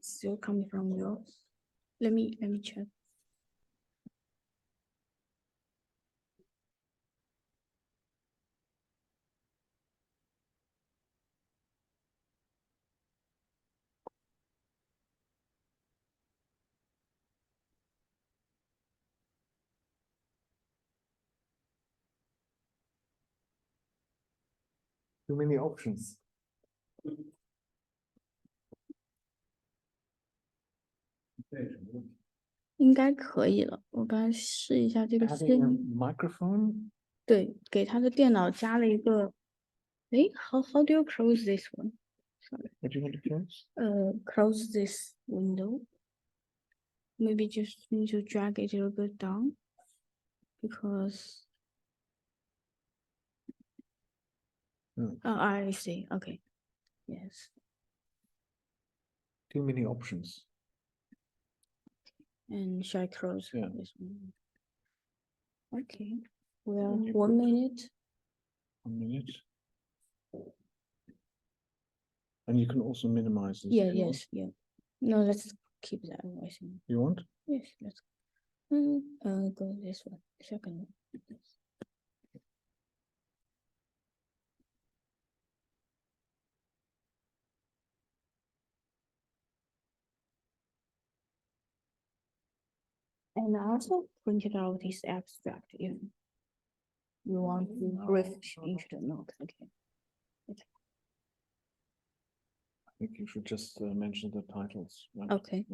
still coming from yours. Let me check. Too many options. 应该可以了，我刚才试一下这个 Having a 声。 microphone. 对，给他的电脑加了一个。诶 how do you close this one? Sorry. What do you want to close? Close this window. Maybe just need to drag it a little bit down because. Oh, I see. Okay. Yes. Too many options. And shall I close Yeah. this one? Okay. Well, 1 minute. 1 minute. And you can also minimize this. Yeah, yes, yeah. No, let's keep that one, I think. You want? Yes, let's go this one. Second one. And I also printed out this abstract if you want to brief into the note. Okay. I think you should just mention the titles. Right? Okay.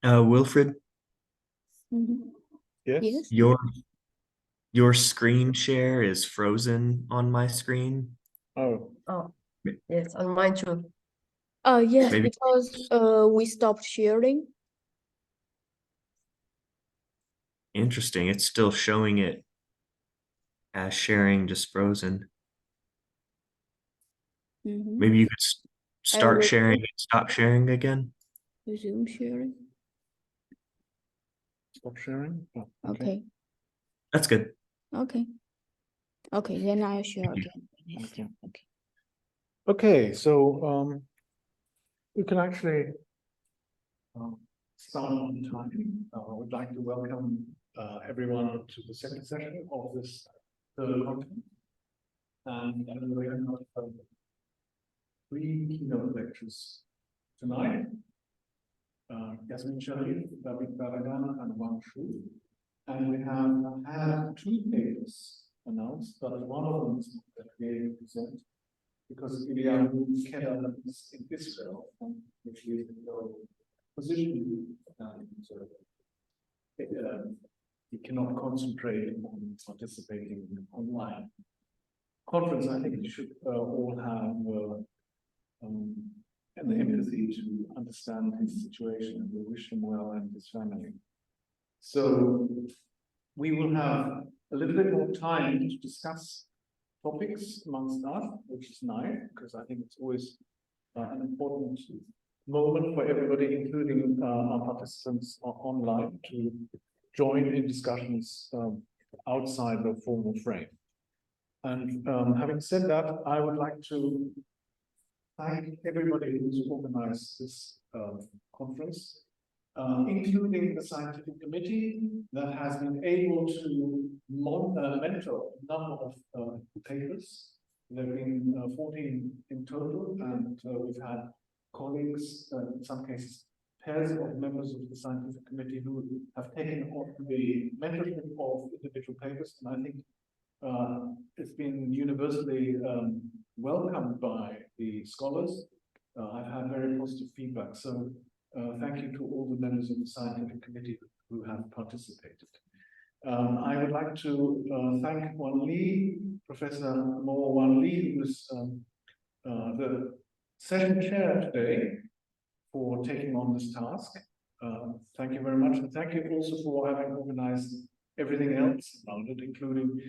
Yeah. Wilfred, Yes. Yes. your screen share is frozen on my screen. Oh. Oh, yes, on mine too. Yes, Maybe- because we stopped sharing. Interesting. It's still showing it as sharing, just frozen. Maybe you could start will- sharing and stop sharing again. Resume sharing. Stop sharing. Oh, Okay. That's good. Okay. Okay, then I'll share Thank you. again. Thank you. Okay. Okay, so we can actually start on time. I would like to welcome everyone to the second session of this third conference. And we have 3 keynote lectures tonight. Yasmin Sharif, David Barragan, and Wang Shu. And we have had 2 papers announced, but one of them is that we present because Ilya Keller is in Israel, which is the position, so he cannot concentrate on participating in online conference. I think you should all have an empathy to understand his situation, and we wish him well and his family. So we will have a little bit more time to discuss topics amongst us, which is nice, because I think it's always an important moment for everybody, including our participants online, to join in discussions outside the formal frame. And having said that, I would like to thank everybody who's organized this conference, including the scientific committee that has been able to mentor a number of papers. There have been 14 in total, and we've had colleagues, in some cases, pairs of members of the scientific committee who have taken on the mentorship of individual papers, and I think it's been universally welcomed by the scholars. I've had very positive feedback, so thank you to all the members of the scientific committee who have participated. I would like to thank Wan Li, Professor Mo Wan Li, who is the session chair today, for taking on this task. Thank you very much, and thank you also for having organized everything else around it, including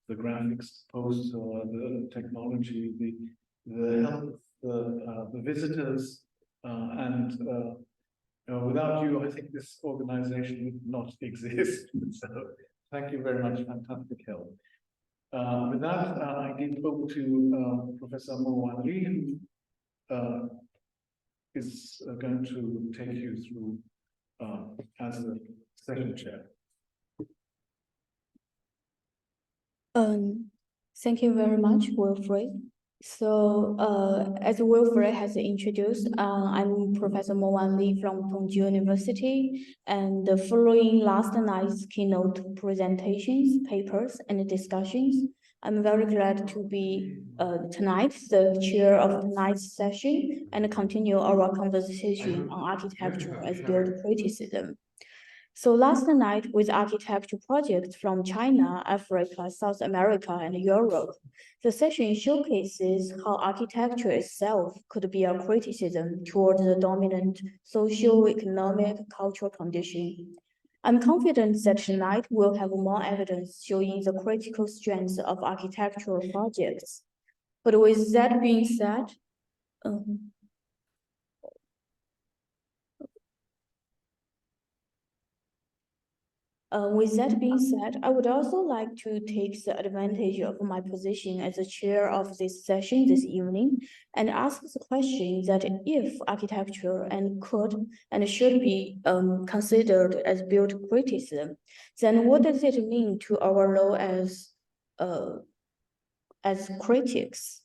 the graphics, poster, the technology, the help, the visitors, and without you, I think this organization would not exist. So thank you very much, fantastic help. With that, I give over to Professor Mo Wan Li, who is going to take you through as a session chair. Thank you very much, Wilfred. So, as Wilfred has introduced, I'm Professor Mo Wan Li from Tongji University, and following last night's keynote presentations, papers, and discussions, I'm very glad to be tonight the chair of tonight's session and continue our conversation on architecture as built criticism. So last night with architecture projects from China, Africa, South America, and Europe, the session showcases how architecture itself could be a criticism toward the dominant socio-economic cultural condition. I'm confident that tonight we'll have more evidence showing the critical strengths of architectural projects. But with that being said, with that being said, I would also like to take the advantage of my position as the chair of this session this evening and ask the question that if architecture and could and should be considered as built criticism, then what does it mean to our role as critics?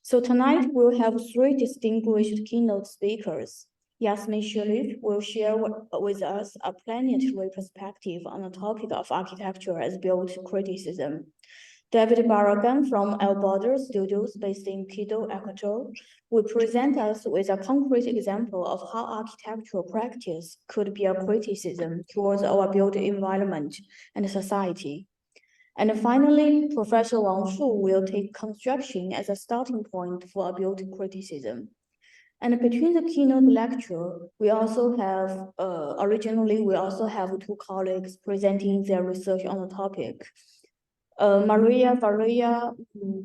So tonight we'll have three distinguished keynote speakers. Yasmin Sharif will share with us a planetary perspective on the topic of architecture as built criticism. David Barragan from El Border Studios based in Quito, Ecuador, will present us with a concrete example of how architectural practice could be a criticism towards our built environment and society. And finally, Professor Wang Shu will take construction as a starting point for a built criticism. And between the keynote lecture, we also have, originally, we also have two colleagues presenting their research on the topic. Maria Varela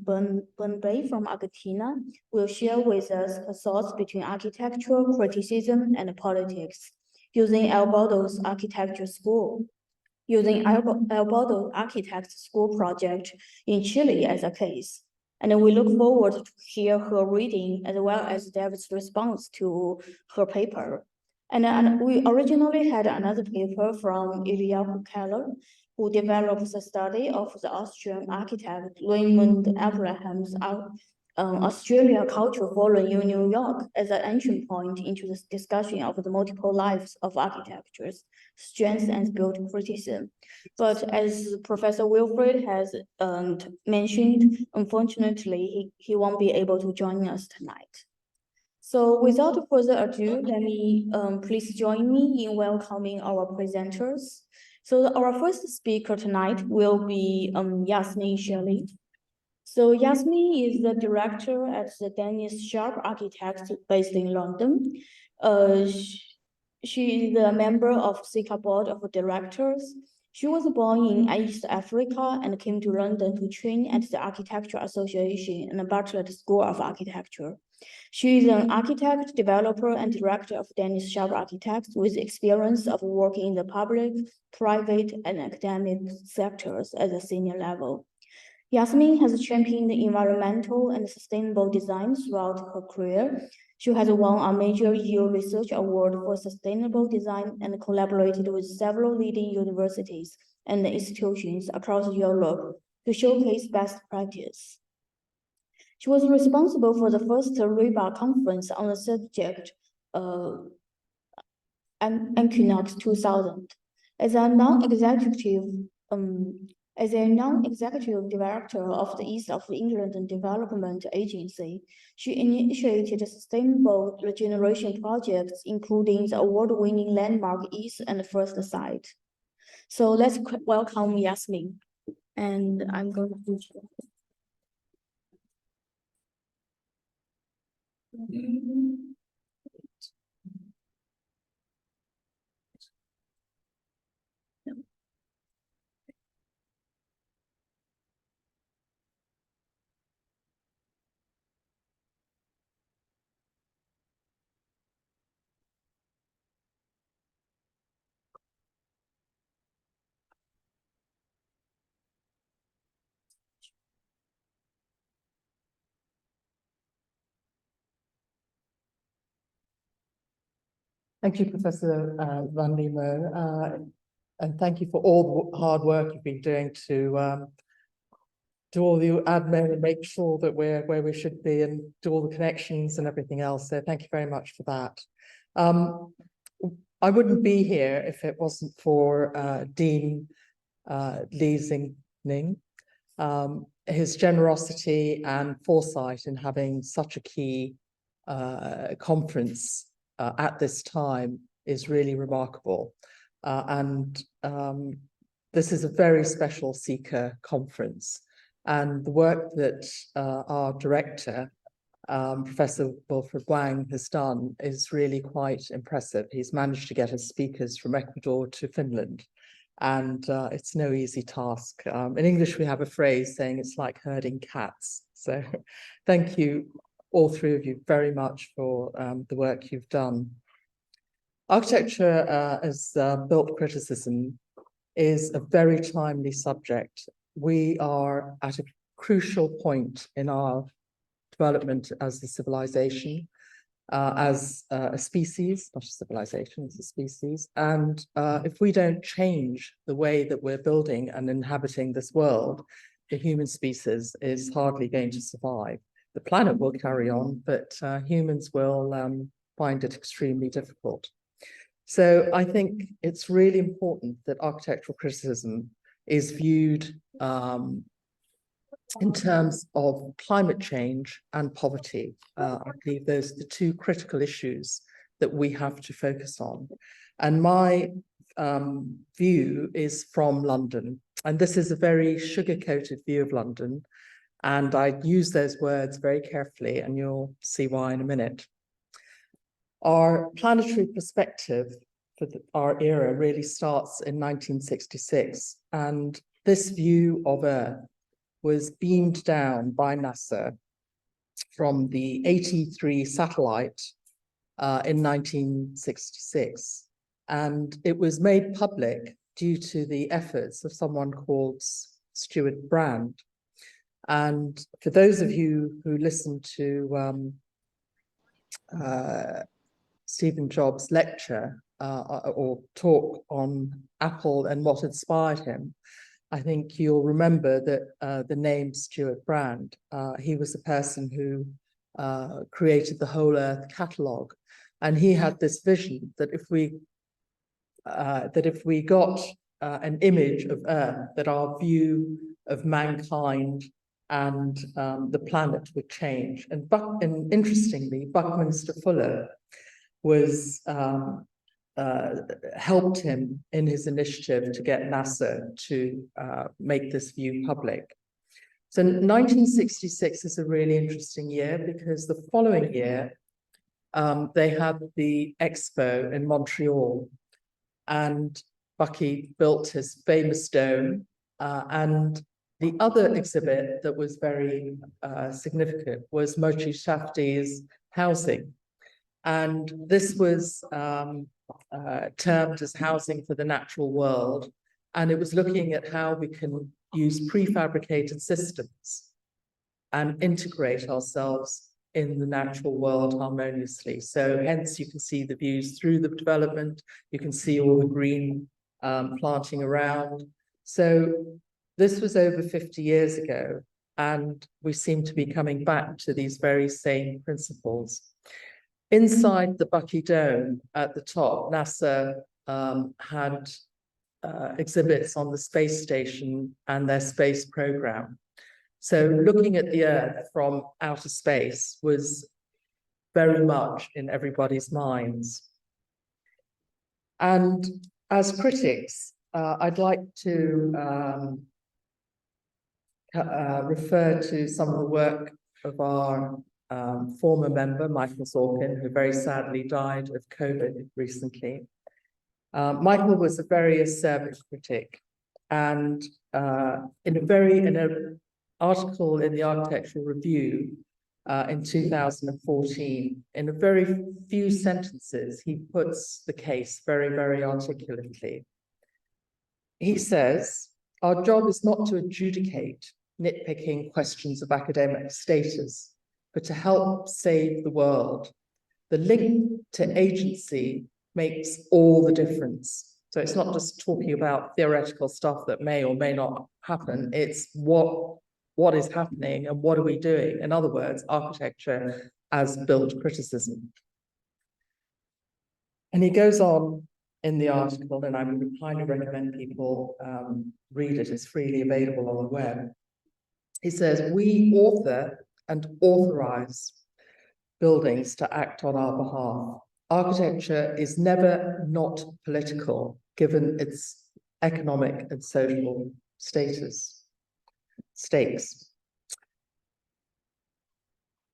Bernbay from Argentina will share with us her thoughts between architectural criticism and politics, using El Bordo's architecture school. Using El Bordo Architects School project in Chile as a case. And we look forward to hear her reading as well as David's response to her paper. And we originally had another paper from Ilya Keller, who developed the study of the Austrian architect Raymond Abraham's Australia Cultural Forum in New York as an entry point into the discussion of the multiple lives of architectures, strengths and built criticism. But as Professor Wilfred has mentioned, unfortunately, he won't be able to join us tonight. So without further ado, let me please join me in welcoming our presenters. So our first speaker tonight will be Yasmin Sharif. So Yasmin is the director at the Dennis Sharp Architects based in London. She is a member of SICA Board of Directors. She was born in East Africa and came to London to train at the Architecture Association and the Bartlett School of Architecture. She is an architect, developer, and director of Dennis Sharp Architects with experience of working in the public, private, and academic sectors at the senior level. Yasmin has championed environmental and sustainable design throughout her career. She has won a major EU research award for sustainable design and collaborated with several leading universities and institutions across Europe to showcase best practice. She was responsible for the first RIBA conference on the subject Equinox 2000. As a non-executive director of the East of England Development Agency, she initiated sustainable regeneration projects, including the award-winning landmark East and First Site. So let's welcome Yasmin. And I'm going to Thank you, Professor Van Liemo, and thank you for all the hard work you've been doing to do all the admin and make sure that we're where we should be and do all the connections and everything else. So thank you very much for that. I wouldn't be here if it wasn't for Dean Lee Xingning. His generosity and foresight in having such a key conference at this time is really remarkable. This is a very special seeker conference. And the work that our director, Professor Wilfred Wang, has done is really quite impressive. He's managed to get his speakers from Ecuador to Finland. And it's no easy task. In English, we have a phrase saying it's like herding cats. So thank you, all three of you, very much for the work you've done. Architecture as built criticism is a very timely subject. We are at a crucial point in our development as a civilization, as a species, not a civilization, as a species. And if we don't change the way that we're building and inhabiting this world, the human species is hardly going to survive. The planet will carry on, but humans will find it extremely difficult. So I think it's really important that architectural criticism is viewed in terms of climate change and poverty. I believe those are the two critical issues that we have to focus on. And my view is from London. And this is a very sugar-coated view of London. And I use those words very carefully, and you'll see why in a minute. Our planetary perspective for our era really starts in 1966. And this view of Earth was beamed down by NASA from the AT3 satellite in 1966. And it was made public due to the efforts of someone called Stuart Brand. And for those of you who listened to Stephen Jobs' lecture or talk on Apple and what inspired him, I think you'll remember that the name Stuart Brand, he was the person who created the Whole Earth catalogue. And he had this vision that if we got an image of Earth, that our view of mankind and the planet would change. And interestingly, Buckminster Fuller was helped him in his initiative to get NASA to make this view public. So 1966 is a really interesting year because the following year, they had the Expo in Montreal, and Bucky built his famous dome. And the other exhibit that was very significant was Moshe Safdie's housing. And this was termed as housing for the natural world. And it was looking at how we can use prefabricated systems and integrate ourselves in the natural world harmoniously. So hence you can see the views through the development, you can see all the green planting around. So this was over 50 years ago, and we seem to be coming back to these very same principles. Inside the Bucky Dome at the top, NASA had exhibits on the space station and their space program. So looking at the Earth from outer space was very much in everybody's minds. And as critics, I'd like to refer to some of the work of our former member, Michael Sorkin, who very sadly died of COVID recently. Michael was a very acerbic critic, and in an article in the Architectural Review in 2014, in a very few sentences, he puts the case very, very articulately. He says, "Our job is not to adjudicate nitpicking questions of academic status, but to help save the world. The link to agency makes all the difference. So it's not just talking about theoretical stuff that may or may not happen, it's what is happening and what are we doing? In other words, architecture as built criticism. And he goes on in the article, and I would highly recommend people read it, it's freely available on the web. He says, we author and authorize buildings to act on our behalf. Architecture is never not political, given its economic and social stakes.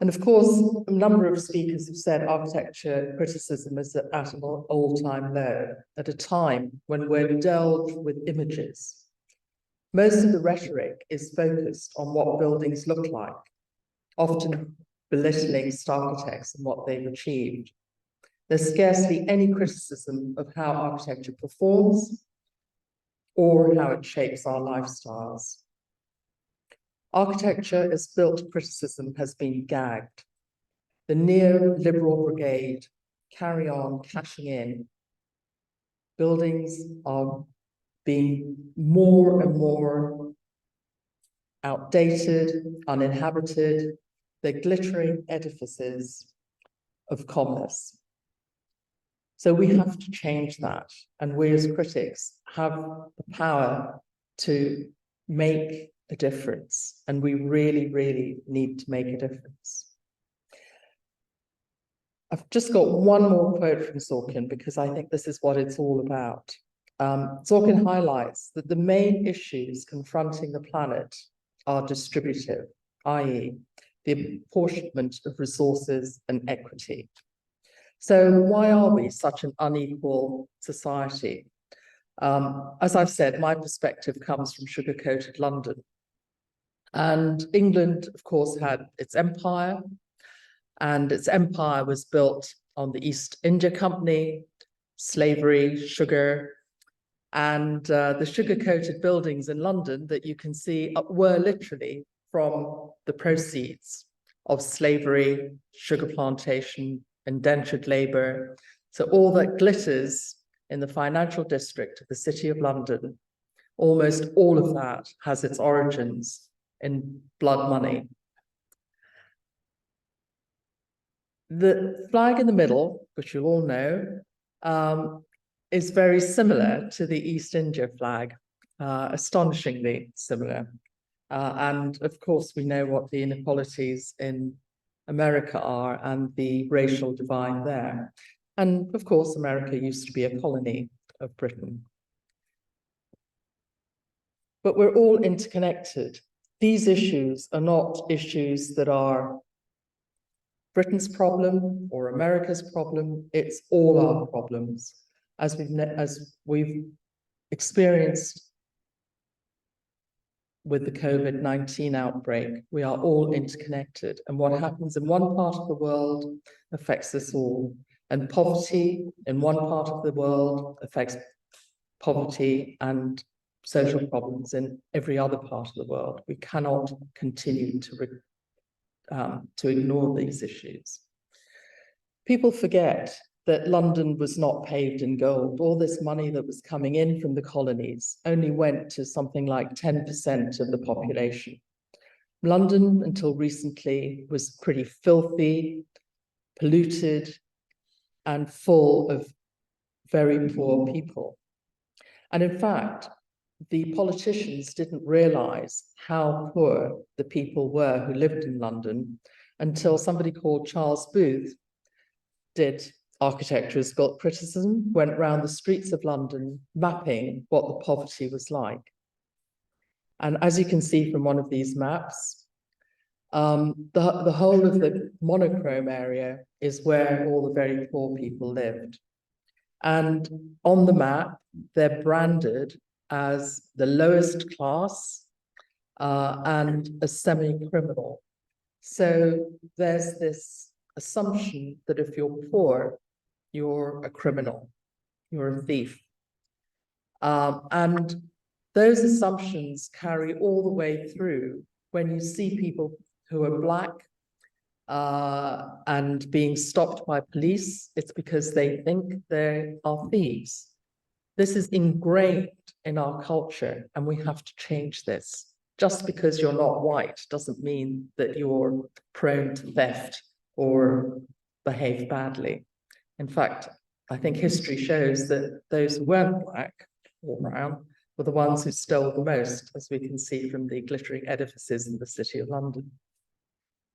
And of course, a number of speakers have said architecture criticism is at an all-time low, at a time when we're delved with images. Most of the rhetoric is focused on what buildings look like, often belittling architects and what they've achieved. There's scarcely any criticism of how architecture performs or how it shapes our lifestyles. Architecture as built criticism has been gagged. The neoliberal brigade carry on cashing in. Buildings are being more and more outdated, uninhabited. They're glittering edifices of commerce. So we have to change that. And we as critics have the power to make a difference. And we really, really need to make a difference. I've just got one more quote from Sorkin because I think this is what it's all about. Sorkin highlights that the main issues confronting the planet are distributive, i.e., the apportionment of resources and equity. So why are we such an unequal society? As I've said, my perspective comes from sugar-coated London. And England, of course, had its empire, and its empire was built on the East India Company, slavery, sugar, and the sugar-coated buildings in London that you can see were literally from the proceeds of slavery, sugar plantation, indentured labor. So all that glitters in the financial district of the City of London, almost all of that has its origins in blood money. The flag in the middle, which you all know, is very similar to the East India flag, astonishingly similar. And of course, we know what the inequalities in America are and the racial divide there. And of course, America used to be a colony of Britain. But we're all interconnected. These issues are not issues that are Britain's problem or America's problem. It's all our problems. As we've experienced with the COVID-19 outbreak, we are all interconnected. And what happens in one part of the world affects us all. And poverty in one part of the world affects poverty and social problems in every other part of the world. We cannot continue to ignore these issues. People forget that London was not paved in gold. All this money that was coming in from the colonies only went to something like 10% of the population. London, until recently, was pretty filthy, polluted, and full of very poor people. And in fact, the politicians didn't realize how poor the people were who lived in London until somebody called Charles Booth did architecture as built criticism, went around the streets of London mapping what the poverty was like. And as you can see from one of these maps, the whole of the monochrome area is where all the very poor people lived. And on the map, they're branded as the lowest class and a semi-criminal. So there's this assumption that if you're poor, you're a criminal, you're a thief. And those assumptions carry all the way through when you see people who are Black, and being stopped by police, it's because they think they are thieves. This is ingrained in our culture, and we have to change this. Just because you're not white doesn't mean that you're prone to theft or behave badly. In fact, I think history shows that those who weren't black or brown were the ones who stole the most, as we can see from the glittering edifices in the City of London.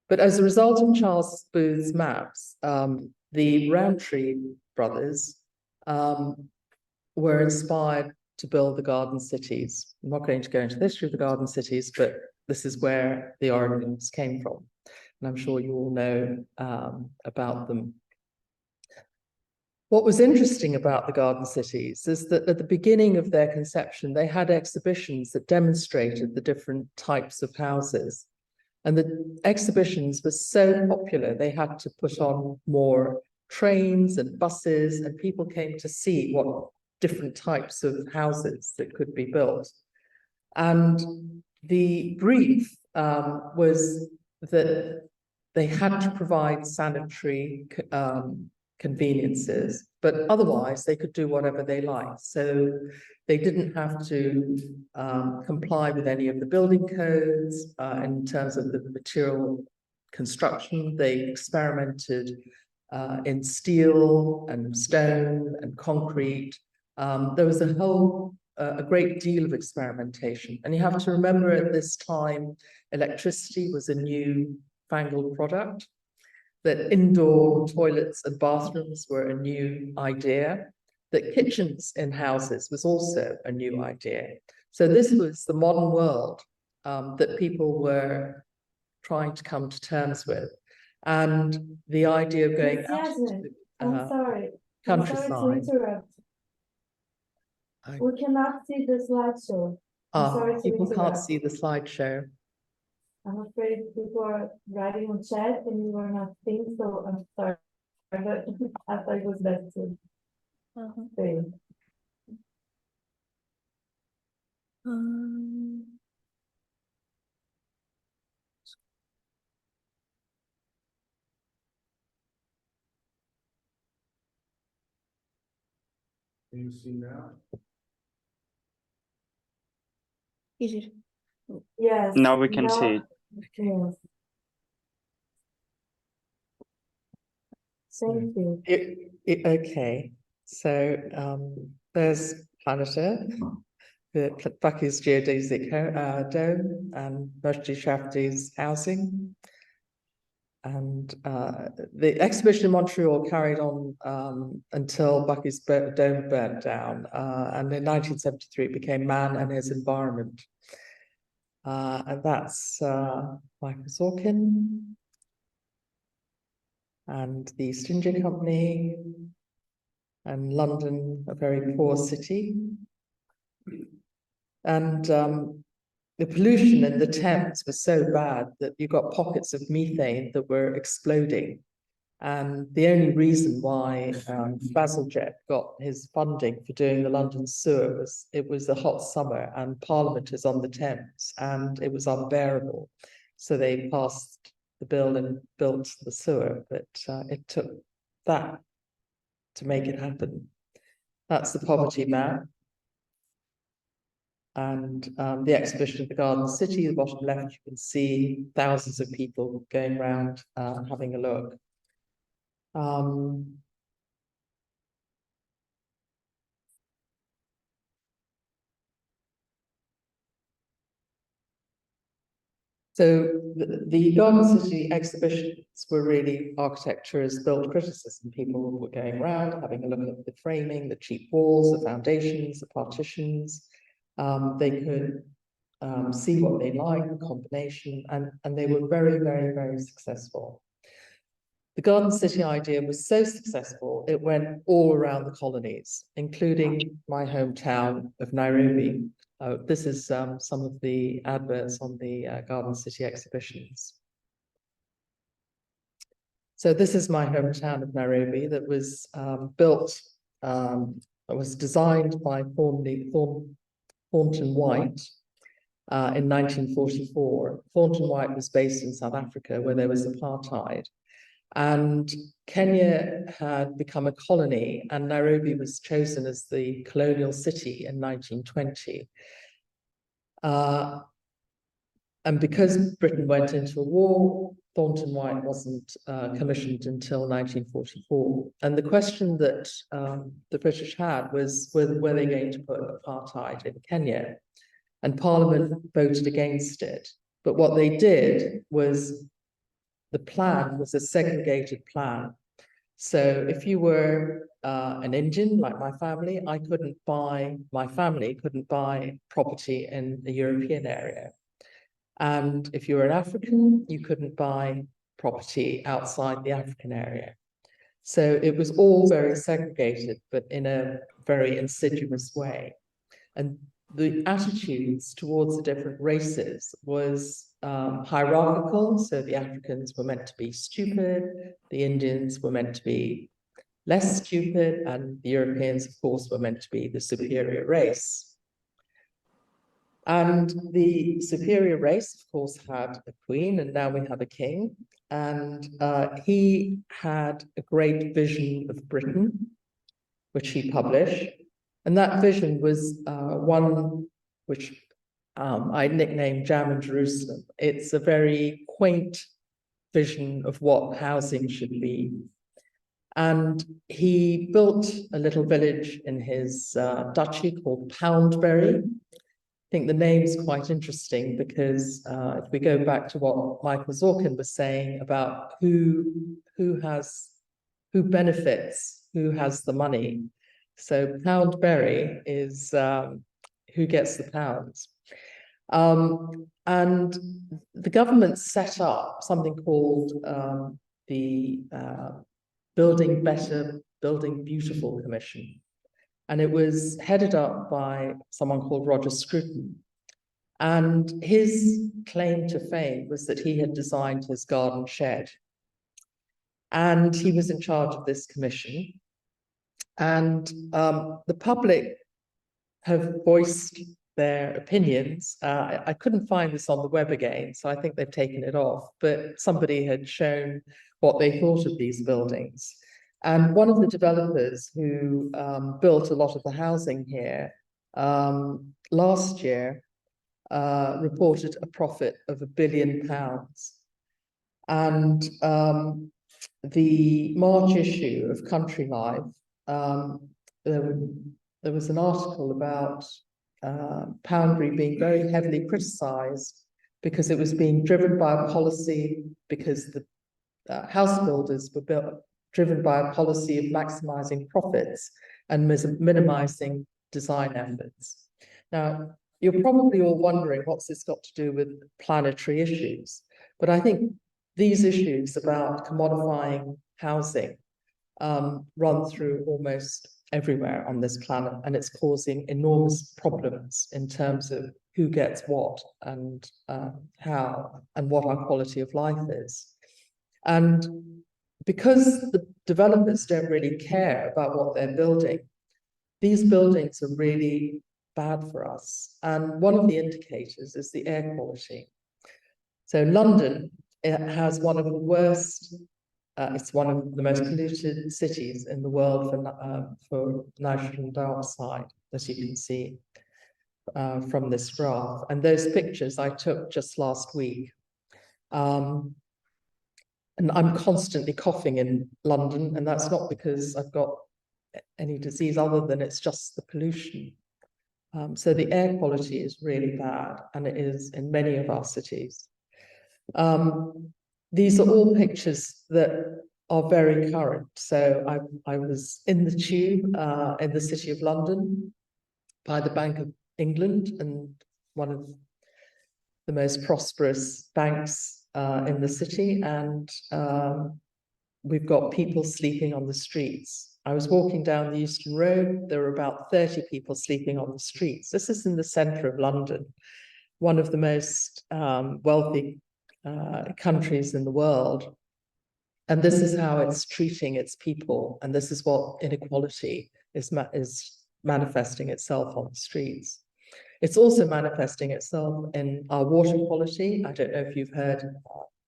But as a result of Charles Booth's maps, the Rowntree brothers were inspired to build the garden cities. I'm not going to go into the history of the garden cities, but this is where the origins came from. And I'm sure you all know about them. What was interesting about the garden cities is that at the beginning of their conception, they had exhibitions that demonstrated the different types of houses. And the exhibitions were so popular, they had to put on more trains and buses, and people came to see what different types of houses that could be built. And the brief was that they had to provide sanitary conveniences, but otherwise they could do whatever they liked. So they didn't have to comply with any of the building codes in terms of the material construction. They experimented in steel and stone and concrete. There was a great deal of experimentation. And you have to remember at this time, electricity was a new fangled product, that indoor toilets and bathrooms were a new idea, that kitchens in houses was also a new idea. So this was the modern world that people were trying to come to terms with. And the idea of going out to I'm sorry. countryside. I'm sorry to interrupt. We cannot see the slideshow. I'm sorry to People can't interrupt. see the slideshow. I'm afraid people are writing on chat and you are not seeing, so I'm sorry. But I thought it was best to say. Can you see now? Is it? Yes. Now we can see it. Yes. Thank you. Okay, so there's Planeter, Bucky's geodesic dome, and Murti Shafty's housing. And the exhibition in Montreal carried on until Bucky's dome burnt down. And in 1973, it became Man and His Environment. And that's Michael Sorkin and the East India Company, and London, a very poor city. And the pollution in the Thames was so bad that you got pockets of methane that were exploding. And the only reason why Bazalgette got his funding for doing the London sewer was it was a hot summer and Parliament is on the Thames and it was unbearable. So they passed the bill and built the sewer, but it took that to make it happen. That's the poverty map. And the exhibition of the Garden City, the bottom left, you can see thousands of people going around having a look. So the Garden City exhibitions were really architecture as built criticism. People were going around having a look at the framing, the cheap walls, the foundations, the partitions. They could see what they liked, the combination, and they were very, very, very successful. The Garden City idea was so successful, it went all around the colonies, including my hometown of Nairobi. This is some of the adverts on the Garden City exhibitions. So this is my hometown of Nairobi that was built, was designed by Thornton White. in 1944. Thornton White was based in South Africa, where there was apartheid. And Kenya had become a colony, and Nairobi was chosen as the colonial city in 1920. And because Britain went into a war, Thornton White wasn't commissioned until 1944. And the question that the British had was, were they going to put apartheid in Kenya? And Parliament voted against it. But what they did was, the plan was a segregated plan. So if you were an Indian, like my family, my family couldn't buy property in the European area. And if you were an African, you couldn't buy property outside the African area. So it was all very segregated, but in a very insidious way. And the attitudes towards the different races was hierarchical. So the Africans were meant to be stupid, the Indians were meant to be less stupid, and the Europeans, of course, were meant to be the superior race. And the superior race, of course, had a queen, and now we have a king. And he had a great vision of Britain, which he published. And that vision was one which I nicknamed Jam in Jerusalem. It's a very quaint vision of what housing should be. And he built a little village in his duchy called Poundbury. I think the name is quite interesting because if we go back to what Michael Zorkin was saying about who benefits, who has the money. So Poundbury is who gets the pounds. And the government set up something called the Building Better, Building Beautiful Commission. And it was headed up by someone called Roger Scruton. And his claim to fame was that he had designed his garden shed. And he was in charge of this commission. And the public have voiced their opinions. I couldn't find this on the web again, so I think they've taken it off, but somebody had shown what they thought of these buildings. And one of the developers who built a lot of the housing here last year reported a profit of £1 billion. And the March issue of Country Life, there was an article about Poundbury being very heavily criticised because it was being driven by a policy, because the house builders were driven by a policy of maximising profits and minimising design efforts. Now, you're probably all wondering, what's this got to do with planetary issues? But I think these issues about commodifying housing run through almost everywhere on this planet, and it's causing enormous problems in terms of who gets what and how and what our quality of life is. And because the developers don't really care about what they're building, these buildings are really bad for us. And one of the indicators is the air quality. So London, it has one of the worst, it's one of the most polluted cities in the world for nitrogen dioxide, as you can see from this graph. And those pictures I took just last week. And I'm constantly coughing in London, and that's not because I've got any disease other than it's just the pollution. So the air quality is really bad, and it is in many of our cities. These are all pictures that are very current. So I was in the tube in the City of London by the Bank of England, and one of the most prosperous banks in the city, and we've got people sleeping on the streets. I was walking down the Euston Road, there were about 30 people sleeping on the streets. This is in the centre of London, one of the most wealthy countries in the world. And this is how it's treating its people, and this is what inequality is manifesting itself on the streets. It's also manifesting itself in our water quality. I don't know if you've heard,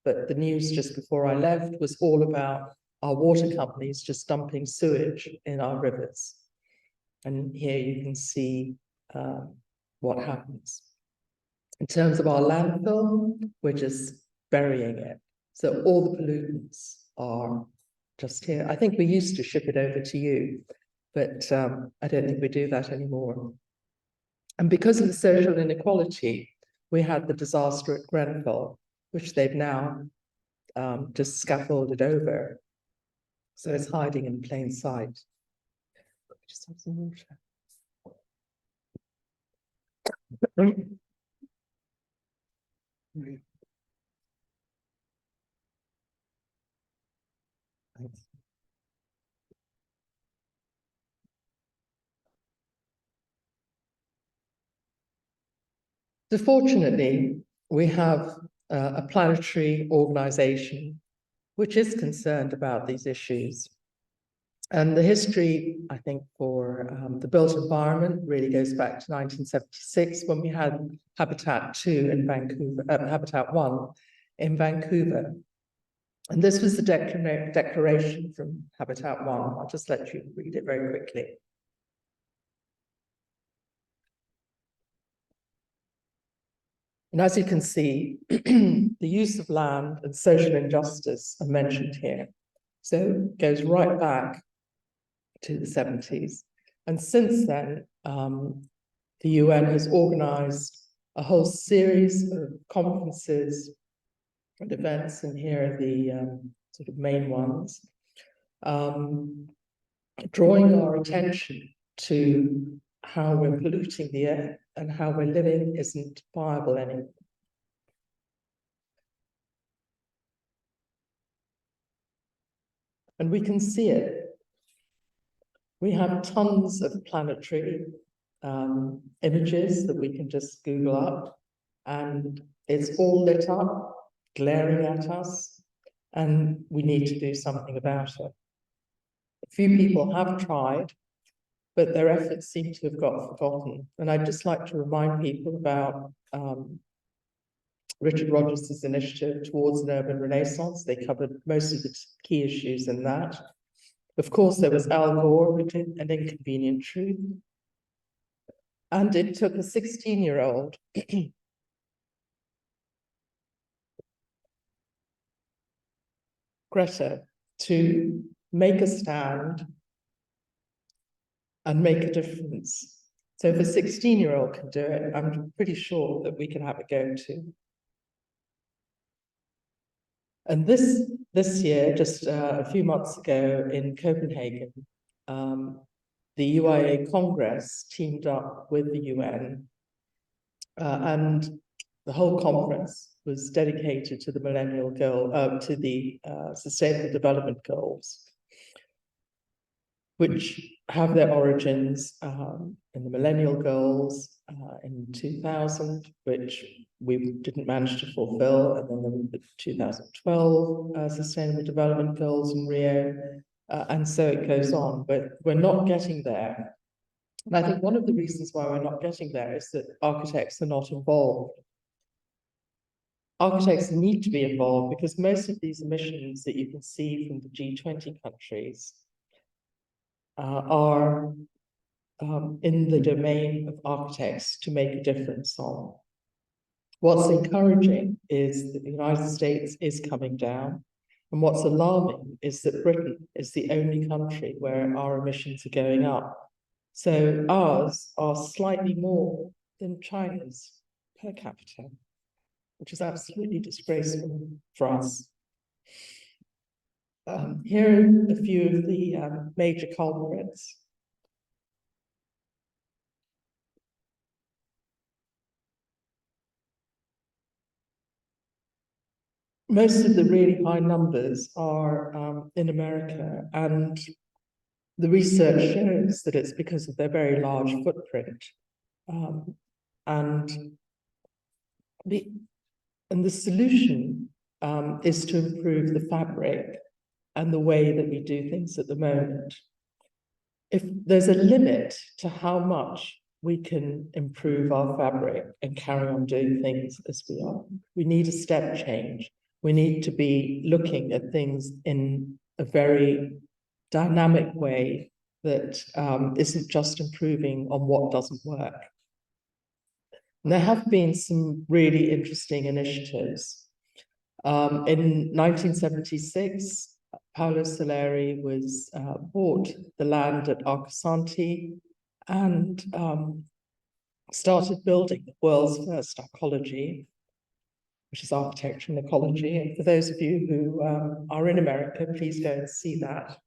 but the news just before I left was all about our water companies just dumping sewage in our rivers. And here you can see what happens. In terms of our landfill, we're just burying it. So all the pollutants are just here. I think we used to ship it over to you, but I don't think we do that anymore. And because of the social inequality, we had the disaster at Grenfell, which they've now just scaffolded over. So it's hiding in plain sight. Just have some water. Thanks. So fortunately, we have a planetary organization which is concerned about these issues. And the history, I think, for the built environment really goes back to 1976 when we had Habitat 2 in Vancouver, Habitat 1 in Vancouver. And this was the declaration from Habitat 1. I'll just let you read it very quickly. And as you can see, the use of land and social injustice are mentioned here. So it goes right back to the 70s. And since then, the UN has organized a whole series of conferences and events, and here are the sort of main ones, drawing our attention to how we're polluting the air and how we're living isn't viable anymore. And we can see it. We have tons of planetary images that we can just Google up, and it's all lit up, glaring at us, and we need to do something about it. A few people have tried, but their efforts seem to have got forgotten. And I'd just like to remind people about Richard Rogers' initiative towards an urban renaissance. They covered most of the key issues in that. Of course, there was Al Gore, who did An Inconvenient Truth. And it took a 16-year-old Greta to make a stand and make a difference. So if a 16-year-old can do it, I'm pretty sure that we can have a go too. And this year, just a few months ago in Copenhagen, the UIA Congress teamed up with the UN, and the whole conference was dedicated to the Millennial Goal, to the Sustainable Development Goals, which have their origins in the Millennial Goals in 2000, which we didn't manage to fulfill, and then the 2012 Sustainable Development Goals in Rio, and so it goes on, but we're not getting there. And I think one of the reasons why we're not getting there is that architects are not involved. Architects need to be involved because most of these emissions that you can see from the G20 countries are in the domain of architects to make a difference on. What's encouraging is that the United States is coming down, and what's alarming is that Britain is the only country where our emissions are going up. So ours are slightly more than China's per capita, which is absolutely disgraceful for us. Here are a few of the major culprits. Most of the really high numbers are in America, and the research shows that it's because of their very large footprint. And the solution is to improve the fabric and the way that we do things at the moment. If there's a limit to how much we can improve our fabric and carry on doing things as we are. We need a step change. We need to be looking at things in a very dynamic way that isn't just improving on what doesn't work. And there have been some really interesting initiatives. In 1976, Paolo Soleri was bought the land at Arcosanti and started building the world's first arcology, which is architecture and ecology. And for those of you who are in America, please go and see that.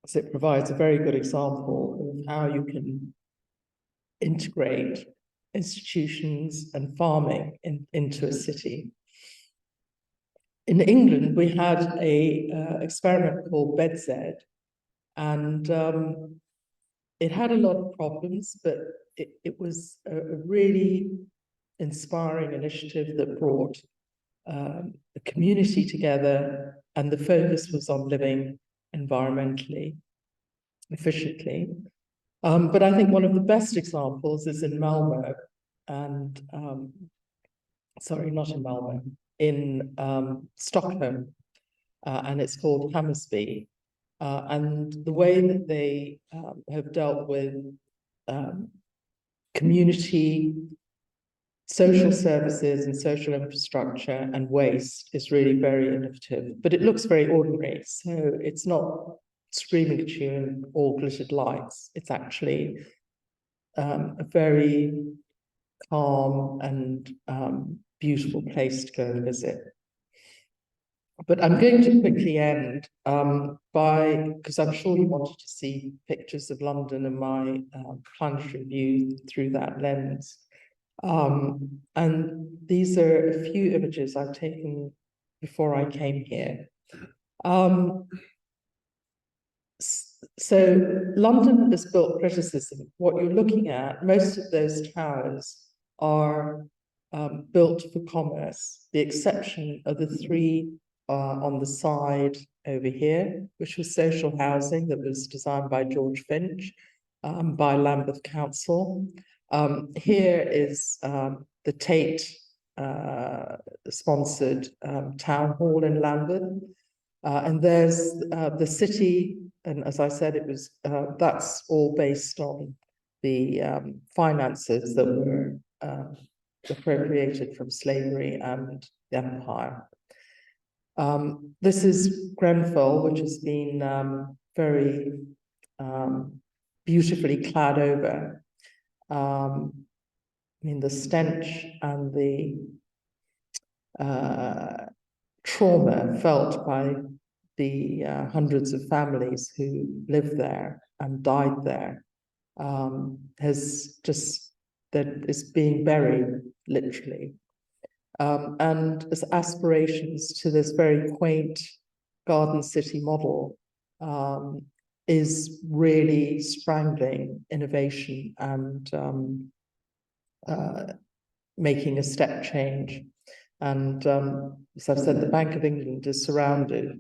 So it provides a very good example of how you can integrate institutions and farming into a city. In England, we had a experiment called BedZ, and it had a lot of problems, but it was a really inspiring initiative that brought the community together, and the focus was on living environmentally, efficiently. But I think one of the best examples is in Malmö, and sorry, not in Malmö, in Stockholm, and it's called Hammarby. And the way that they have dealt with community, social services and social infrastructure and waste is really very innovative, but it looks very ordinary. So it's not screaming at you and all glittered lights. It's actually a very calm and beautiful place to go and visit. But I'm going to quickly end because I'm sure you wanted to see pictures of London and my planetary view through that lens. And these are a few images I've taken before I came here. So London is built criticism. What you're looking at, most of those towers are built for commerce. The exception are the three on the side over here, which was social housing that was designed by George Finch, by Lambeth Council. Here is the Tate sponsored town hall in Lambeth. And there's the city, and as I said, it was that's all based on the finances that were appropriated from slavery and the empire. This is Grenfell, which has been very beautifully clad over. I mean, the stench and the trauma felt by the hundreds of families who lived there and died there that is being buried, literally. And as aspirations to this very quaint garden city model is really strangling innovation and making a step change. And as I've said, the Bank of England is surrounded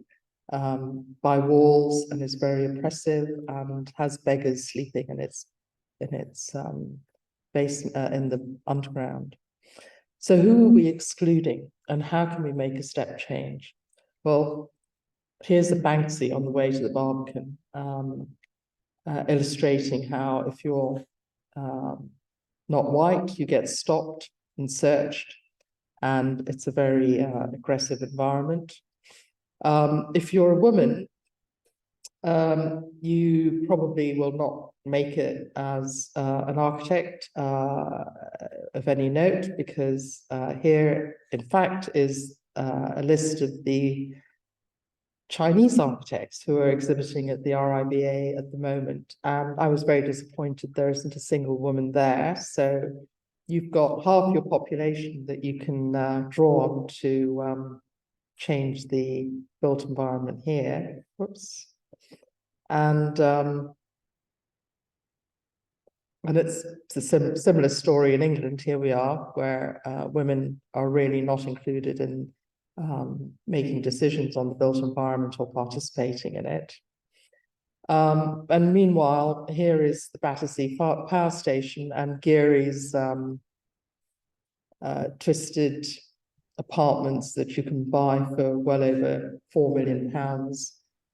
by walls and is very oppressive and has beggars sleeping in its basement in the underground. So who are we excluding, and how can we make a step change? Well, here's the Banksy on the way to the Barbican, illustrating how if you're not white, you get stopped and searched, and it's a very aggressive environment. If you're a woman, you probably will not make it as an architect of any note, because here, in fact, is a list of the Chinese architects who are exhibiting at the RIBA at the moment. And I was very disappointed there isn't a single woman there. So you've got half your population that you can draw on to change the built environment here. Whoops. And it's a similar story in England. Here we are, where women are really not included in making decisions on the built environment or participating in it. And meanwhile, here is the Battersea Power Station and Geary's twisted apartments that you can buy for well over £4 million,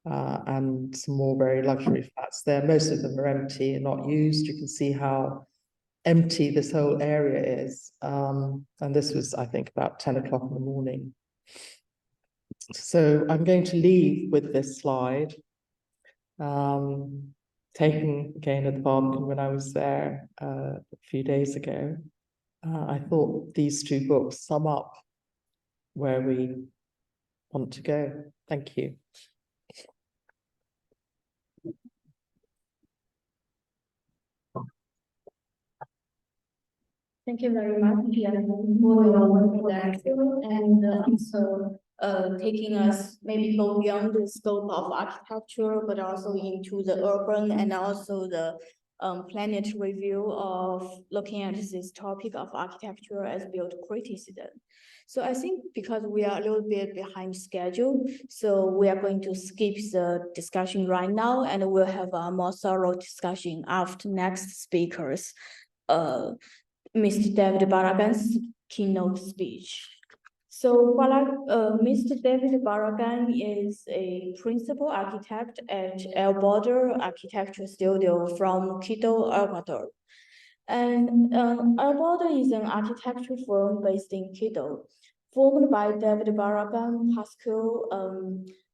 and some more very luxury flats there. Most of them are empty and not used. You can see how empty this whole area is. And this was, I think, about 10 o'clock in the morning. So I'm going to leave with this slide, taken again at the Barbican when I was there a few days ago. I thought these two books sum up where we want to go. Thank you. Thank you very much, Jan, for your wonderful lecture and also taking us maybe go beyond the scope of architecture, but also into the urban and also the planetary view of looking at this topic of architecture as built criticism. So I think because we are a little bit behind schedule, so we are going to skip the discussion right now, and we'll have a more thorough discussion after next speakers. Mr. David Barragan's keynote speech. So Mr. David Barragan is a principal architect at El Border Architecture Studio from Quito, Ecuador. And El Border is an architecture firm based in Quito, formed by David Barragan, Pascal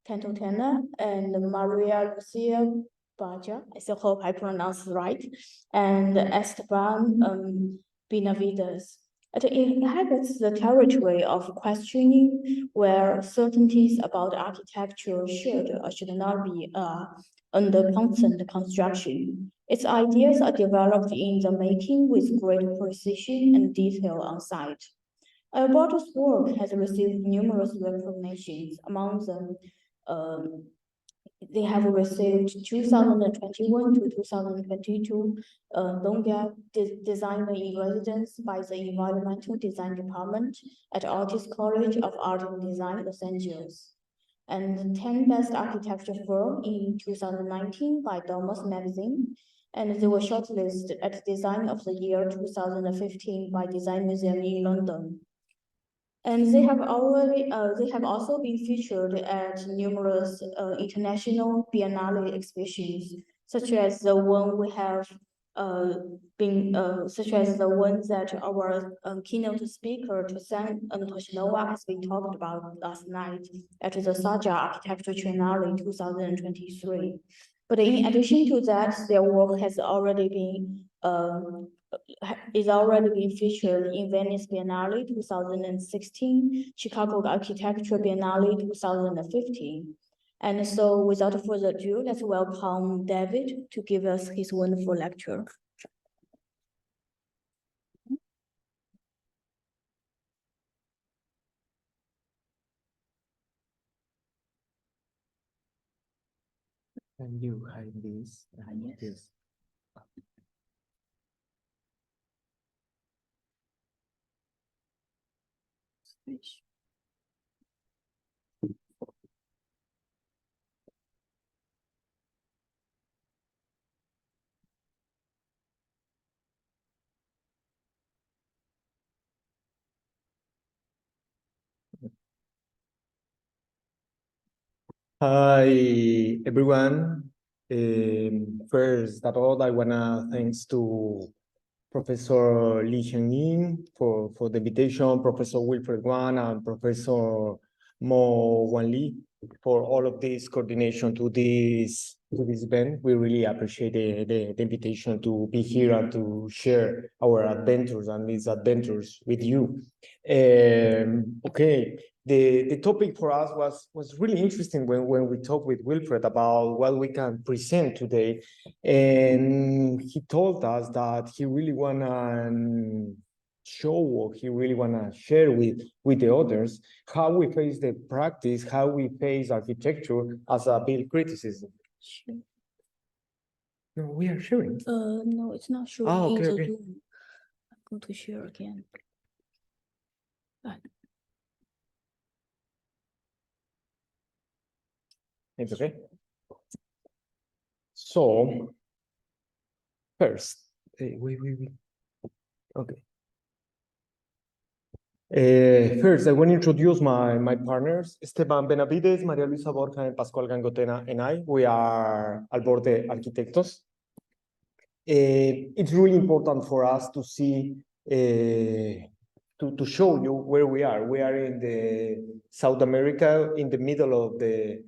Cantotena, and Maria Lucia Baja. I hope I pronounced right, and Esteban Benavides. It inhabits the territory of questioning where certainties about architecture should or should not be under constant construction. Its ideas are developed in the making with great precision and detail on site. Border's work has received numerous recognitions. Among them, they have received 2021 to 2022 Longa Designer in Residence by the Environmental Design Department at Artist College of Art and Design, Los Angeles, and 10 Best Architecture Firm in 2019 by Domus Magazine, and they were shortlisted at Design of the Year 2015 by Design Museum in London. And they have also been featured at numerous international biennale exhibitions, such as the one we have such as the one that our keynote speaker Tosan Toshinova has been talked about last night at the Saja Architecture Triennale 2023. But in addition to that, their work has already been featured in Venice Biennale 2016, Chicago Architecture Biennale 2015. And so without further ado, let's welcome David to give us his wonderful lecture. And you hide this. Yes. Speech. Hi, everyone. First of all, I wanna thanks to Professor Li Xiangyin for the invitation, Professor Wilfred Wang and Professor Mo Wan Li for all of this coordination to this event. We really appreciate the invitation to be here and to share our adventures and misadventures with you. Okay. The topic for us was really interesting when we talked with Wilfred about what we can present today. And he told us that he really wanna show or he really wanna share with the others how we face the practice, how we face architecture as a build criticism. Sure. No, we are sharing. No, it's not showing Ah, in okay, the okay. Zoom. I'm going to share again. It's okay. So first, okay. First, I want to introduce my partners, Esteban Benavides, Maria Luisa Borja, and Pascual Gangotena, and I. We are Alborde Arquitectos. It's really important for us to see, to show you where we are. We are in the South America, in the middle of the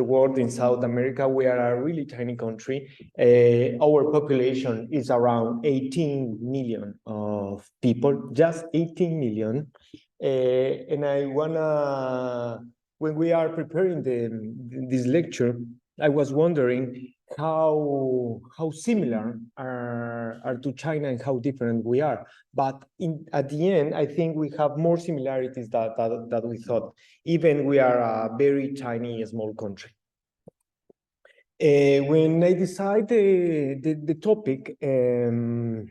world in South America. We are a really tiny country. Our population is around 18 million of people, just 18 million. And I wanna, when we are preparing this lecture, I was wondering how similar are to China and how different we are. But at the end, I think we have more similarities that we thought, even we are a very tiny, small country. When I decided the topic, and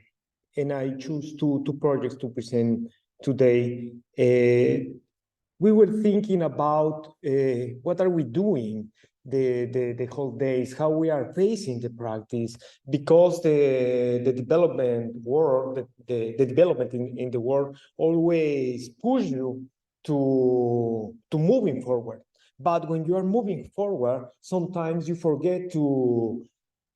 I choose two projects to present today, we were thinking about what are we doing the whole days, how we are facing the practice, because the development world, the development in the world always push you to moving forward. But when you are moving forward, sometimes you forget to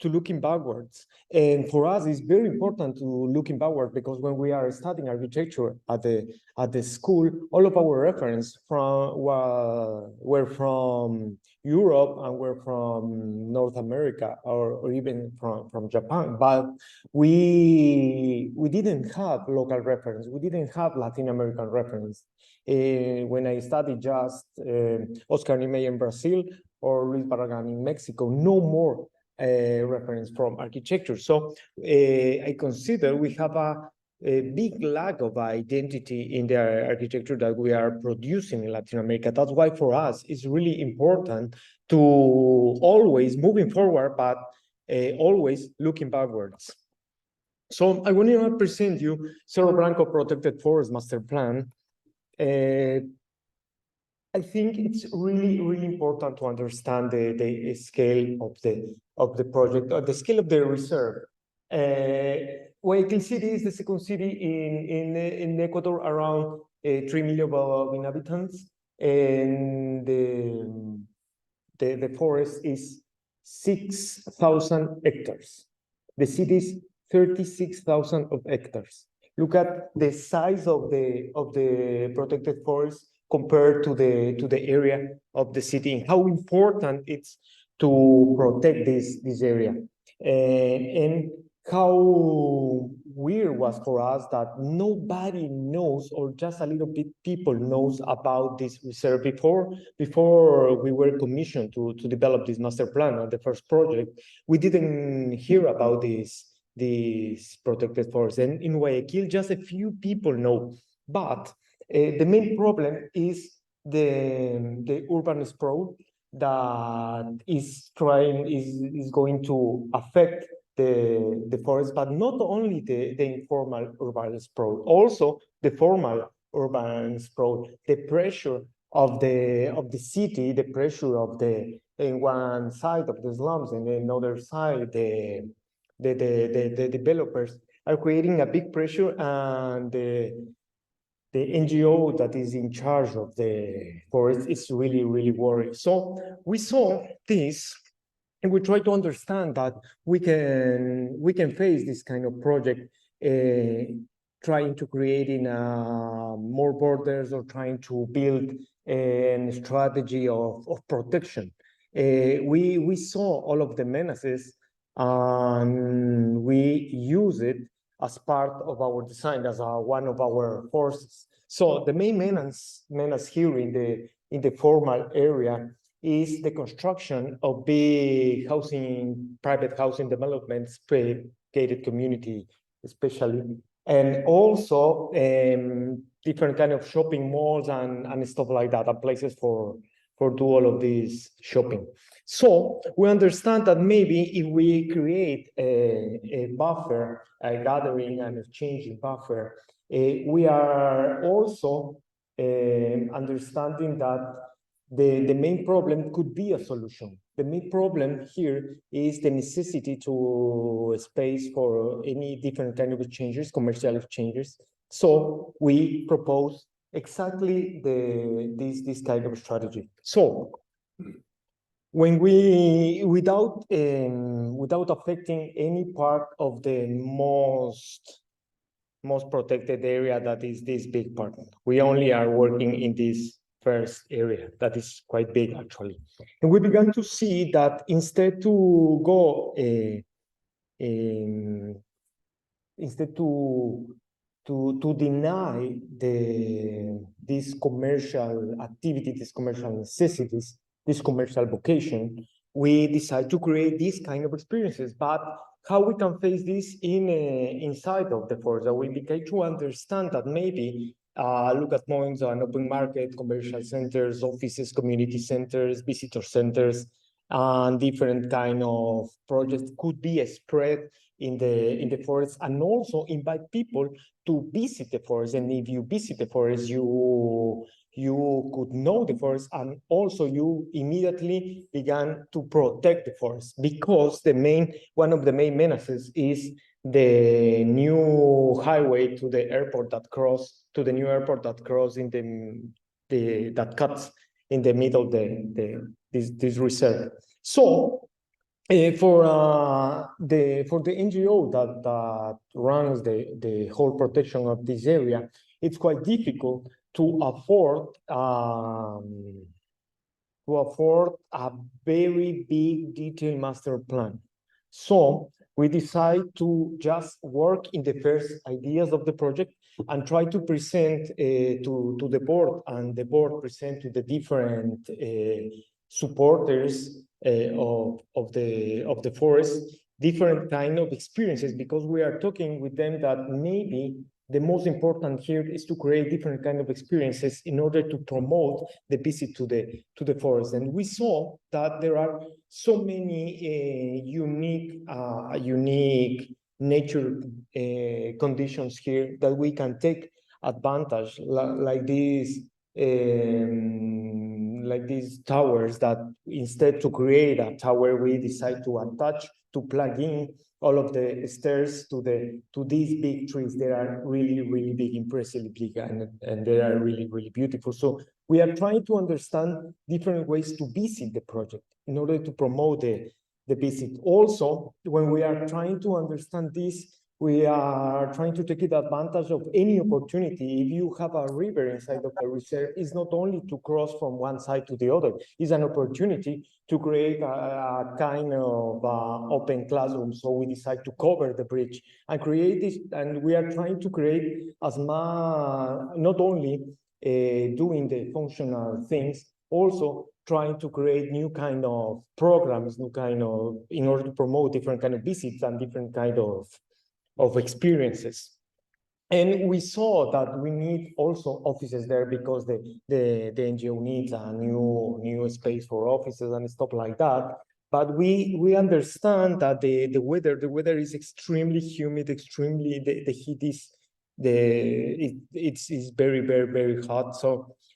looking backwards. And for us, it's very important to looking backward, because when we are studying architecture at the school, all of our reference were from Europe and were from North America, or even from Japan. But we didn't have local reference. We didn't have Latin American reference. When I studied just Oscar Niemeyer in Brazil or Luis Barragan in Mexico, no more reference from architecture. So I consider we have a big lack of identity in the architecture that we are producing in Latin America. That's why for us it's really important to always moving forward, but always looking backwards. So I want to present you Cerro Blanco Protected Forest Master Plan. I think it's really, really important to understand the scale of the project, or the scale of the reserve. Guayaquil City is the second city in Ecuador, around 3 million inhabitants, and the forest is 6,000 hectares. The city is 36,000 hectares. Look at the size of the protected forest compared to the area of the city, and how important it's to protect this area, and how weird was for us that nobody knows, or just a little bit people knows about this reserve. Before we were commissioned to develop this master plan on the first project, we didn't hear about this protected forest, and in Guayaquil just a few people know. But the main problem is the urban sprawl that is going to affect the forest, but not only the informal urban sprawl, also the formal urban sprawl. The pressure of the city, the pressure of in one side of the slums, and in another side the developers are creating a big pressure, and the NGO that is in charge of the forest is really, really worried. So we saw this, and we try to understand that we can face this kind of project, trying to create more borders, or trying to build a strategy of protection. We saw all of the menaces, and we use it as part of our design, as one of our forces. So the main menace here in the formal area is the construction of big private housing developments, gated community especially, and also different kind of shopping malls and stuff like that, and places for do all of this shopping. So we understand that maybe if we create a buffer, a gathering and exchanging buffer, we are also understanding that the main problem could be a solution. The main problem here is the necessity to space for any different kind of exchanges, commercial exchanges. So we propose exactly this kind of strategy. So when we, without affecting any part of the most protected area, that is this big part, we only are working in this first area that is quite big actually, and we began to see that instead to go instead to deny this commercial activity, this commercial necessities, this commercial vocation, we decide to create these kind of experiences. But how we can face this inside of the forest? That we begin to understand that maybe look at points on open market, commercial centers, offices, community centers, visitor centers, and different kind of projects could be spread in the forest, and also invite people to visit the forest. And if you visit the forest, you could know the forest, and also you immediately began to protect the forest, because one of the main menaces is the new highway to the airport that that cuts in the middle of this reserve. So for the NGO that runs the whole protection of this area, it's quite difficult to afford a very big detailed master plan. So we decide to just work in the first ideas of the project and try to present to the board, and the board present to the different supporters of the forest different kind of experiences, because we are talking with them that maybe the most important here is to create different kind of experiences in order to promote the visit to the forest. And we saw that there are so many unique nature conditions here that we can take advantage, like these towers, that instead to create a tower, we decide to attach, to plug in all of the stairs to these big trees. They are really big, impressively big, and they are really beautiful. So we are trying to understand different ways to visit the project in order to promote the visit. Also, when we are trying to understand this, we are trying to take advantage of any opportunity. If you have a river inside of the reserve, it's not only to cross from one side to the other, it's an opportunity to create a kind of open classroom. So we decide to cover the bridge and create this, and we are trying to create not only doing the functional things, also trying to create new kind of programs, in order to promote different kind of visits and different kind of experiences. And we saw that we need also offices there, because the NGO needs a new space for offices and stuff like that. But we understand that the weather is extremely humid, the heat is it's very hot.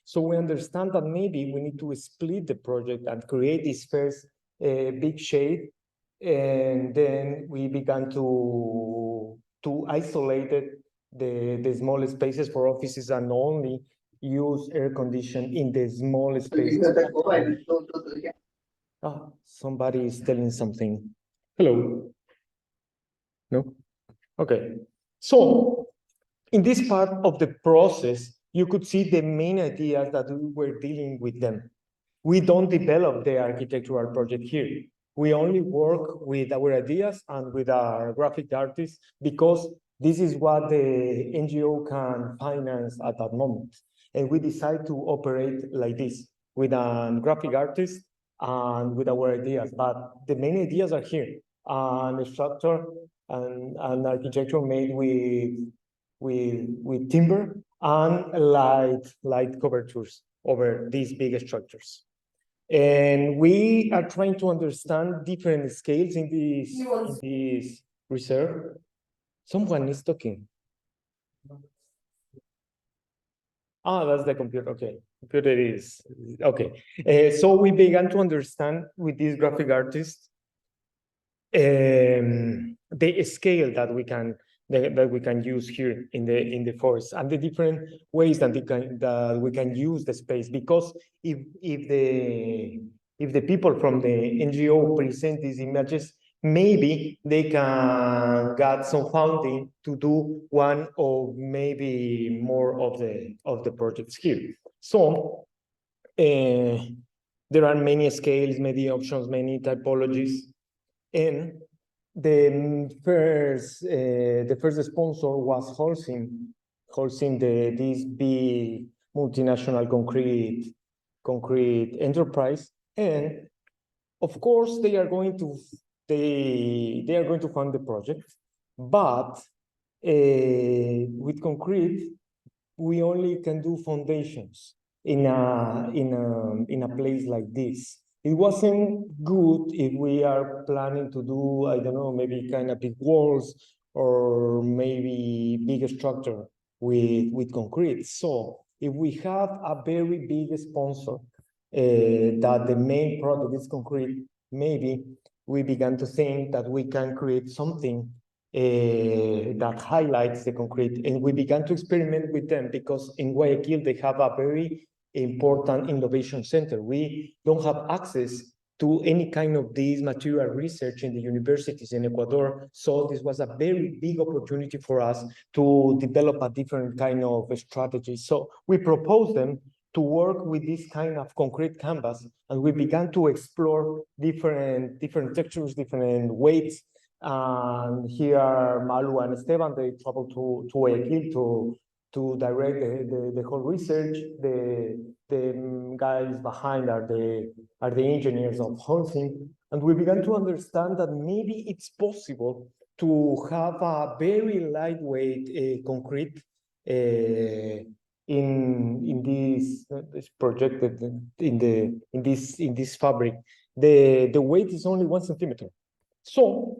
So we understand that maybe we need to split the project and create this first big shade, and then we began to isolate the small spaces for offices and only use air condition in the small spaces. Oh, somebody is telling something. Hello. No? Okay. So in this part of the process, you could see the main ideas that we were dealing with them. We don't develop the architectural project here. We only work with our ideas and with our graphic artists, because this is what the NGO can finance at that moment. And we decide to operate like this, with a graphic artist and with our ideas. But the main ideas are here, and the structure and architecture made with timber and light covertures over these big structures. And we are trying to understand different scales in this reserve. Someone is talking. Ah, that's the computer. Okay. Good it is. Okay. So we began to understand with this graphic artist the scale that we can use here in the forest and the different ways that we can use the space, because if the people from the NGO present these images, maybe they can get some funding to do one or maybe more of the projects here. So there are many scales, many options, many typologies. And the first sponsor was Holcim, this big multinational concrete enterprise, and of course they are going to fund the project, but with concrete we only can do foundations in a place like this. It wasn't good if we are planning to do, I don't know, maybe kind of big walls or maybe bigger structure with concrete. So if we have a very big sponsor that the main product is concrete, maybe we began to think that we can create something that highlights the concrete. And we began to experiment with them because in Guayaquil, they have a very important innovation center. We don't have access to any kind of this material research in the universities in Ecuador. So this was a very big opportunity for us to develop a different kind of strategy. So we proposed them to work with this kind of concrete canvas, and we began to explore different textures, different weights. And here Malu and Esteban, they traveled to Guayaquil to direct the whole research. The guys behind are the engineers of Holcim, and we began to understand that maybe it's possible to have a very lightweight concrete in this projected in this fabric. The weight is only 1 centimeter. So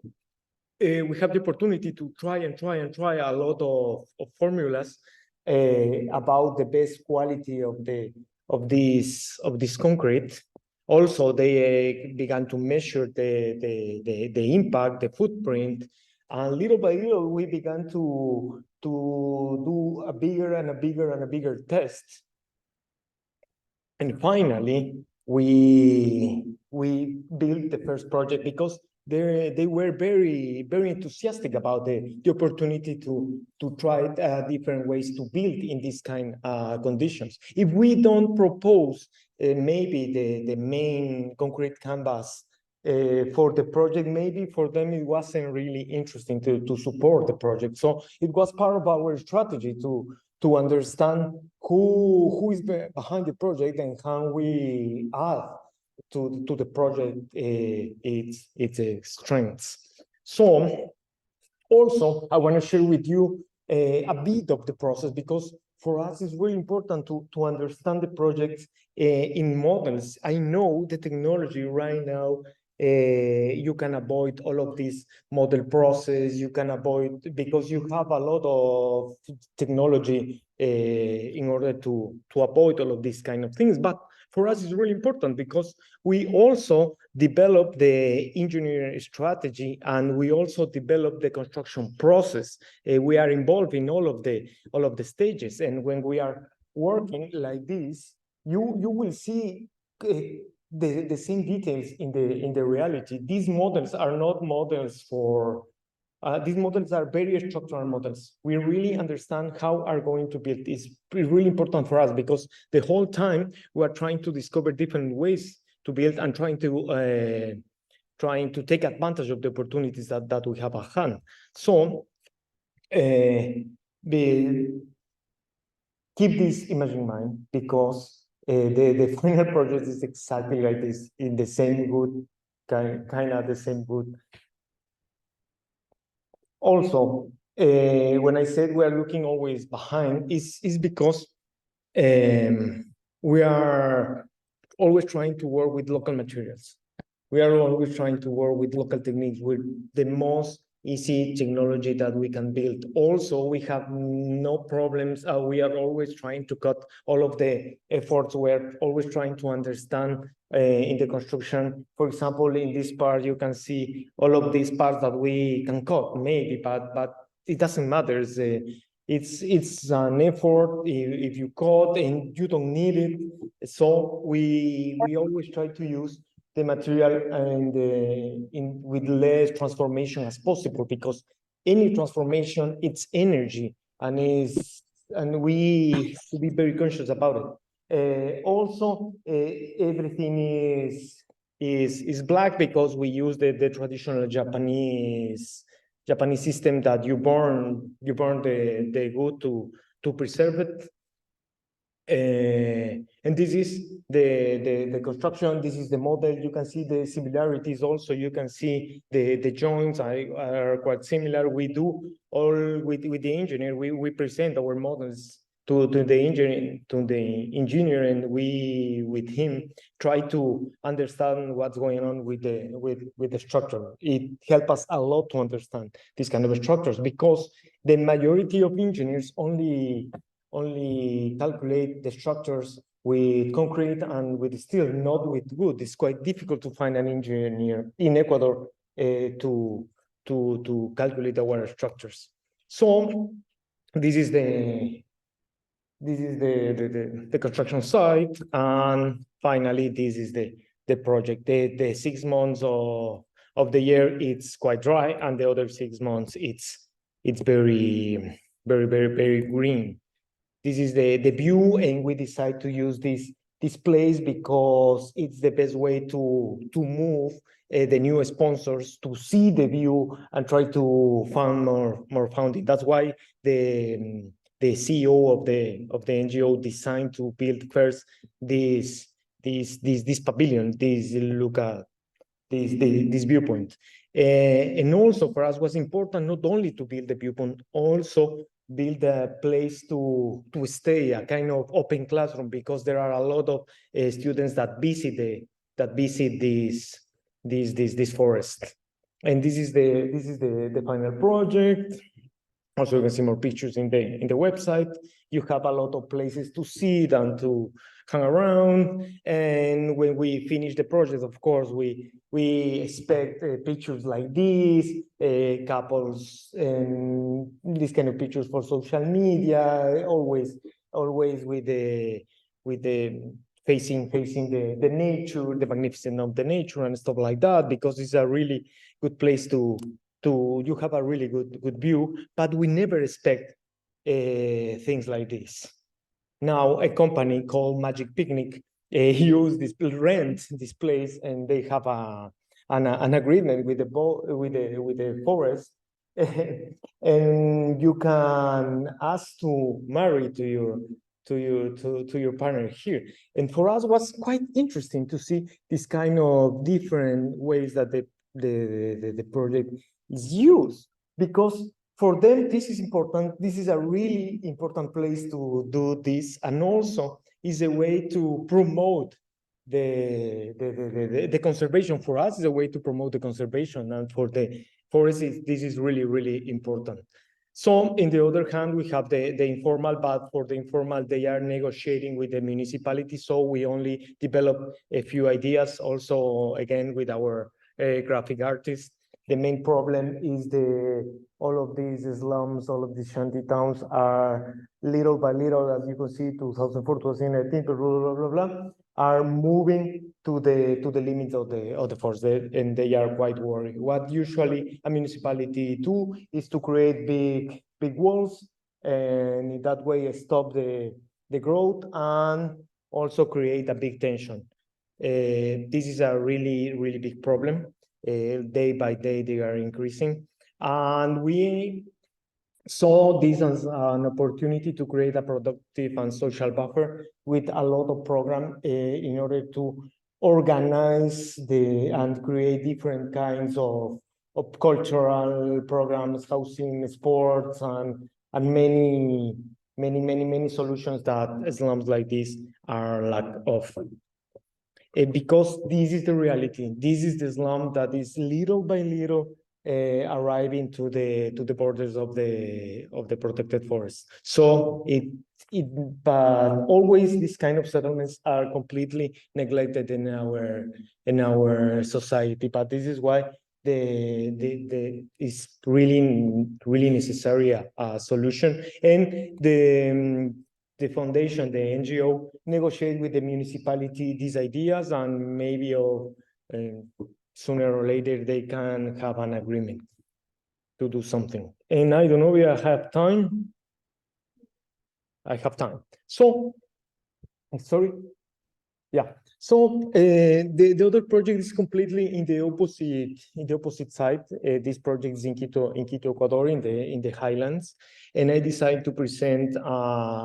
we have the opportunity to try a lot of formulas about the best quality of this concrete. Also, they began to measure the impact, the footprint, and little by little we began to do a bigger and a bigger test. And finally, we built the first project because they were very enthusiastic about the opportunity to try different ways to build in this kind of conditions. If we don't propose maybe the main concrete canvas for the project, maybe for them it wasn't really interesting to support the project. So it was part of our strategy to understand who is behind the project and how we add to the project its strengths. So also I want to share with you a bit of the process, because for us it's really important to understand the project in models. I know the technology right now, you can avoid all of this model process. You can avoid, because you have a lot of technology in order to avoid all of these kind of things. But for us, it's really important because we also develop the engineering strategy and we also develop the construction process. We are involved in all of the stages, and when we are working like this, you will see the same details in the reality. These models are not models for. These models are very structural models. We really understand how are going to build. It's really important for us because the whole time we are trying to discover different ways to build and trying to take advantage of the opportunities that we have at hand. So keep this image in mind, because the final project is exactly like this, in the same good kind of the same good. Also, when I said we are looking always behind, is because we are always trying to work with local materials. We are always trying to work with local techniques, with the most easy technology that we can build. Also, we have no problems. We are always trying to cut all of the efforts. We're always trying to understand in the construction. For example, in this part, you can see all of these parts that we can cut, maybe, but it doesn't matter. It's an effort if you cut and you don't need it. So we always try to use the material and with less transformation as possible, because any transformation, it's energy, and we should be very conscious about it. Also, everything is black because we use the traditional Japanese system that you burn the wood to preserve it. And this is the construction. This is the model. You can see the similarities. Also, you can see the joints are quite similar. We do all with the engineer. We present our models to the engineer, and we with him try to understand what's going on with the structure. It helps us a lot to understand these kind of structures, because the majority of engineers only calculate the structures with concrete and with steel, not with wood. It's quite difficult to find an engineer in Ecuador to calculate our structures. So this is the construction site, and finally this is the project. The 6 months of the year it's quite dry, and the other 6 months it's very green. This is the view, and we decide to use this place because it's the best way to move the new sponsors to see the view and try to find more funding. That's why the CEO of the NGO designed to build first this pavilion, this viewpoint. And also for us was important not only to build the viewpoint, also build a place to stay, a kind of open classroom, because there are a lot of students that visit this forest. And this is the final project. Also, you can see more pictures in the website. You have a lot of places to sit and to hang around. And when we finish the project, of course, we expect pictures like this, couples, and this kind of pictures for social media. Always with the facing the nature, the magnificence of the nature and stuff like that, because it's a really good place to you have a really good view. But we never expect things like this. Now a company called Magic Picnic rent this place, and they have an agreement with the forest, and you can ask to marry to your partner here. And for us, was quite interesting to see this kind of different ways that the project is used, because for them this is important. This is a really important place to do this, and also is a way to promote the conservation. For us, is a way to promote the conservation, and for the forest, this is really important. So, in the other hand, we have the informal, but for the informal, they are negotiating with the municipality. So we only develop a few ideas. Also, again, with our graphic artists. The main problem is all of these slums, all of these shanty towns are little by little, as you can see, 2004, 2018, blah, blah, blah, are moving to the limits of the forest, and they are quite worried. What usually a municipality do is to create big walls, and in that way stop the growth and also create a big tension. This is a really big problem. Day by day, they are increasing. And we saw this as an opportunity to create a productive and social buffer with a lot of program in order to organize and create different kinds of cultural programs, housing, sports, and many solutions that slums like this are lack of. Because this is the reality. This is the slum that is little by little arriving to the borders of the protected forest. So but always these kind of settlements are completely neglected in our society. But this is why is really necessary a solution. And the foundation, the NGO, negotiate with the municipality these ideas, and maybe sooner or later they can have an agreement to do something. And I don't know if I have time. I have time. So, sorry. Yeah. So the other project is completely in the opposite side. This project is in Quito, Ecuador, in the highlands, and I decided to present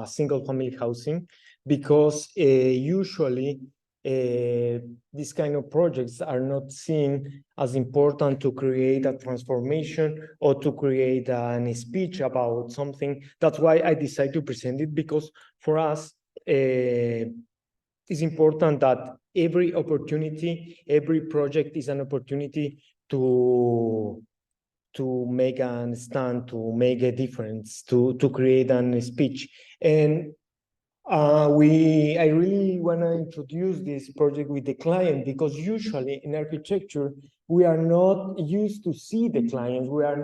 single family housing because usually these kind of projects are not seen as important to create a transformation or to create a speech about something. That's why I decided to present it, because for us, it's important that every opportunity, every project is an opportunity to make a stand, to make a difference, to create a speech. And I really want to introduce this project with the client, because usually in architecture, we are not used to see the clients. We are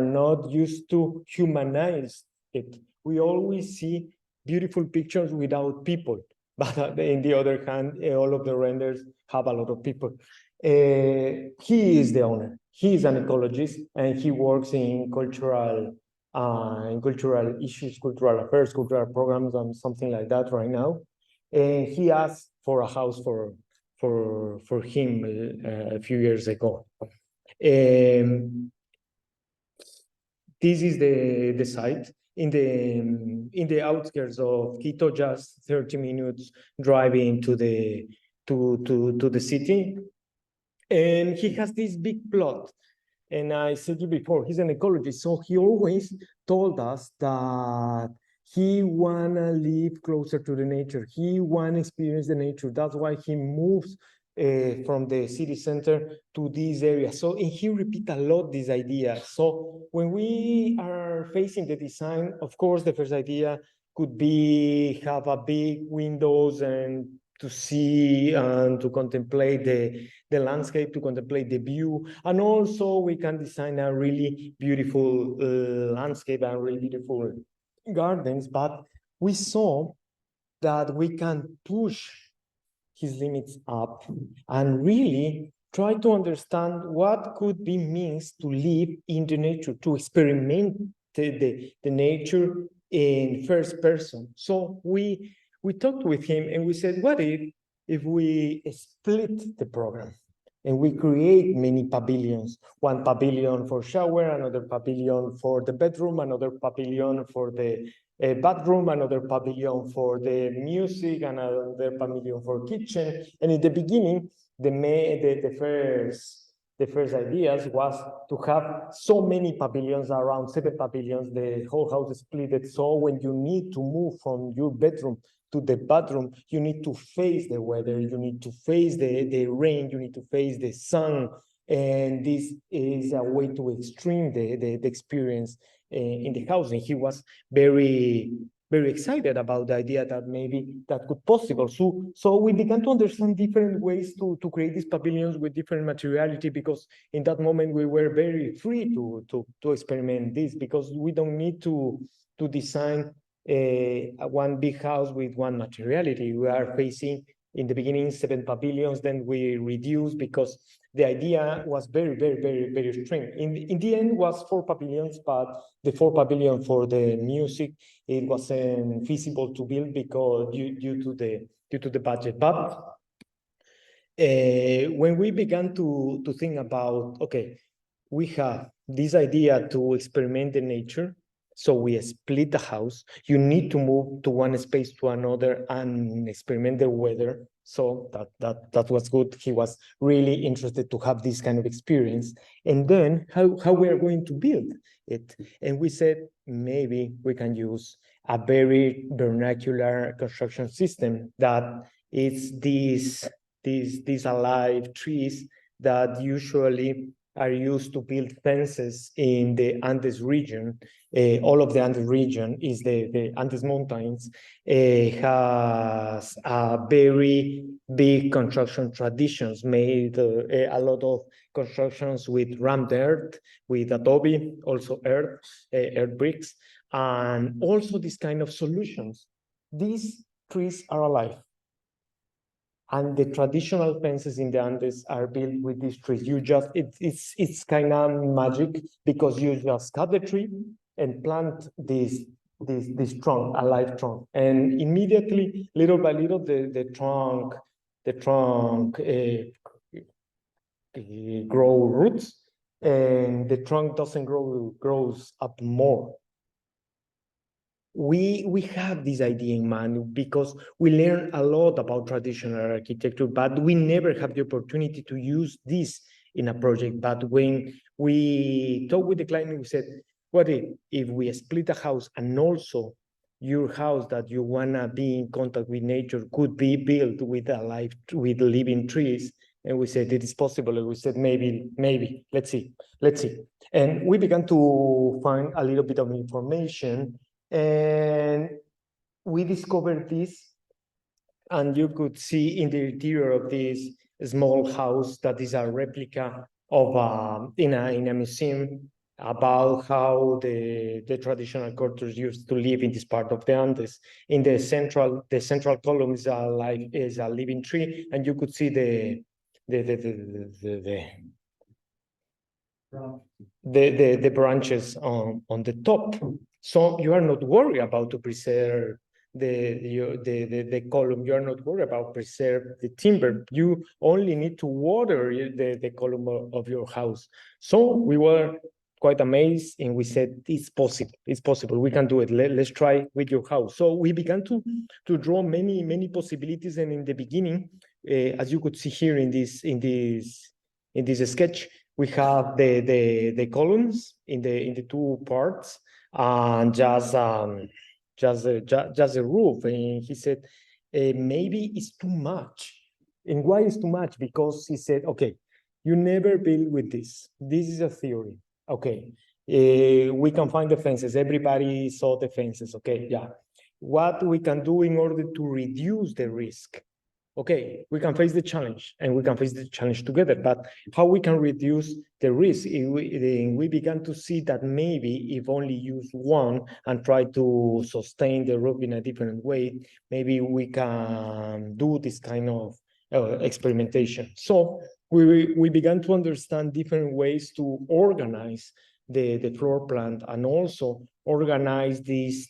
not used to humanize it. We always see beautiful pictures without people. But on the other hand, all of the renders have a lot of people. He is the owner. He is an ecologist, and he works in cultural issues, cultural affairs, cultural programs, and something like that right now. And he asked for a house for him a few years ago. This is the site in the outskirts of Quito, just 30 minutes driving to the city. And he has this big plot. And I said you before, he's an ecologist, so he always told us that he wanna live closer to the nature. He wanna experience the nature. That's why he moves from the city center to this area. So, and he repeats a lot this idea. So when we are facing the design, of course, the first idea could be have a big windows and to see and to contemplate the landscape, to contemplate the view. And also we can design a really beautiful landscape and really beautiful gardens. But we saw that we can push his limits up and really try to understand what could be means to live in the nature, to experiment the nature in first person. So we talked with him and we said, what if we split the program and we create many pavilions, one pavilion for shower, another pavilion for the bedroom, another pavilion for the bathroom, another pavilion for the music, another pavilion for kitchen. And in the beginning, the first ideas was to have so many pavilions, around 7 pavilions, the whole house is split. So when you need to move from your bedroom to the bathroom, you need to face the weather, you need to face the rain, you need to face the sun. And this is a way to extreme the experience in the house. And he was very excited about the idea that maybe that could possible. So we began to understand different ways to create these pavilions with different materiality, because in that moment we were very free to experiment this, because we don't need to design one big house with one materiality. We are facing in the beginning 7 pavilions, then we reduced because the idea was very extreme. In the end was 4 pavilions, but the 4 pavilion for the music, it wasn't feasible to build because due to the budget. But when we began to think about, okay, we have this idea to experiment in nature, so we split the house. You need to move to one space to another and experiment the weather. So that was good. He was really interested to have this kind of experience. And then how we are going to build it. And we said, maybe we can use a very vernacular construction system that is these alive trees that usually are used to build fences in the Andes region. All of the Andes region is the Andes Mountains, has a very big construction traditions, made a lot of constructions with rammed earth, with adobe, also earth bricks, and also this kind of solutions. These trees are alive. And the traditional fences in the Andes are built with these trees. You just, it's kind of magic, because you just cut the tree and plant this trunk, a live trunk. And immediately, little by little, the trunk grow roots, and the trunk doesn't grows up more. We have this idea in mind because we learn a lot about traditional architecture, but we never have the opportunity to use this in a project. But when we talk with the client, we said, what if we split a house, and also your house that you wanna be in contact with nature could be built with with living trees? And we said, it is possible. And we said, maybe, let's see. And we began to find a little bit of information, and we discovered this, and you could see in the interior of this small house that is a replica of in a museum, about how the traditional cultures used to live in this part of the Andes. In the central column is a living tree, and you could see the branches on the top. So you are not worried about to preserve the column. You are not worried about preserve the timber. You only need to water the column of your house. So we were quite amazed, and we said, it's possible, we can do it. Let's try with your house. So we began to draw many possibilities, and in the beginning, as you could see here in this sketch, we have the columns in the two parts, and just a roof. And he said, maybe it's too much. And why is too much? Because he said, okay, you never build with this. This is a theory. Okay, we can find the fences. Everybody saw the fences. Okay, yeah. What we can do in order to reduce the risk? Okay, we can face the challenge, and we can face the challenge together, but how we can reduce the risk? We began to see that maybe if only use one and try to sustain the roof in a different way, maybe we can do this kind of experimentation. So we began to understand different ways to organize the floor plan, and also organize this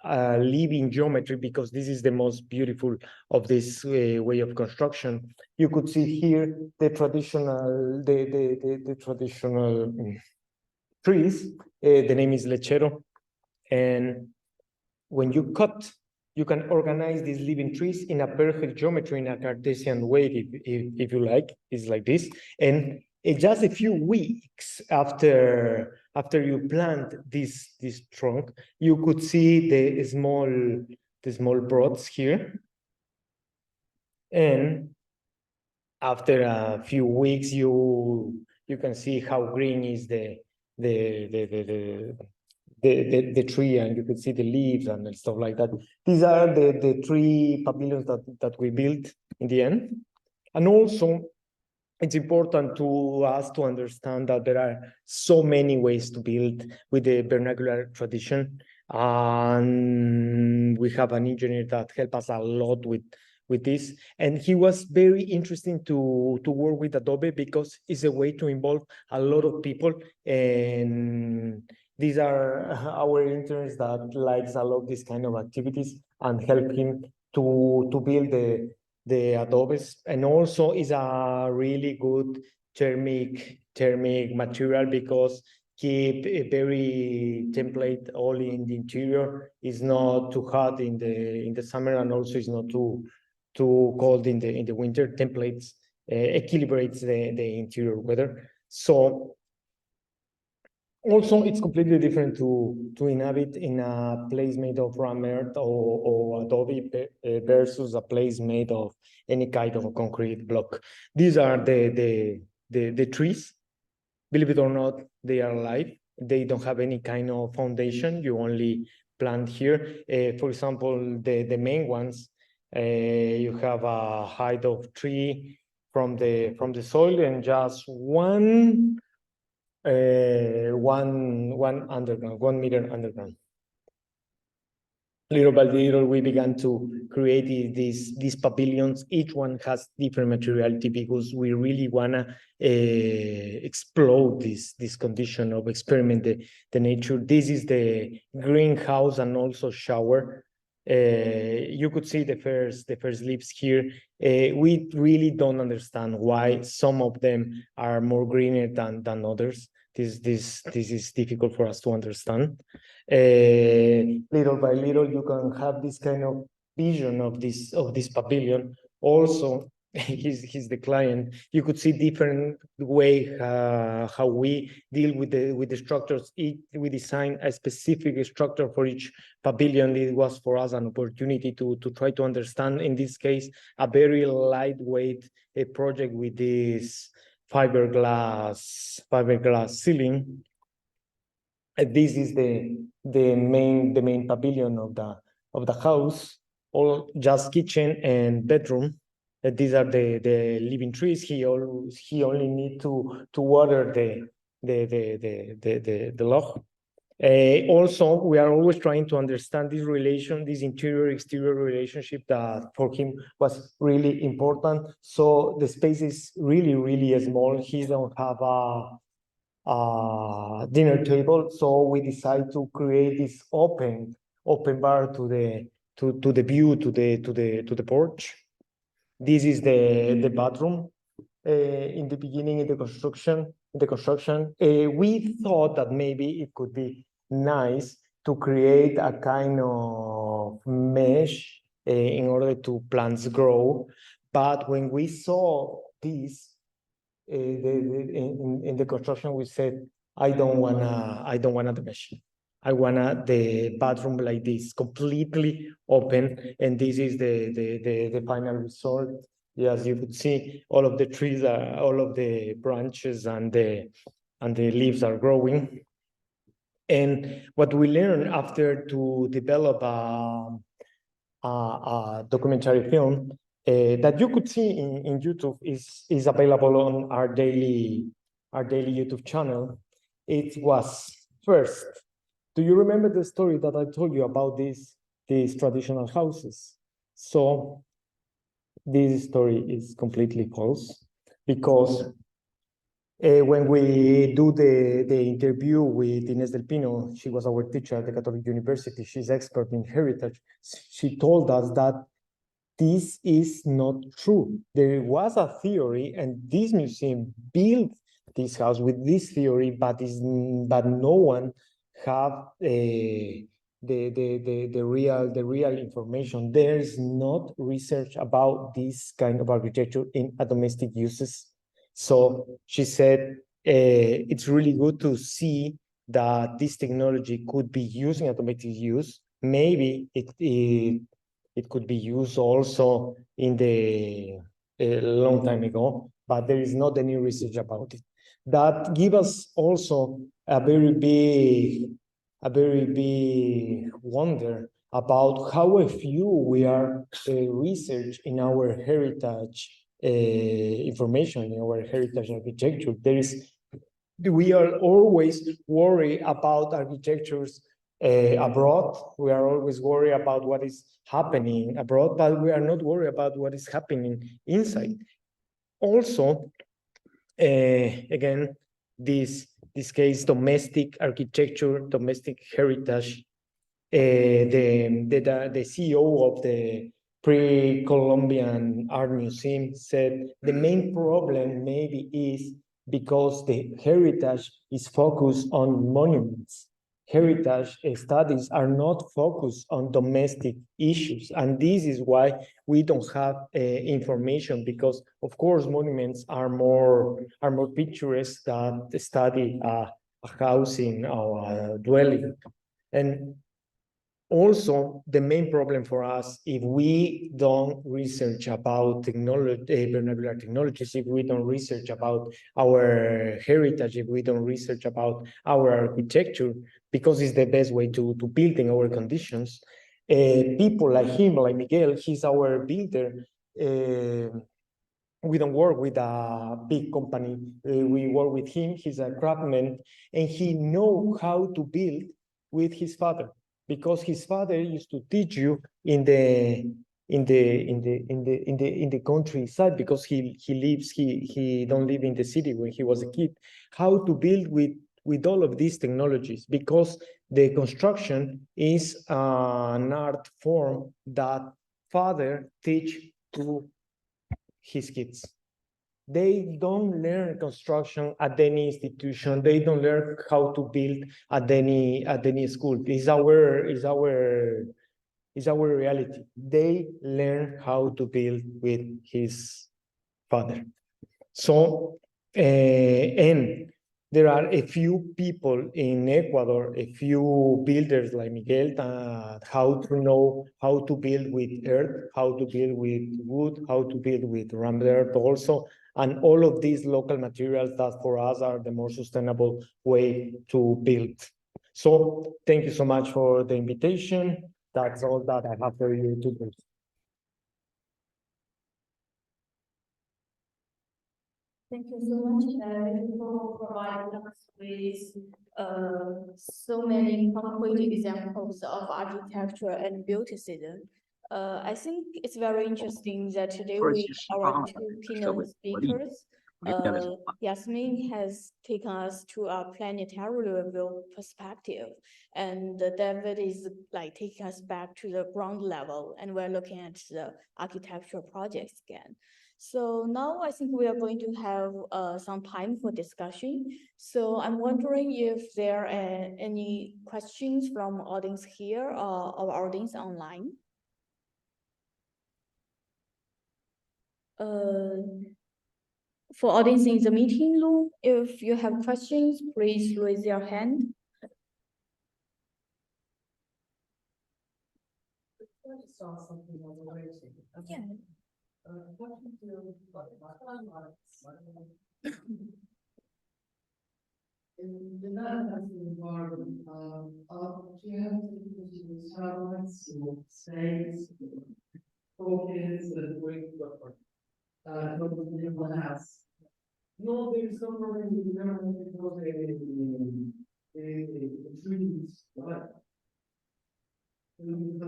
living geometry, because this is the most beautiful of this way of construction. You could see here the traditional trees. The name is lechero, and when you cut, you can organize these living trees in a perfect geometry, in a Cartesian way, if you like. It's like this. And just a few weeks after you plant this trunk, you could see the small broads here. And after a few weeks, you can see how green is the tree, and you could see the leaves and stuff like that. These are the three pavilions that we built in the end. And also, it's important to us to understand that there are so many ways to build with the vernacular tradition. And we have an engineer that helped us a lot with this. And he was very interesting to work with Adobe, because it's a way to involve a lot of people. And these are our interns that likes a lot this kind of activities, and help him to build the Adobes. And also is a really good thermic material, because keep a very template all in the interior. Is not too hot in the summer, and also is not too cold in the winter. Templates equilibrates the interior weather. So Also, it's completely different to inhabit in a place made of rammed earth or adobe versus a place made of any kind of a concrete block. These are the trees. Believe it or not, they are alive. They don't have any kind of foundation. You only plant here. For example, the main ones, you have a height of 3 from the soil and just one underground, 1 meter underground. Little by little, we began to create these pavilions. Each one has different materiality because we really wanna explode this condition of experiment the nature. This is the greenhouse and also shower. You could see the first leaves here. We really don't understand why some of them are more greener than others. This is difficult for us to understand. Little by little, you can have this kind of vision of this pavilion. Also, he's the client. You could see different way how we deal with the structures. We design a specific structure for each pavilion. It was for us an opportunity to try to understand, in this case, a very lightweight project with this fiberglass ceiling. This is the main pavilion of the house, all just kitchen and bedroom. These are the living trees. He only need to water the log. Also, we are always trying to understand this relation, this interior-exterior relationship that for him was really important. So the space is really small. He don't have a dinner table, so we decide to create this open bar to the view to the porch. This is the bathroom. In the beginning, in the construction, we thought that maybe it could be nice to create a kind of mesh in order to plants grow. But when we saw this in the construction, we said, I don't wanna the mesh. I wanna the bathroom like this, completely open, and this is the final result. As you could see, all of the trees, all of the branches and the leaves are growing. And what we learned after to develop a documentary film that you could see in YouTube is available on our daily YouTube channel. It was first. Do you remember the story that I told you about these traditional houses? So this story is completely false, because when we do the interview with Inés del Pino, she was our teacher at the Catholic University. She's expert in heritage. She told us that this is not true. There was a theory, and this museum built this house with this theory, but no one have the real information. There is not research about this kind of architecture in domestic uses. So she said, it's really good to see that this technology could be used in domestic use. Maybe it could be used also in the long time ago, but there is not any research about it. That gives us also a very big wonder about how few we are research in our heritage information, in our heritage architecture. We are always worried about architectures abroad. We are always worried about what is happening abroad, but we are not worried about what is happening inside. Also, again, this case, domestic architecture, domestic heritage. The CEO of the Pre-Columbian Art Museum said the main problem maybe is because the heritage is focused on monuments. Heritage studies are not focused on domestic issues, and this is why we don't have information, because of course monuments are more picturesque than study a housing or a dwelling. And also, the main problem for us, if we don't research about technology, vernacular technologies, if we don't research about our heritage, if we don't research about our architecture, because it's the best way to build in our conditions, people like him, like Miguel, he's our builder. We don't work with a big company. We work with him. He's a craftsman, and he know how to build with his father, because his father used to teach you in the countryside, because he don't live in the city when he was a kid, how to build with all of these technologies, because the construction is an art form that father teach to his kids. They don't learn construction at any institution. They don't learn how to build at any school. Is our reality. They learn how to build with his father. So, and there are a few people in Ecuador, a few builders like Miguel, how to know how to build with earth, how to build with wood, how to build with rammed earth also, and all of these local materials that for us are the more sustainable way to build. So thank you so much for the invitation. That's all that I have for you today. Thank you so much, David, for providing us with so many concrete examples of architecture and beauticism. I think it's very interesting that today our two keynote speakers, Yasmin has taken us to a planetary level perspective, and David is like taking us back to the ground level, and we're looking at the architectural projects again. So now I think we are going to have some time for discussion. So I'm wondering if there are any questions from audience here or our audience online. For audience in the meeting room, if you have questions, please raise your hand. Yeah. In the environment, do you have satellites or states, focus and wing in the house? No, there's no problem with the government because the trees, right? And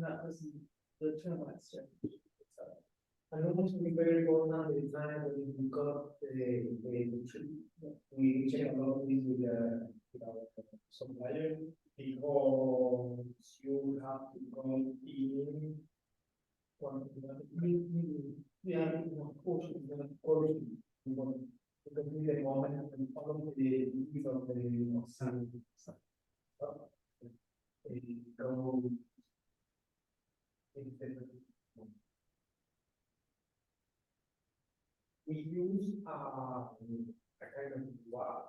that was the termite strategy. And almost to be very well done the design that we got the tree. We check a lot of these with supplier because you have to go in one because we the moment and follow the use of the sun. Go we use a kind of wow.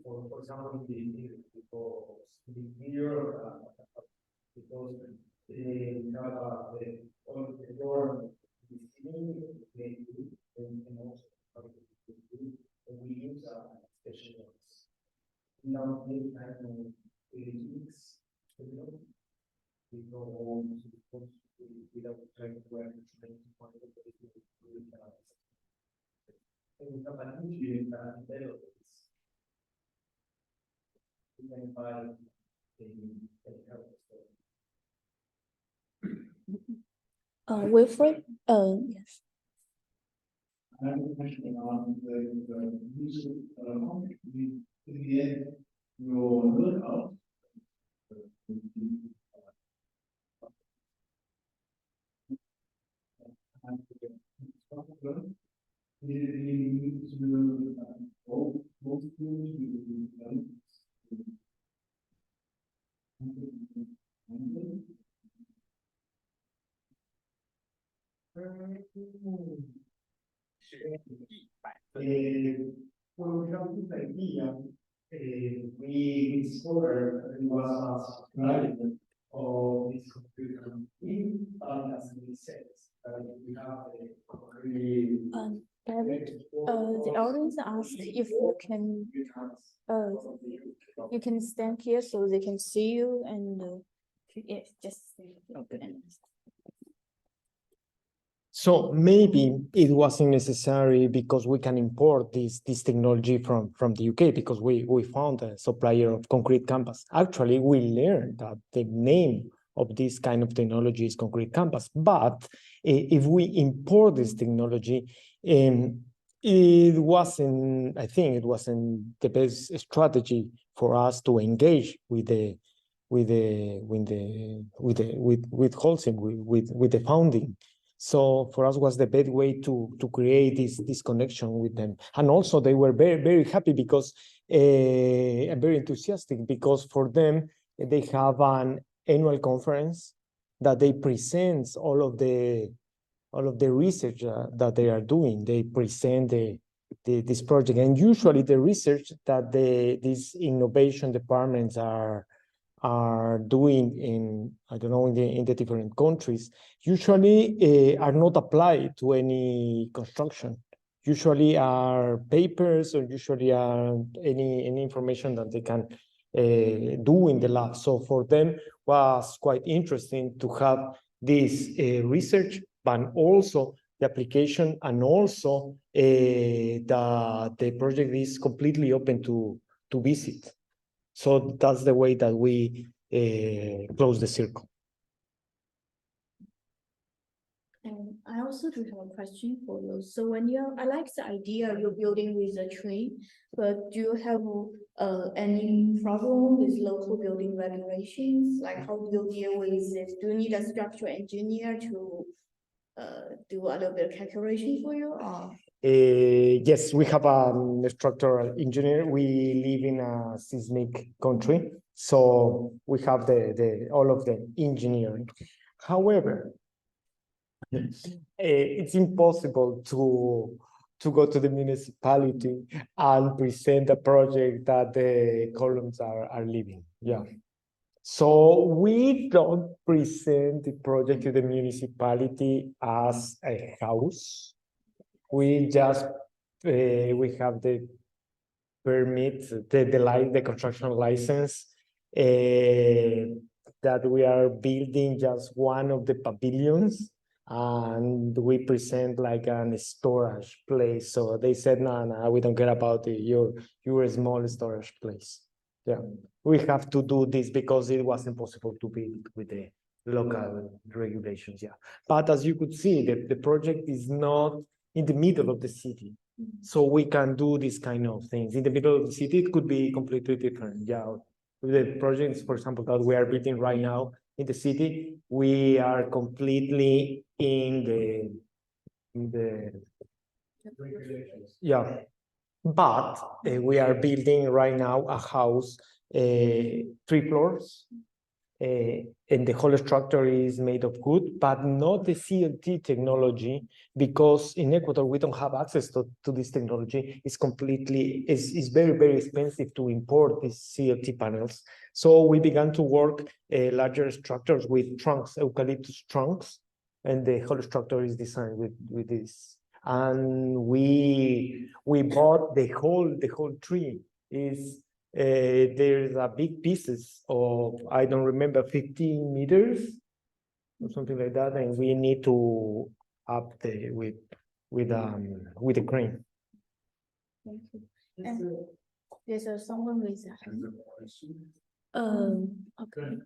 For example, because they have all the door and also we use a special ones. Now we kind of tweaks, we go home without trying to wear and we have an injury that develops. We can buy a health store. Wilfred, yes. I have a question on the use of in the end, your lookout. we have this idea, we discovered that it was a development of this computer in as it says, that we have a concrete. David, the audience asked if you can stand here so they can see you and, yes, just. Okay. So maybe it wasn't necessary because we can import this technology from the UK because we found a supplier of concrete canvas. Actually, we learned that the name of this kind of technology is concrete canvas. But if we import this technology, it wasn't, I think it wasn't the best strategy for us to engage with Holcim, with the founding. So for us was the best way to create this connection with them. And also they were very, very happy because and very enthusiastic because for them, they have an annual conference that they present all of the research that they are doing. They present this project, and usually the research that these innovation departments are doing in, I don't know, in the different countries, usually are not applied to any construction. Usually are papers or usually are any information that they can do in the lab. So for them was quite interesting to have this research, but also the application, and also the project is completely open to visit. So that's the way that we close the circle. And I also do have a question for you. So when I like the idea you're building with a tree, but do you have any problem with local building regulations? Like how do you deal with it? Do you need a structural engineer to do a little bit of calculation for you, or? Yes, we have a structural engineer. We live in a seismic country, so we have all of the engineering. However, it's impossible to go to the municipality and present a project that the columns are living. Yeah. So we don't present the project to the municipality as a house. We just we have the permit, the construction license that we are building just one of the pavilions, and we present like a storage place. So they said, no, we don't care about your small storage place. Yeah, we have to do this because it wasn't possible to build with the local regulations. Yeah, but as you could see, the project is not in the middle of the city. So we can do these kind of things. In the middle of the city, it could be completely different. Yeah, the projects, for example, that we are building right now in the city, we are completely in the yeah. But we are building right now a house, 3 floors, and the whole structure is made of wood, but not the CLT technology, because in Ecuador we don't have access to this technology. It's very, very expensive to import these CLT panels. So we began to work larger structures with trunks, eucalyptus trunks, and the whole structure is designed with this. And we bought the whole tree. There's a big pieces of, I don't remember, 15 meters or something like that, and we need to up with a crane. Thank you. And there's someone with a hand. Okay.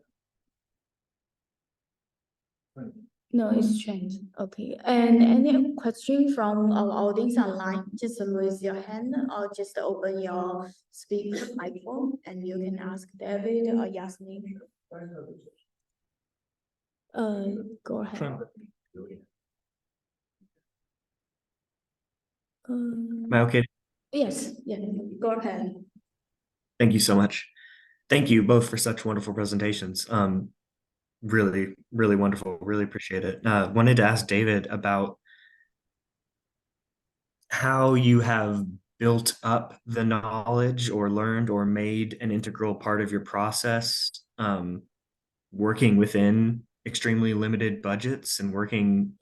No, it's changed. Okay. And any question from our audience online? Just raise your hand or just open your speaker microphone and you can ask David or Yasmin. Go ahead. Am I okay? Yes, yeah, go ahead. Thank you so much. Thank you both for such wonderful presentations. Really, really wonderful. Really appreciate it. Wanted to ask David about how you have built up the knowledge or learned or made an integral part of your process, working within extremely limited budgets and working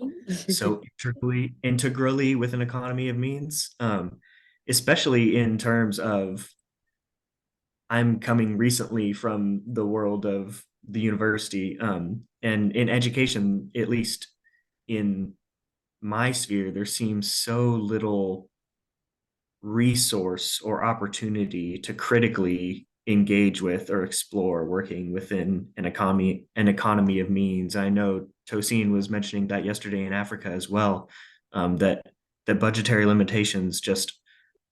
so integrally with an economy of means, especially in terms of I'm coming recently from the world of the university, and in education, at least in my sphere, there seems so little resource or opportunity to critically engage with or explore working within an economy of means. I know Tosin was mentioning that yesterday in Africa as well, that budgetary limitations just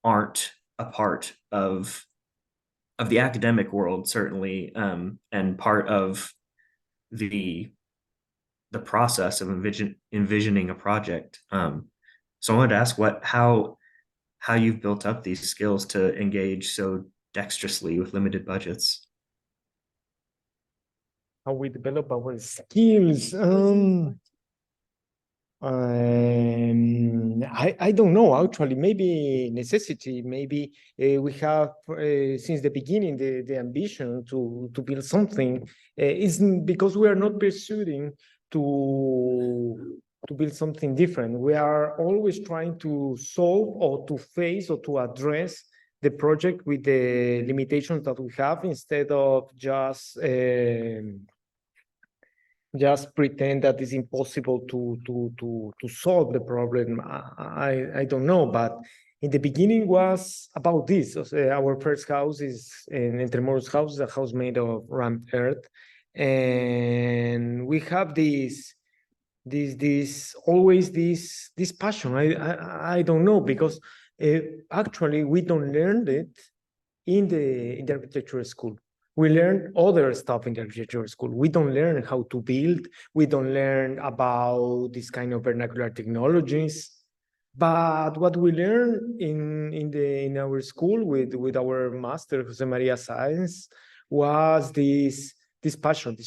aren't a part of the academic world, certainly, and part of the process of envisioning a project. So I wanted to ask how you've built up these skills to engage so dexterously with limited budgets. How we develop our skills. I don't know, actually, maybe necessity, maybe we have since the beginning the ambition to build something. It's because we are not pursuing to build something different. We are always trying to solve or to face or to address the project with the limitations that we have, instead of just pretend that it's impossible to solve the problem. I don't know, but in the beginning was about this. Our first house is in Entre Moros house, a house made of rammed earth, and we have this always this passion. I don't know, because actually we don't learn it in the architecture school. We learn other stuff in the architecture school. We don't learn how to build. We don't learn about this kind of vernacular technologies. But what we learn in our school with our master Jose Maria Sáenz was this passion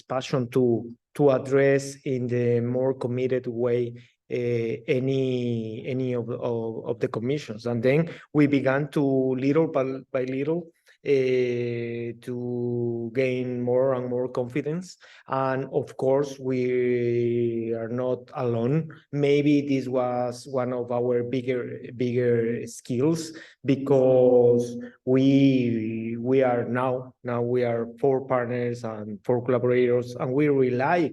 to address in the more committed way any of the commissions. And then we began to little by little to gain more and more confidence. And of course, we are not alone. Maybe this was one of our bigger skills, because we are now we are 4 partners and 4 collaborators, and we relies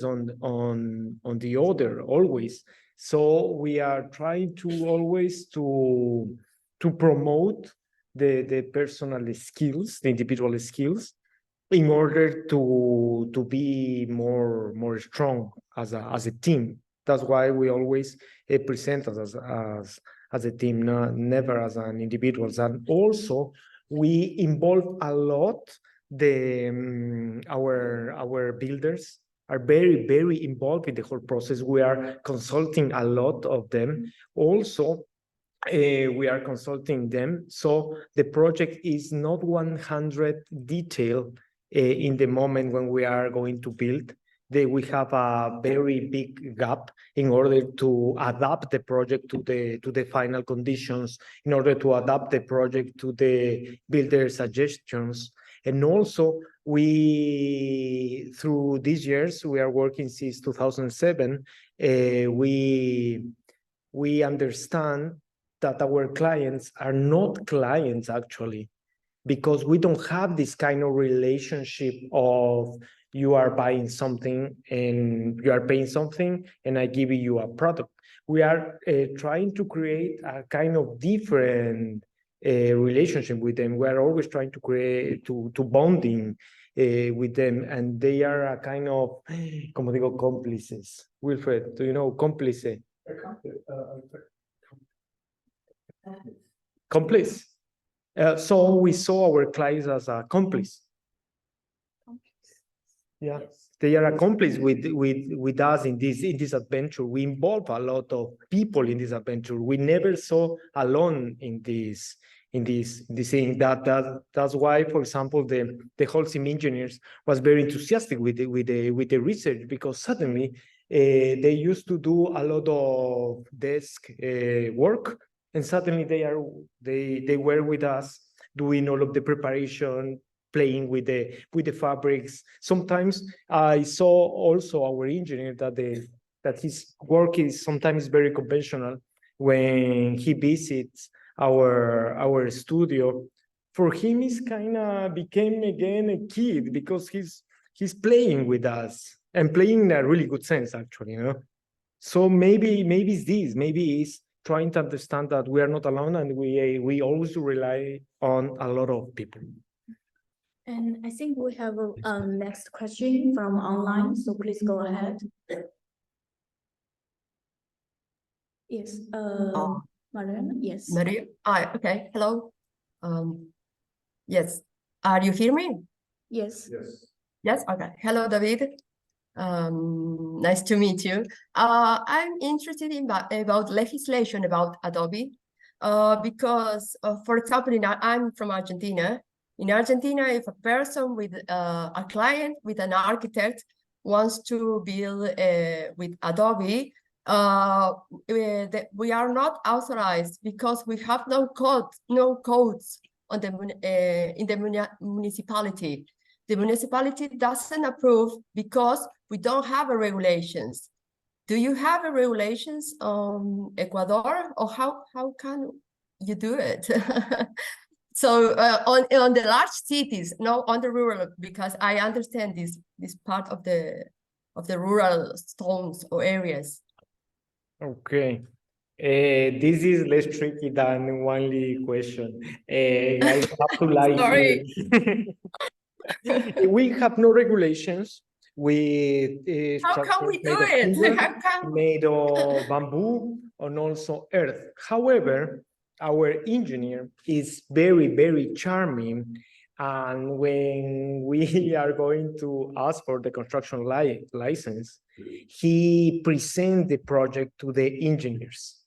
on the other always. So we are trying to always to promote the personal skills, the individual skills, in order to be more strong as a team. That's why we always present us as a team, never as an individuals. And also we involve a lot our builders are very involved in the whole process. We are consulting a lot of them. Also, we are consulting them. So the project is not 100 detail in the moment when we are going to build. We have a very big gap in order to adapt the project to the final conditions, in order to adapt the project to the builder suggestions. And also, through these years, we are working since 2007. We understand that our clients are not clients, actually, because we don't have this kind of relationship of you are buying something and you are paying something and I give you a product. We are trying to create a kind of different relationship with them. We are always trying to create to bonding with them, and they are a kind of, como digo, cómplices. Wilfred, do you know cómplice? Complice. So we saw our clients as a complice. Yeah, they are accomplices with us in this adventure. We involve a lot of people in this adventure. We never saw alone in this thing. That's why, for example, the Holcim engineers was very enthusiastic with the research, because suddenly they used to do a lot of desk work, and suddenly they were with us doing all of the preparation, playing with the fabrics. Sometimes I saw also our engineer that his work is sometimes very conventional. When he visits our studio, for him it's kind of became again a kid, because he's playing with us and playing in a really good sense, actually, you know. So maybe it's this, maybe it's trying to understand that we are not alone, and we always rely on a lot of people. And I think we have a next question from online, so please go ahead. Yes, Mariana, yes. Maria, okay, hello. Yes, are you hear me? Yes. Yes. Yes, okay. Hello, David. Nice to meet you. I'm interested in about legislation about Adobe, because, for example, I'm from Argentina. In Argentina, if a person with a client with an architect wants to build with Adobe, we are not authorized because we have no codes on the in the municipality. The municipality doesn't approve because we don't have a regulations. Do you have a regulations Ecuador, or how can you do it? So on the large cities, no, on the rural, because I understand this part of the rural towns or areas. Okay. This is less tricky than only question. I have to lie Sorry. here. We have no regulations with How can we do structures made of it? timber, How can made of bamboo, and also earth. However, our engineer is very charming, and when we are going to ask for the construction license, he presents the project to the engineers.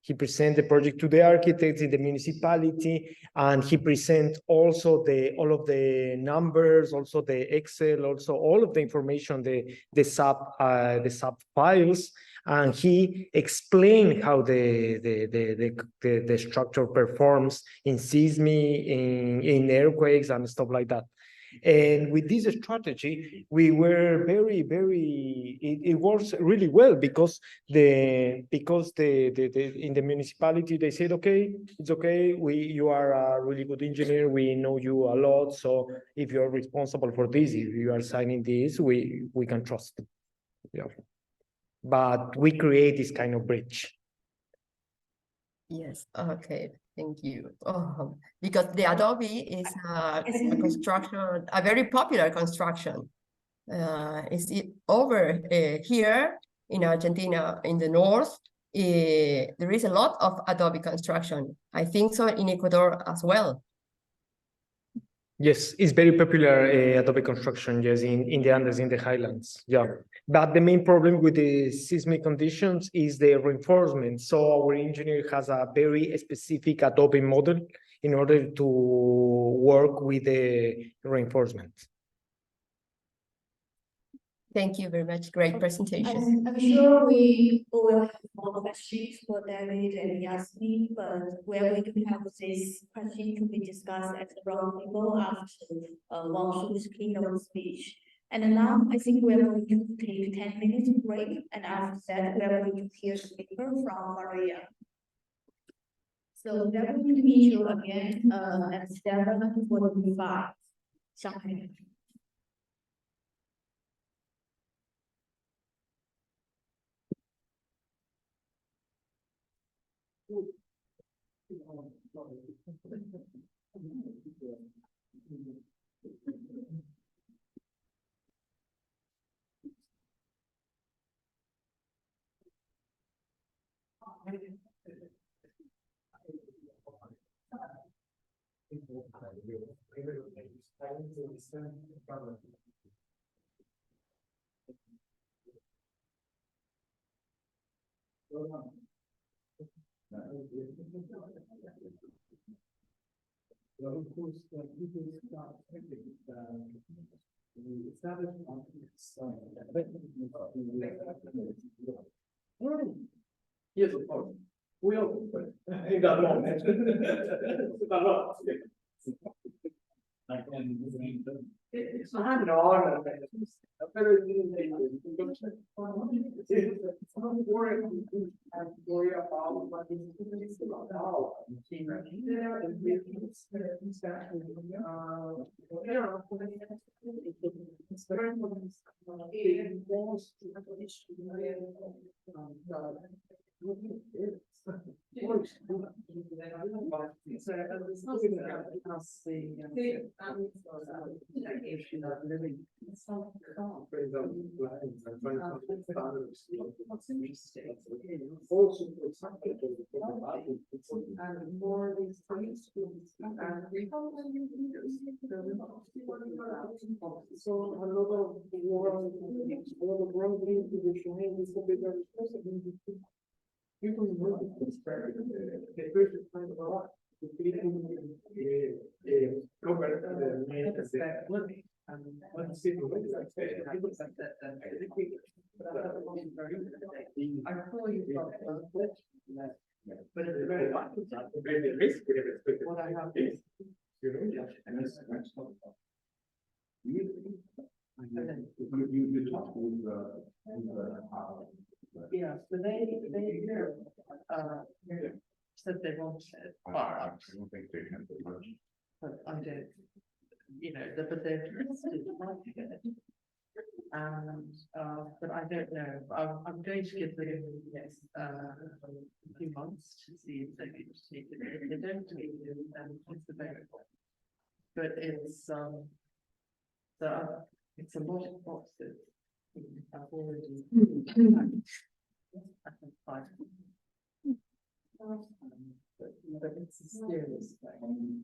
He presents the project to the architects in the municipality, and he presents also all of the numbers, also the Excel, also all of the information, the sub files, and he explained how the structure performs in seismic, in earthquakes and stuff like that. And with this strategy, we were it works really well, because in the municipality, they said, okay, it's okay, you are a really good engineer, we know you a lot, so if you're responsible for this, if you are signing this, we can trust. Yeah. But we create this kind of bridge. Yes, okay, thank you. Because the Adobe is a construction, a very popular construction. Over here in Argentina, in the north, there is a lot of Adobe construction. I think so in Ecuador as well. Yes, it's very popular, Adobe construction, yes, in the Andes, in the highlands, yeah. But the main problem with the seismic conditions is the reinforcement. So our engineer has a very specific Adobe model in order to work with the reinforcement. Thank you very much. Great presentation. I'm sure we will have more questions for David and Yasmin, but we are going to have this question to be discussed at the roundtable after Wang Shu's keynote speech. And now I think we are going to take 10 minutes break, and after that we are going to hear a paper from Maria. So we are going to meet you again at 7:45 Shanghai. Yes, of course. We all, in that moment. A lot. It's not an honor. Worry about what is about. It's very and more these things. So a lot of the world, a lot of world is a bigger people know this the first kind of a lot. The people cover the main money and what the city was like. I was like that. I call you but it's very very risk what I have is and this you talk with yeah, so they said they wanted firearms. I don't think they can do much. But I don't, but they're interested in liking it. And, but I don't know, I'm going to give them, a few months to see if they can take it. If they don't take it, then it's available. But it's a lot of boxes. I've already. I can find it. But it's a serious thing.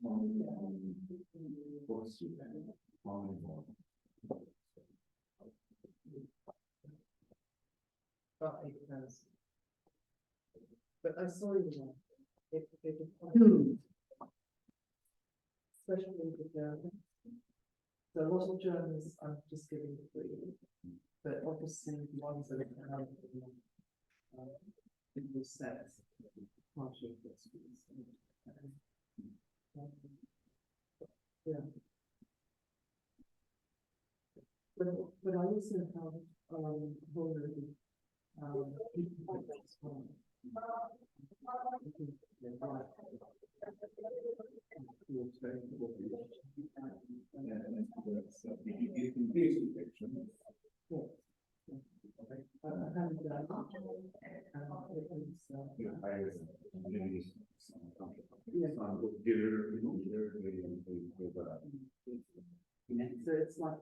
But I saw you especially the Germans. So a lot of Germans are just giving free, but obviously the ones that are in the sets, partial yeah. But I also have already people so it's like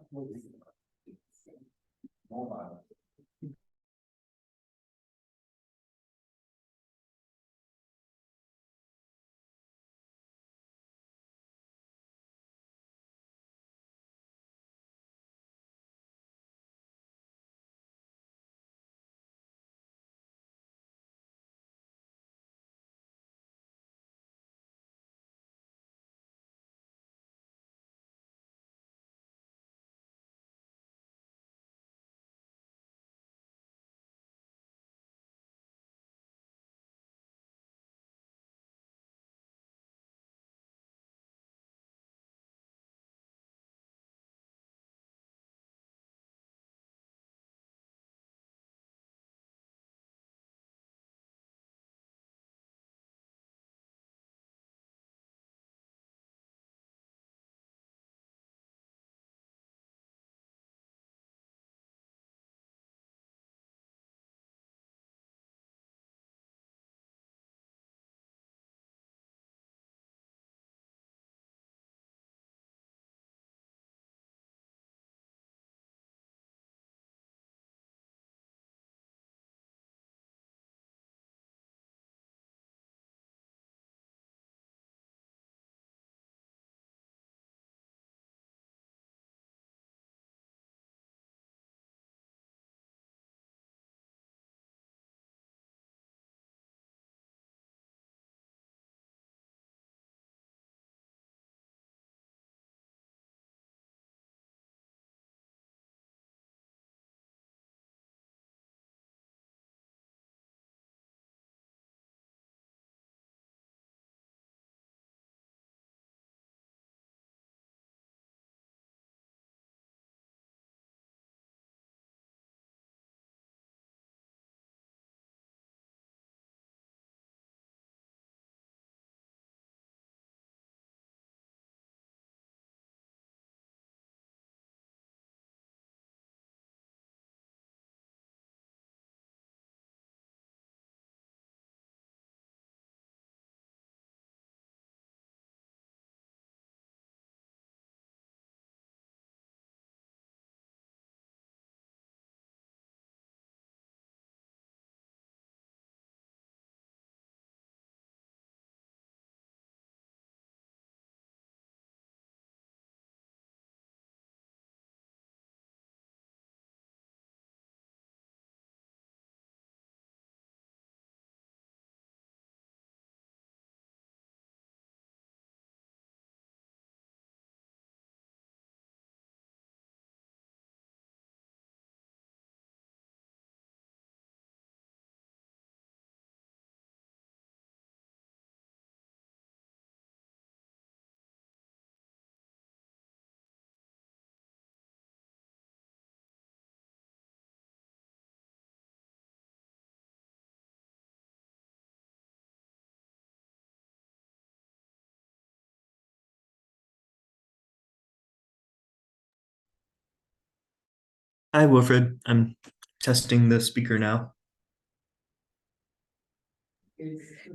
Hi, Wilfred. I'm testing the speaker now.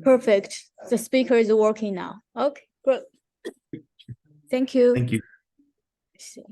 Perfect. The speaker is working now. Okay, good. Thank you. Thank you. See.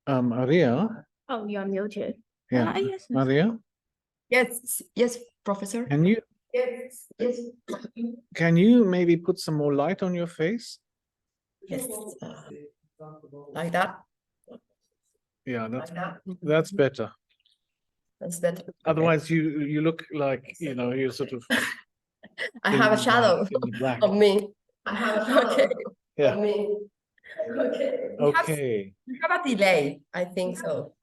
Maria, Oh, you are muted. yeah, Yes. Maria, Yes, yes, Professor. can you maybe put some more light on your face? Yes, like that. Yeah, Like that. that's better. That's better. Okay. Otherwise, you look like, you're sort of. I have a shadow in the black. of me. I have a shadow Yeah. of me. Okay. Okay. We have a delay, I think so.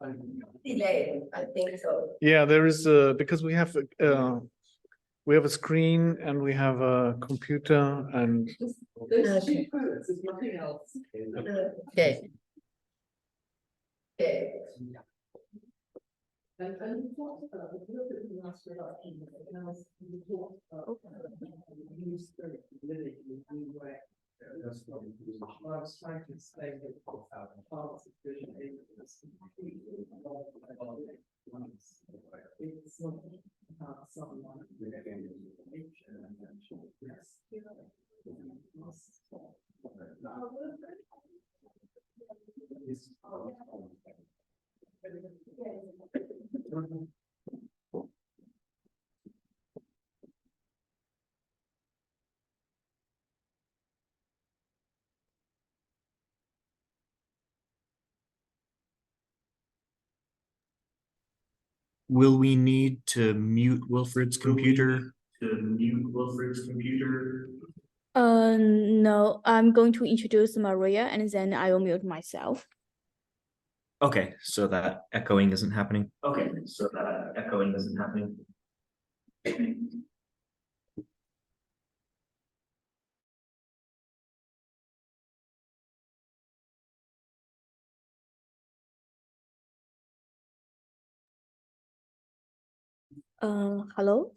Delay, I think so. Yeah, there is because we have a screen and we have a computer and There's two birds, there's nothing else. Okay. Okay. And you talked about a little bit in the last reduction, and as you talked about the new spirit of living in a new way. I was trying to explain that parts of vision is completely it's not about someone with nature and yes. Will we need to mute Wilfred's computer? No, I'm going to introduce Maria and then I will mute myself. Okay, so that echoing isn't happening. Hello?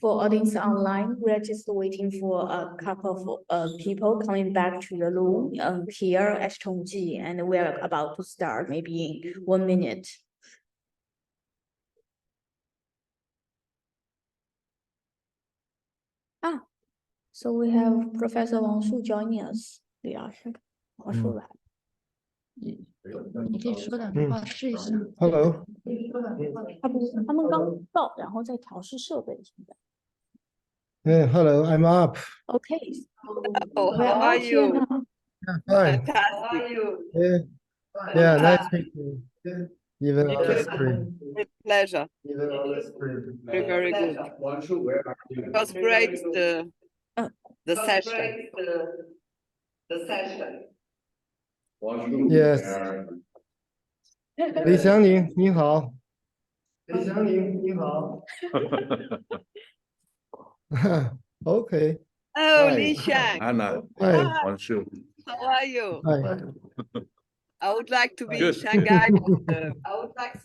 For audience online, we're just waiting for a couple of people coming back to the room here at Chongji, and we're about to start maybe in 1 minute. So we have Professor Wang Shu joining us. Yeah, Wang Shu来。你可以说两句话试一下。 Hello. 他们刚到，然后在调试设备现在。 Hello, I'm up. Okay. Oh, how are you? Fine. Fantastic. Yeah, nice meeting you. Even on the screen. With pleasure. Even on the screen. Very good. It was great the session. Yes. 李祥宁，你好。李祥宁，你好。Okay. Oh, Hi. Li Shang. Anna, Hi. Wanshu. How are you? Hi. I would like to be in Good. Shanghai.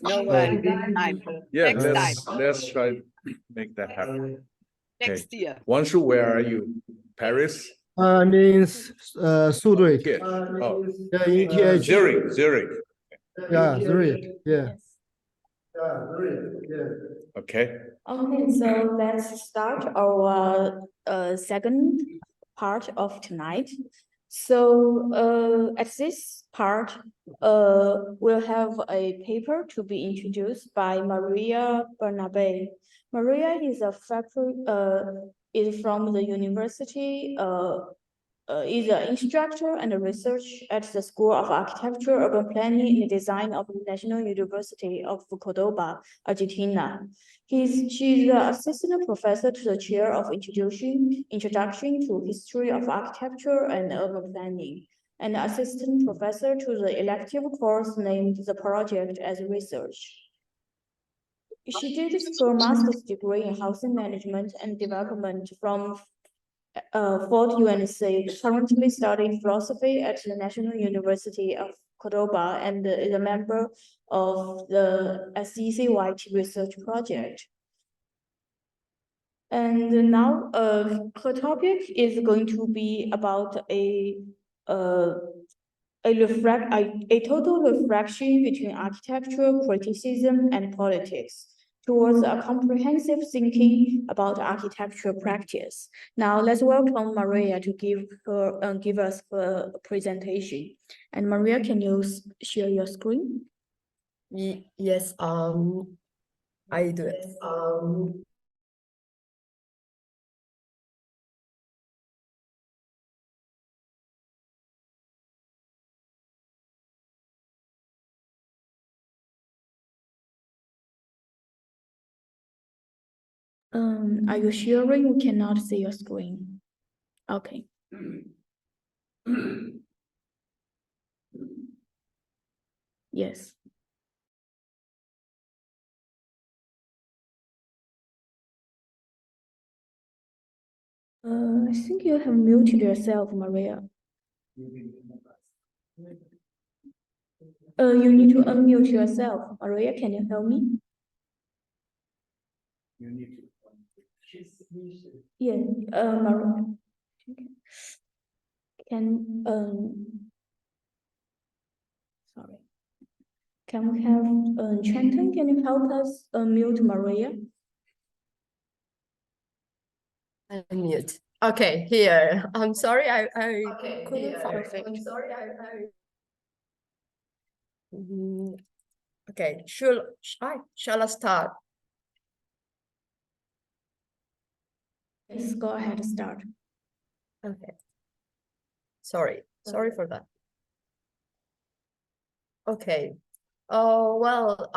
No way. Yeah, Next let's try to make that happen. Next year. Wanshu, where are you? Paris? I'm in Zurich. Yes. Oh, Yeah, in ETH. Zurich. Yeah, Zurich. Yeah. Yeah, Zurich. Yeah. Okay. Okay, so let's start our second part of tonight. So at this part, we'll have a paper to be introduced by Maria Bernabe. Maria is a faculty is from the University is an instructor and a research at the School of Architecture, Urban Planning, and Design of the National University of Cordoba, Argentina. She's the assistant professor to the chair of Introduction to History of Architecture and Urban Planning, and assistant professor to the elective course named the project as research. She did her master's degree in housing management and development from Fort UNC, currently studying philosophy at the National University of Cordoba and is a member of the SECYT research project. And now, her topic is going to be about a total reflection between architectural criticism and politics towards a comprehensive thinking about architectural practice. Now let's welcome Maria to give us her presentation. And Maria, can you share your screen? Yes, I do it. Are you sharing? We cannot see your screen. Okay. Yes. I think you have muted yourself, Maria. You need to unmute yourself. Maria, can you help me? Yeah, Maria. Can, sorry. Can we have, Trenton, can you help us mute Maria? Unmute. Okay, here. I'm sorry, I couldn't find. Perfect. I'm sorry, okay, shall I start? Yes, go ahead, start. Okay. Sorry for that. Okay. Well,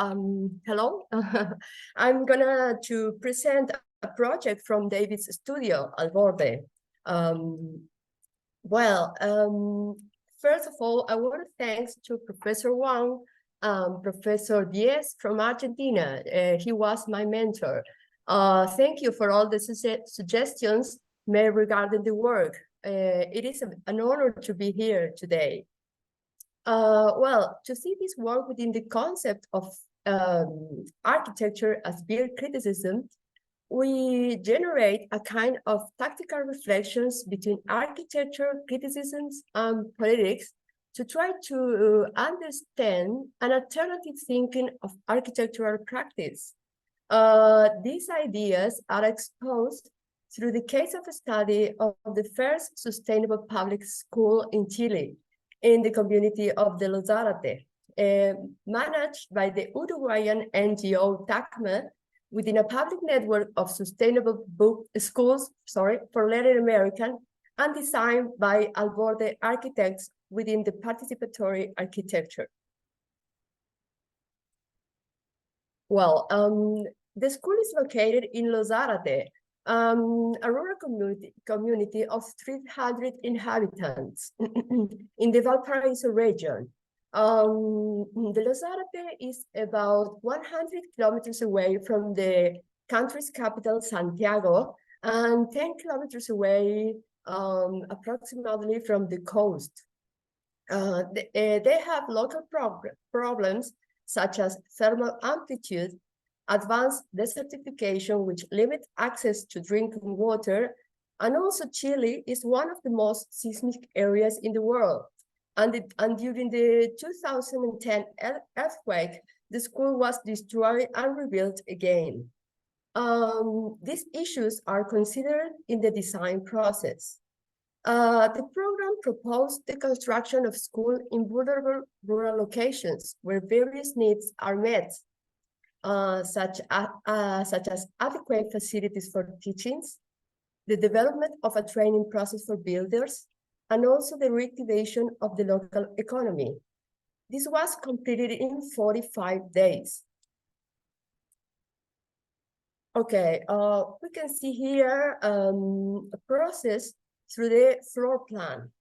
hello. I'm gonna to present a project from David's studio, Alborde. First of all, I want to thank to Professor Wang, Professor Diez from Argentina. He was my mentor. Thank you for all the suggestions made regarding the work. It is an honor to be here today. Well, to see this work within the concept of architecture as build criticism, we generate a kind of tactical reflections between architecture, criticisms, and politics to try to understand an alternative thinking of architectural practice. These ideas are exposed through the case of a study of the first sustainable public school in Chile, in the community of the Los Zárate, managed by the Uruguayan NGO TACMA within a public network of sustainable schools for Latin American and designed by Alborde architects within the participatory architecture. Well, the school is located in Los Zárate, a rural community of 300 inhabitants in the Valparaiso region. The Los Zárate is about 100 kilometers away from the country's capital, Santiago, and 10 kilometers away approximately from the coast. They have local problems such as thermal amplitude, advanced desertification, which limit access to drinking water, and also Chile is one of the most seismic areas in the world. And during the 2010 earthquake, the school was destroyed and rebuilt again. These issues are considered in the design process. The program proposed the construction of schools in vulnerable rural locations where various needs are met, such as adequate facilities for teachings, the development of a training process for builders, and also the reactivation of the local economy. This was completed in 45 days. Okay, we can see here a process through the floor plan.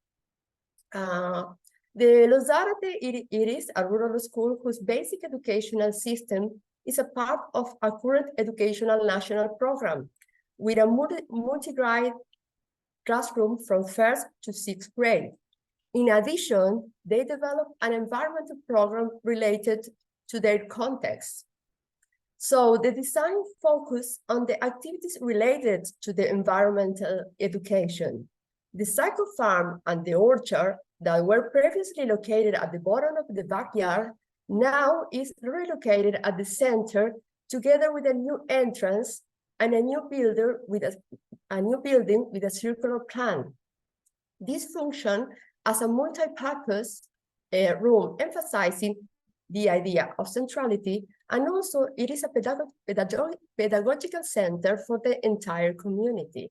The Los Zárate, it is a rural school whose basic educational system is a part of a current educational national program with a multi-grade classroom from 1st to 6th grade. In addition, they develop an environmental program related to their context. So the design focused on the activities related to the environmental education. The cycle farm and the orchard that were previously located at the bottom of the backyard now is relocated at the center, together with a new entrance and a new building with a circular plan. This function as a multi-purpose room, emphasizing the idea of centrality, and also it is a pedagogical center for the entire community.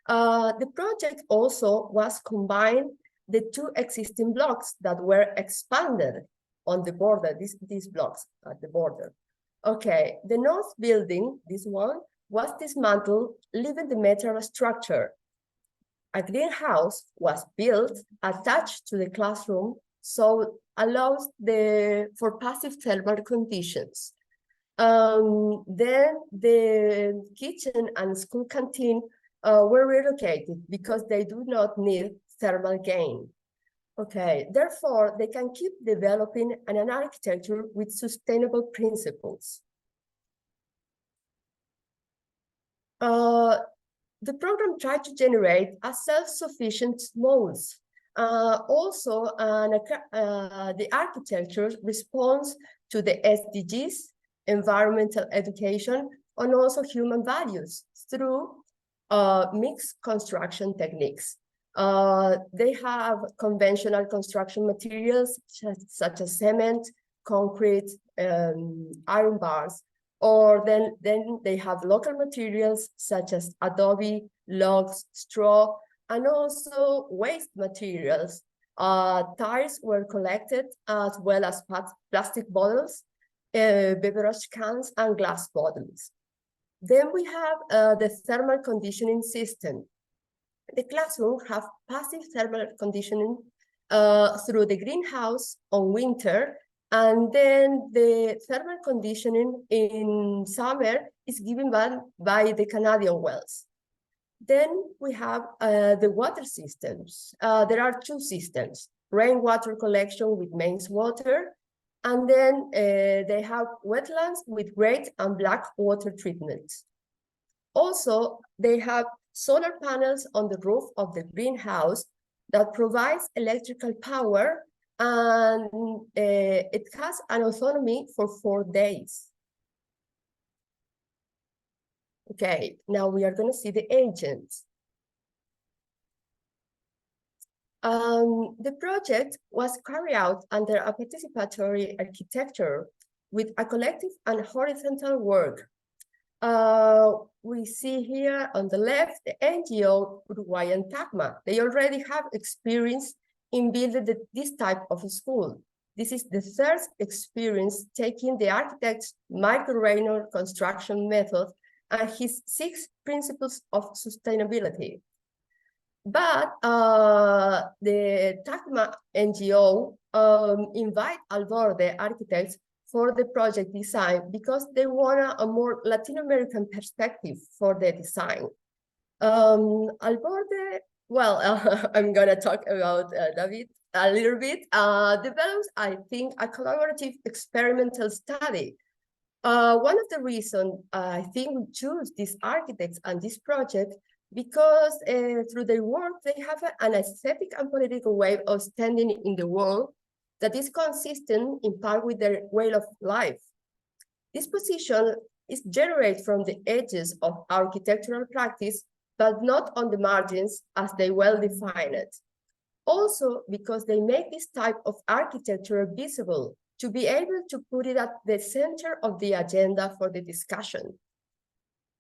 The project also was combined the two existing blocks that were expanded on the border, these blocks at the border. Okay, the north building, this one, was dismantled, leaving the metal structure. A greenhouse was built attached to the classroom, so allows for passive thermal conditions. Then the kitchen and school canteen were relocated because they do not need thermal gain. Okay, therefore, they can keep developing an architecture with sustainable principles. The program tried to generate a self-sufficient modes. The architecture responds to the SDGs, environmental education, and also human values through mixed construction techniques. They have conventional construction materials such as cement, concrete, iron bars, or then they have local materials such as adobe, logs, straw, and also waste materials. Tires were collected, as well as plastic bottles, beverage cans, and glass bottles. Then we have the thermal conditioning system. The classroom have passive thermal conditioning through the greenhouse on winter, and then the thermal conditioning in summer is given by the Canadian wells. Then we have the water systems. There are two systems: rainwater collection with mains water, and then they have wetlands with great and black water treatment. Also, they have solar panels on the roof of the greenhouse that provides electrical power, and it has an autonomy for 4 days. Okay, now we are going to see the agents. The project was carried out under a participatory architecture with a collective and horizontal work. We see here on the left the NGO Uruguayan Tacma. They already have experience in building this type of a school. This is the third experience taking the architect's Michael Raynor construction method and his 6 principles of sustainability. But the Tacma NGO invite Alborde architects for the project design because they want a more Latin American perspective for the design. Alborde, well, I'm gonna talk about David a little bit, develops, I think, a collaborative experimental study. One of the reasons I think we choose these architects and this project because through their work, they have an aesthetic and political way of standing in the world that is consistent in part with their way of life. This position is generated from the edges of architectural practice, but not on the margins as they well define it. Also, because they make this type of architecture visible to be able to put it at the center of the agenda for the discussion.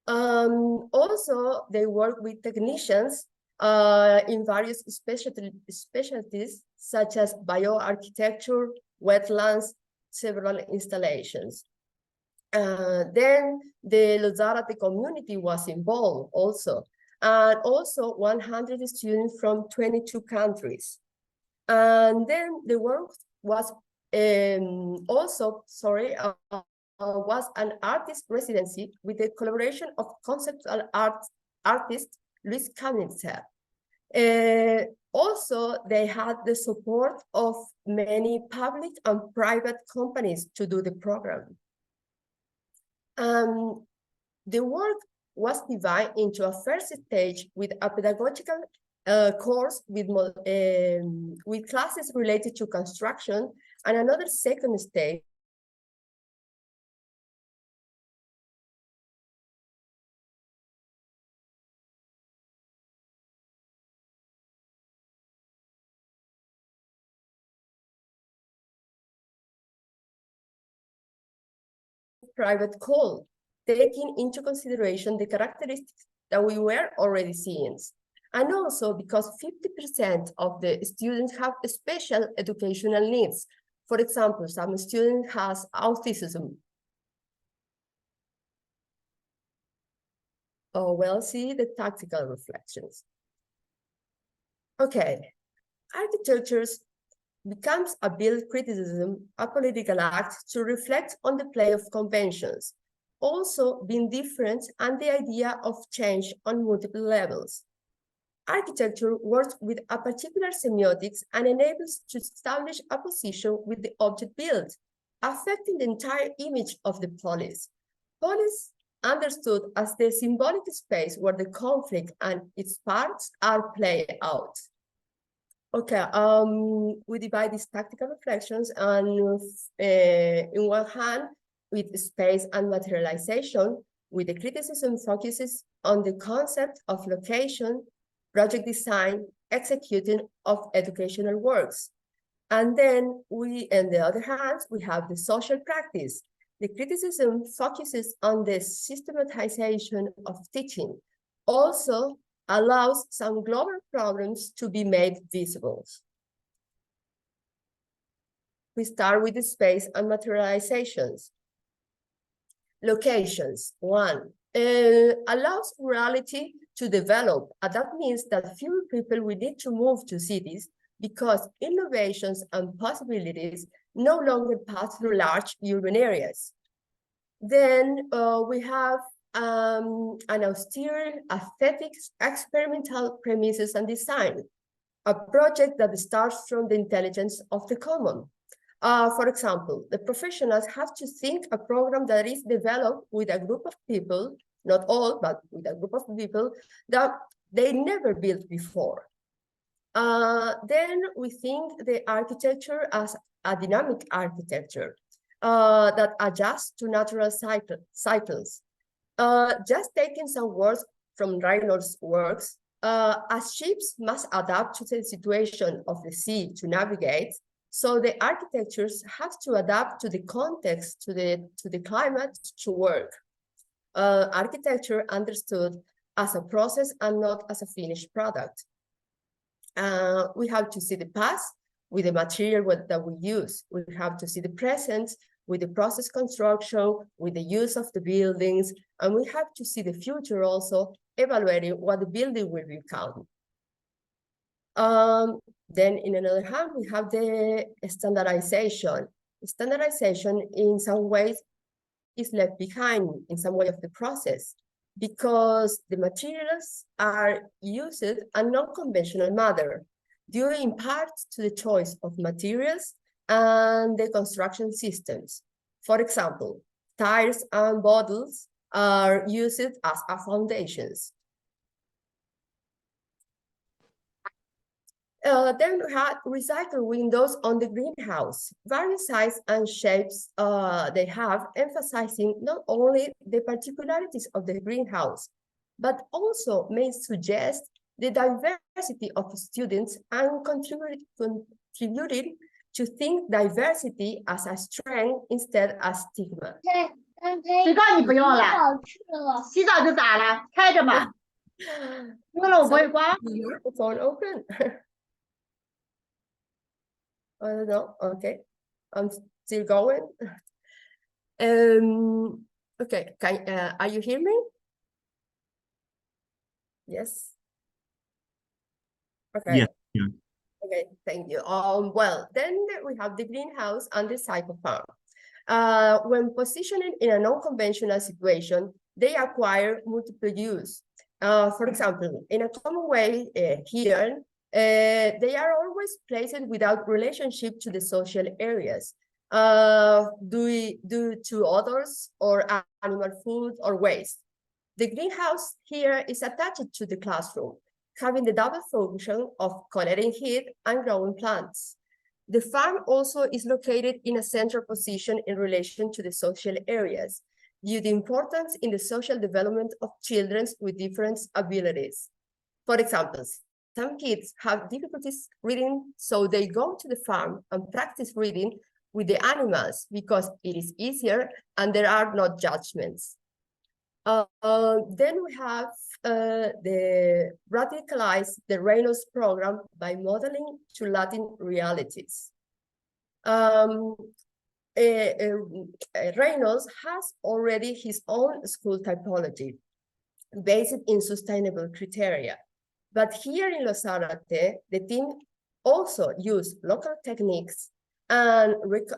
Also, they work with technicians in various specialties such as bioarchitecture, wetlands, several installations. Then the Lozarate community was involved also, and also 100 students from 22 countries. And then the work was was an artist residency with the collaboration of conceptual artist Luis Canitzer. Also, they had the support of many public and private companies to do the program. The work was divided into a first stage with a pedagogical course with classes related to construction, and another second stage private call, taking into consideration the characteristics that we were already seeing. And also because 50% of the students have special educational needs. For example, some student has autism. Oh, well, see the tactical reflections. Okay, architectures becomes a build criticism, a political act to reflect on the play of conventions, also being different and the idea of change on multiple levels. Architecture works with a particular semiotics and enables to establish a position with the object built, affecting the entire image of the polis. Polis understood as the symbolic space where the conflict and its parts are played out. Okay, we divide these tactical reflections and in one hand, with space and materialization, with the criticism focuses on the concept of location, project design, executing of educational works. And then on the other hand, we have the social practice. The criticism focuses on the systematization of teaching, also allows some global problems to be made visible. We start with the space and materializations. Locations, one, allows rurality to develop, and that means that fewer people will need to move to cities because innovations and possibilities no longer pass through large urban areas. Then we have an austere, aesthetic, experimental premises and design, a project that starts from the intelligence of the common. For example, the professionals have to think a program that is developed with a group of people, not all, but with a group of people that they never built before. Then we think the architecture as a dynamic architecture that adjusts to natural cycles. Just taking some words from Reynolds' works, as ships must adapt to the situation of the sea to navigate, so the architectures have to adapt to the context, to the climate to work. Architecture understood as a process and not as a finished product. We have to see the past with the material that we use. We have to see the present with the process construction, with the use of the buildings, and we have to see the future also, evaluating what the building will become. Then in another hand, we have the standardization. Standardization in some ways is left behind in some way of the process because the materials are used in a non-conventional manner, due in part to the choice of materials and the construction systems. For example, tires and bottles are used as foundations. Then we had recycled windows on the greenhouse, various sizes and shapes they have, emphasizing not only the particularities of the greenhouse, but also may suggest the diversity of students and contributed to think diversity as a strength instead as stigma. 谁告诉你不用了？洗澡就咋了？开着嘛。No, wait, what? Microphone open. I don't know. Okay, I'm still going. Okay, are you hear me? Yes. Okay. Yeah. Okay, thank you. Well, then we have the greenhouse and the cycle farm. When positioning in a non-conventional situation, they acquire multiple use. For example, in a common way here, they are always placed without relationship to the social areas, due to others or animal food or waste. The greenhouse here is attached to the classroom, having the double function of collecting heat and growing plants. The farm also is located in a central position in relation to the social areas, due to the importance in the social development of children with different abilities. For example, some kids have difficulties reading, so they go to the farm and practice reading with the animals because it is easier and there are no judgments. Then we have the radicalize the Reynolds program by modeling to Latin realities. Reynolds has already his own school typology based in sustainable criteria. But here in Los Zárate, the team also used local techniques and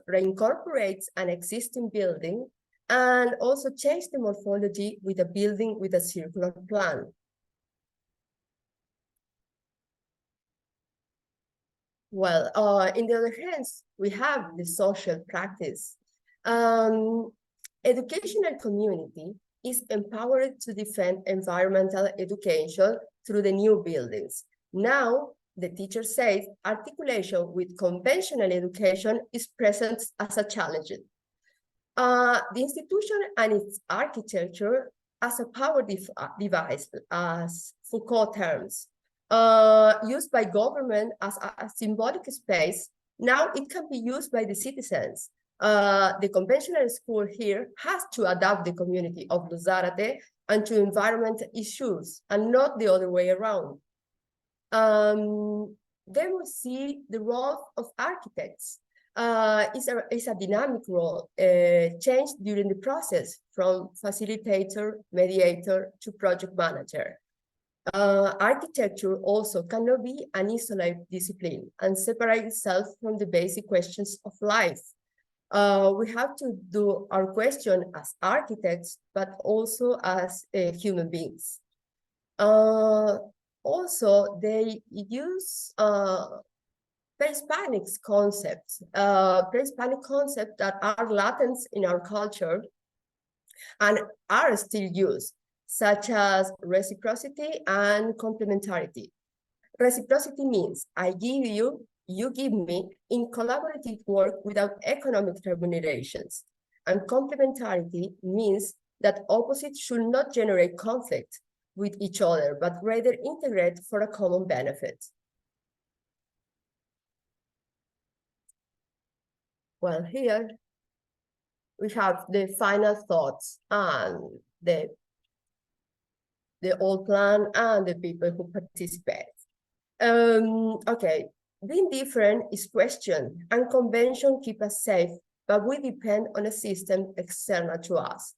reincorporates an existing building and also change the morphology with a building with a circular plan. Well, in the other hand, we have the social practice. Educational community is empowered to defend environmental education through the new buildings. Now, the teacher says articulation with conventional education is present as a challenge. The institution and its architecture as a power device, as Foucault terms, used by government as a symbolic space, now it can be used by the citizens. The conventional school here has to adapt the community of Los Zárate and to environmental issues, and not the other way around. Then we see the role of architects. Is a dynamic role, changed during the process from facilitator, mediator to project manager. Architecture also cannot be an isolated discipline and separate itself from the basic questions of life. We have to do our question as architects, but also as human beings. Also, they use pre-Hispanic concepts, pre-Hispanic concepts that are latent in our culture and are still used, such as reciprocity and complementarity. Reciprocity means I give you, you give me in collaborative work without economic remunerations. And complementarity means that opposites should not generate conflict with each other, but rather integrate for a common benefit. Well, here we have the final thoughts and the old plan and the people who participate. Okay, being different is questioned and convention keep us safe, but we depend on a system external to us.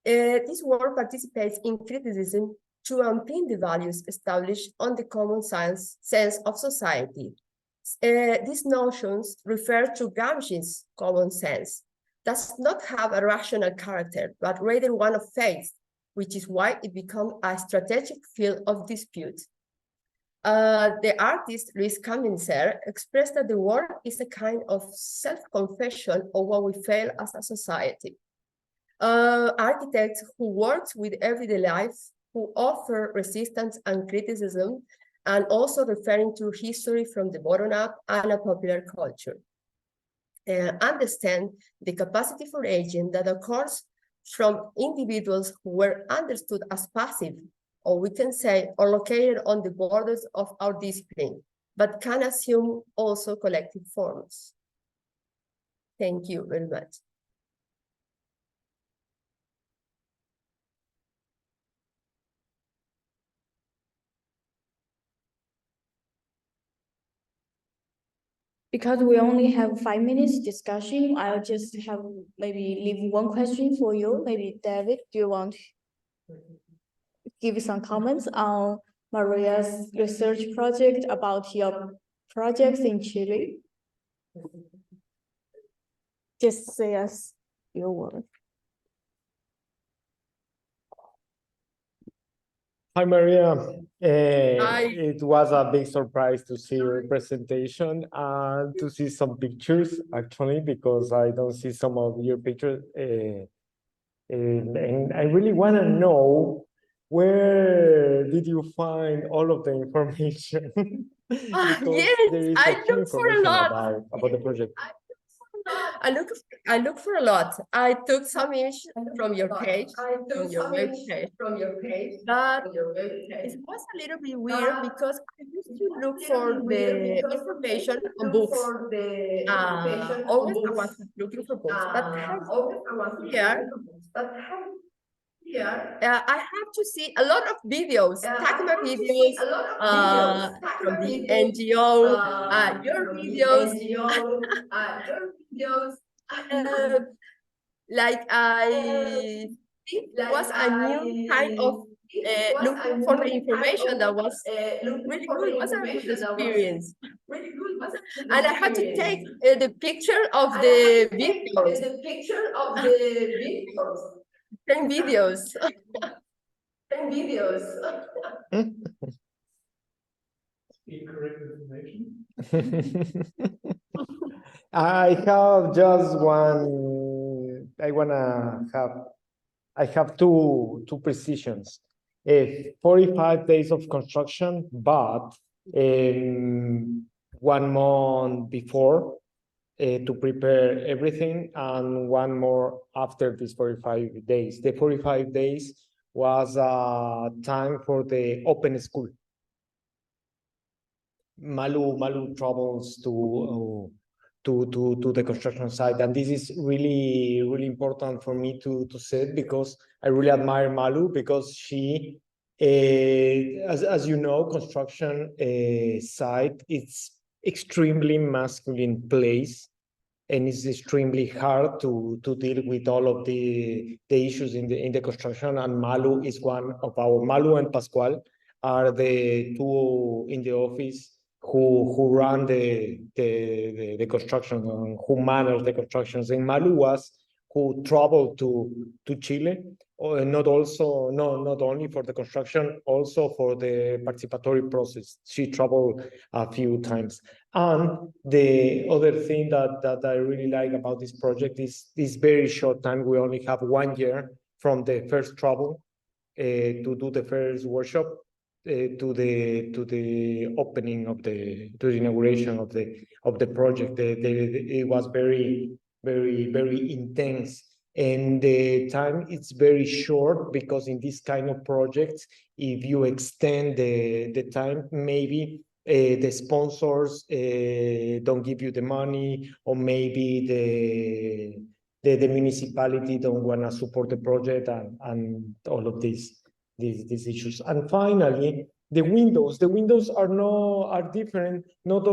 This work participates in criticism to unpin the values established on the common sense of society. These notions refer to Gramsci's common sense, does not have a rational character, but rather one of faith, which is why it becomes a strategic field of dispute. The artist Luis Caminser expressed that the work is a kind of self-confession of what we fail as a society. Architects who work with everyday life, who offer resistance and criticism, and also referring to history from the bottom up and a popular culture. Understand the capacity for aging that occurs from individuals who were understood as passive, or we can say, or located on the borders of our discipline, but can assume also collective forms. Thank you very much. Because we only have 5 minutes discussion, I'll just have maybe leave one question for you. Maybe David, do you want to give some comments on Maria's research project about your projects in Chile? Just say us your word. Hi, Maria. Hi. It was a big surprise to see your presentation and to see some pictures, actually, because I don't see some of your pictures. And I really want to know, where did you find all of the information? Because Yes, there is I a few look for a information lot. about the project. I look for a lot. I took some images from your page, from your web page. But it was a little bit weird because I used to look for the information on books. Always I was looking for books, but I have to see a lot of videos, Takuma videos, from the NGO, your videos. Like I think it was a new kind of looking for the information that was really good. It was a good experience. And I had to take the picture of the videos. 10 videos. 10 videos. Incorrect information. I have just one. I have two precisions. 45 days of construction, but 1 month before to prepare everything, and one more after these 45 days. The 45 days was time for the open school. Malu travels to the construction site, and this is really important for me to say, because I really admire Malu, because she, as you know, construction site, it's extremely masculine place, and it's extremely hard to deal with all of the issues in the construction. And Malu is one of Malu and Pascual are the two in the office who run the construction and who manage the constructions. And Malu was who traveled to Chile, not only for the construction, also for the participatory process. She traveled a few times. And the other thing that I really like about this project is this very short time. We only have 1 year from the first travel to do the first workshop to the opening of the inauguration of the project. It was very intense, and the time it's very short, because in this kind of projects, if you extend the time, maybe the sponsors don't give you the money, or maybe the municipality don't want to support the project, and all of these issues. And finally, the windows are different, not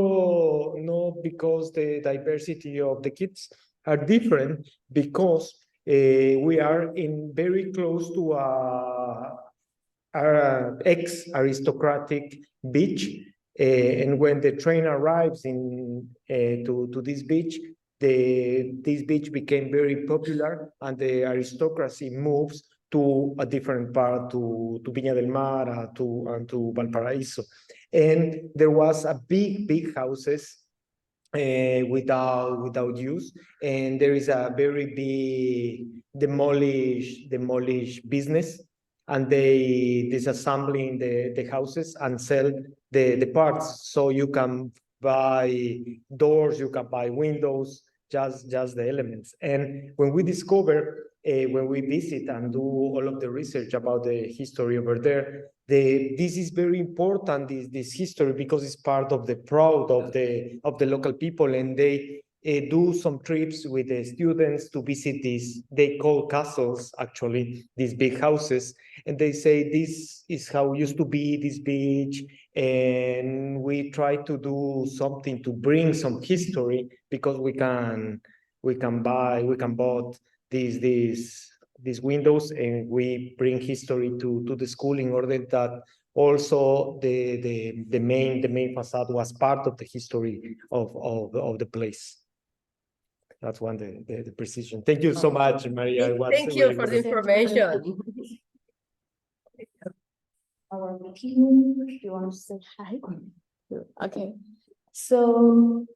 because the diversity of the kids are different, because we are in very close to a ex-aristocratic beach, and when the train arrives to this beach, this beach became very popular, and the aristocracy moves to a different part, to Viña del Mar, to Valparaíso. And there was a big houses without use, and there is a very big demolish business, and they disassembling the houses and sell the parts. So you can buy doors, you can buy windows, just the elements. And when we discover, when we visit and do all of the research about the history over there, this is very important, this history, because it's part of the proud of the local people, and they do some trips with the students to visit these, they call castles, actually, these big houses. And they say, this is how it used to be, this beach. And we try to do something to bring some history, because we can buy these windows, and we bring history to the school, in order that also the main facade was part of the history of the place. That's one, the precision. Thank you so much, Maria. It was Thank you really for the good. information. Our meeting, you want to say hi? Okay. So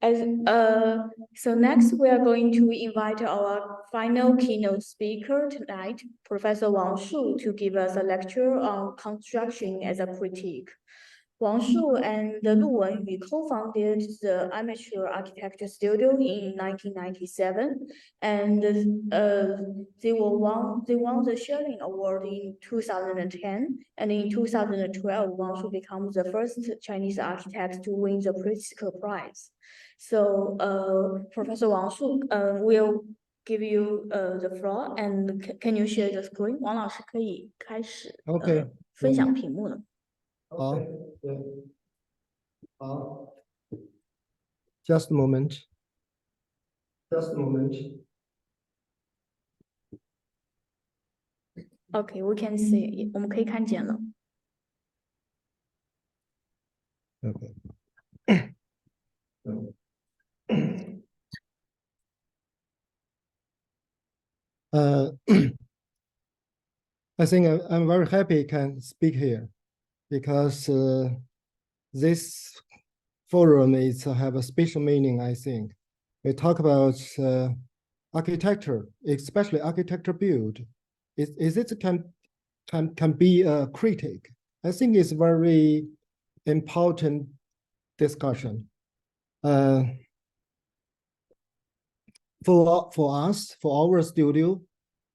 next we are going to invite our final keynote speaker tonight, Professor Wang Shu, to give us a lecture on construction as a critique. Wang Shu and Lu Wenyu co-founded the Amateur Architecture Studio in 1997, and they won the Shelling Award in 2010, and in 2012, Wang Shu becomes the first Chinese architect to win the Pritzker Prize. So, Professor Wang Shu, will give you the floor, and can you share the screen? 王老师可以开始 OK 分享屏幕了。好，对，好，just a moment，just a moment。 Okay, we can see. 我们可以看见了。 Okay. I think I'm very happy can speak here, because this forum is have a special meaning. I think we talk about architecture, especially architecture build. Is it can be a critic? I think it's very important discussion. For us, for our studio,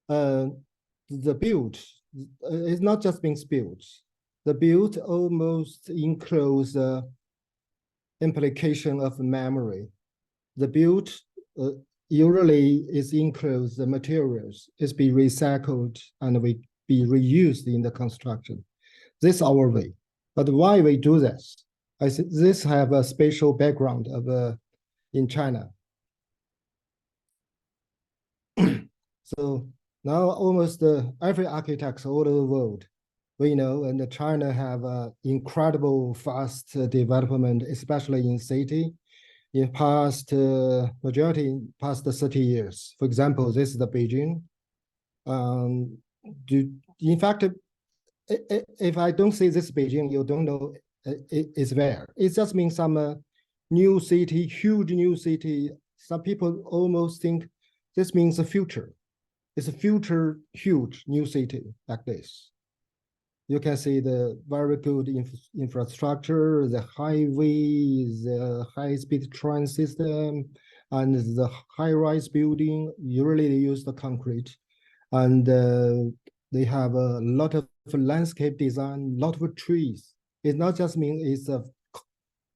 the build is not just being built. The build almost includes the implication of memory. The build usually is includes the materials, is be recycled and be reused in the construction. This is our way. But why we do this? I think this have a special background of in China. So now almost every architect all over the world, we know, and China have incredible fast development, especially in city. In past 30 years. For example, this is the Beijing. In fact, if I don't say this Beijing, you don't know it's where. It just means some new city, huge new city. Some people almost think this means the future. It's a future huge new city like this. You can see the very good infrastructure, the highways, the high-speed train system, and the high-rise building. Usually they use the concrete, and they have a lot of landscape design, lot of trees. It not just means it's a